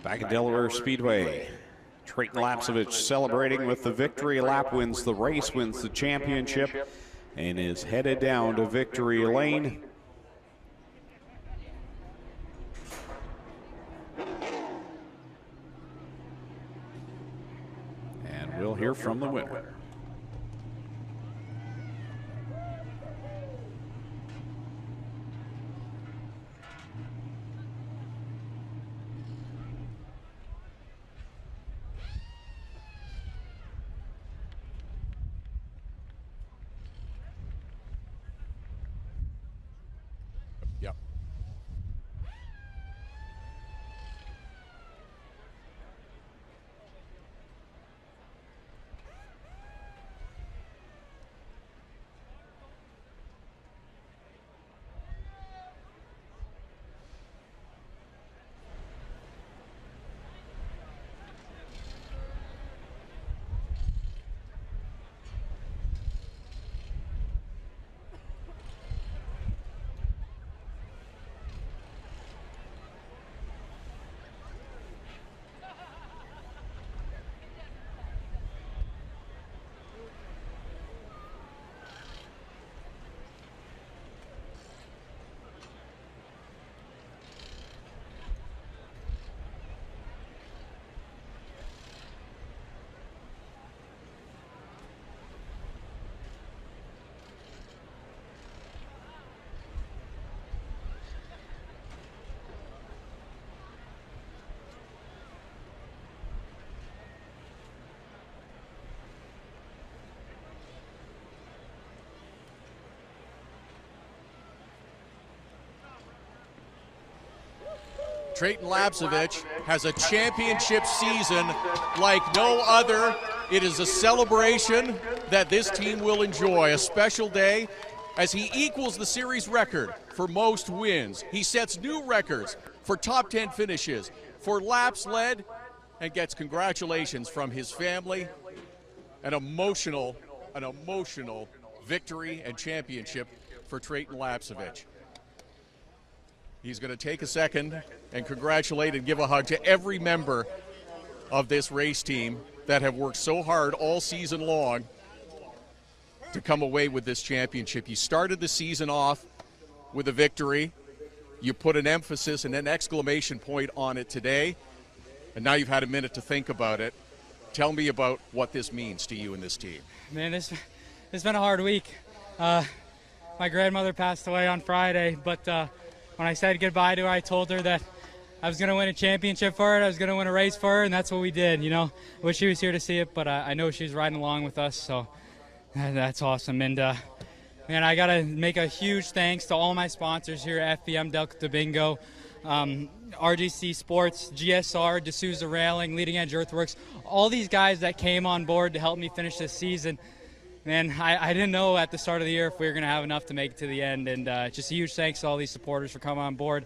Back at Delaware Speedway, Trayton Lapsevich celebrating with the victory lap, wins the race, wins the championship, and is headed down to victory lane. And we'll hear from the winner. Yep. Trayton Lapsevich has a championship season like no other. It is a celebration that this team will enjoy, a special day as he equals the series record for most wins. He sets new records for top 10 finishes, for laps led, and gets congratulations from his family. An emotional victory and championship for Trayton Lapsevich. He's going to take a second and congratulate and give a hug to every member of this race team that have worked so hard all season long to come away with this championship. You started the season off with a victory. You put an emphasis and an exclamation point on it today, and now you've had a minute to think about it. Tell me about what this means to you and this team. Man, it's been a hard week. My grandmother passed away on Friday, but when I said goodbye to her, I told her that I was going to win a championship for her, I was going to win a race for her, and that's what we did, you know. I wish she was here to see it, but I know she's riding along with us, so that's awesome. And, man, I got to make a huge thanks to all my sponsors here at FBM Delta Bingo, RGC Sports, GSR, D'Souza Railing, Leading Edge Earthworks, all these guys that came on board to help me finish this season. Man, I didn't know at the start of the year if we were going to have enough to make it to the end, and just a huge thanks to all these supporters for coming on board.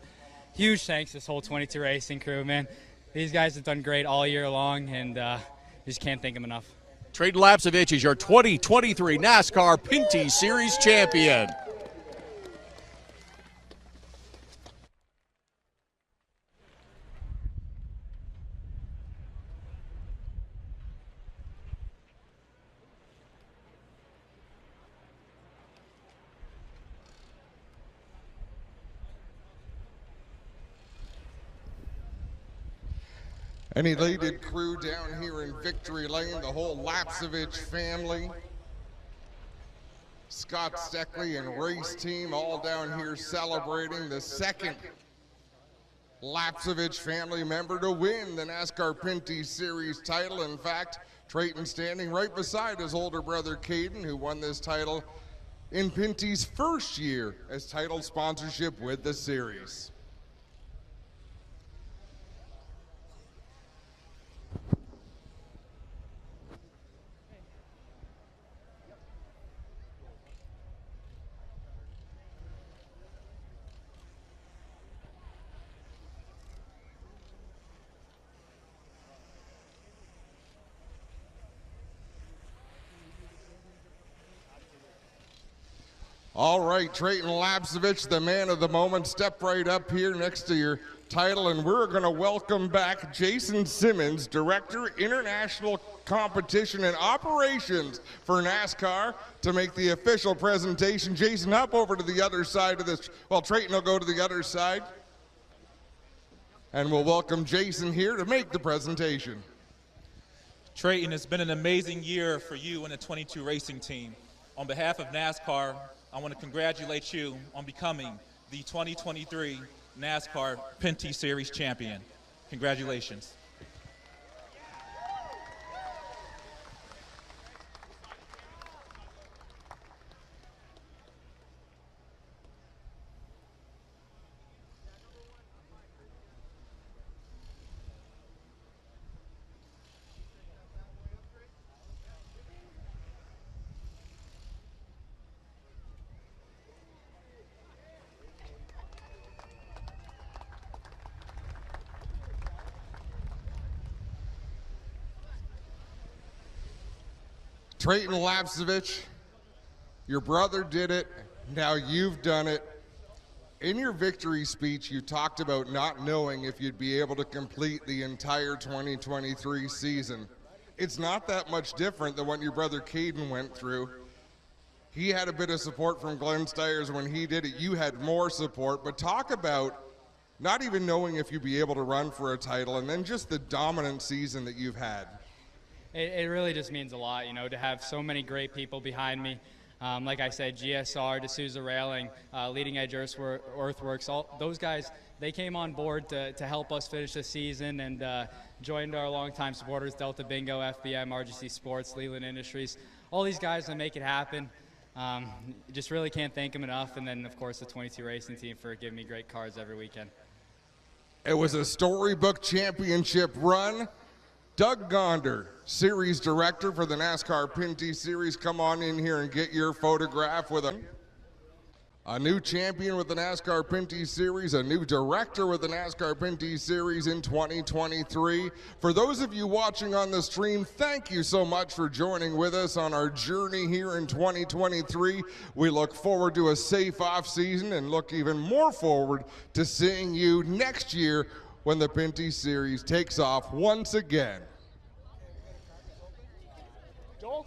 Huge thanks to this whole 22 racing crew, man. These guys have done great all year long, and just can't thank them enough. Trayton Lapsevich is your 2023 NASCAR Pinty Series champion. An elated crew down here in Victory Lane, the whole Lapsevich family. Scott Steckley and race team all down here celebrating the second Lapsevich family member to win the NASCAR Pinty Series title. In fact, Trayton standing right beside his older brother Caden, who won this title in Pinty's first year as title sponsorship with the series. All right, Trayton Lapsevich, the man of the moment. Step right up here next to your title, and we're going to welcome back Jason Simmons, Director, International Competition and Operations for NASCAR, to make the official presentation. Jason, hop over to the other side of this. Well, Trayton will go to the other side. And we'll welcome Jason here to make the presentation. Trayton, it's been an amazing year for you and the 22 Racing Team. On behalf of NASCAR, I want to congratulate you on becoming the 2023 NASCAR Pinty Series champion. Congratulations. Trayton Lapcevich, your brother did it, now you've done it. In your victory speech, you talked about not knowing if you'd be able to complete the entire 2023 season. It's not that much different than what your brother Caden went through. He had a bit of support from Glenn Stiers when he did it. You had more support, but talk about not even knowing if you'd be able to run for a title, and then just the dominant season that you've had. It really just means a lot, you know, to have so many great people behind me. Like I said, GSR, D'Souza Railing, Leading Edge Earthworks, all those guys, they came on board to help us finish the season, and joined our longtime supporters, Delta Bingo, FBM, RGC Sports, Leland Industries, all these guys that make it happen. Just really can't thank them enough. And then, of course, the 22 Racing Team for giving me great cars every weekend. It was a storybook championship run. Doug Gonder, Series Director for the NASCAR Pinty Series, come on in here and get your photograph with him. A new champion with the NASCAR Pinty Series, a new director with the NASCAR Pinty Series in 2023. For those of you watching on the stream, thank you so much for joining with us on our journey here in 2023. We look forward to a safe off season and look even more forward to seeing you next year when the Pinty Series takes off once again. Joel?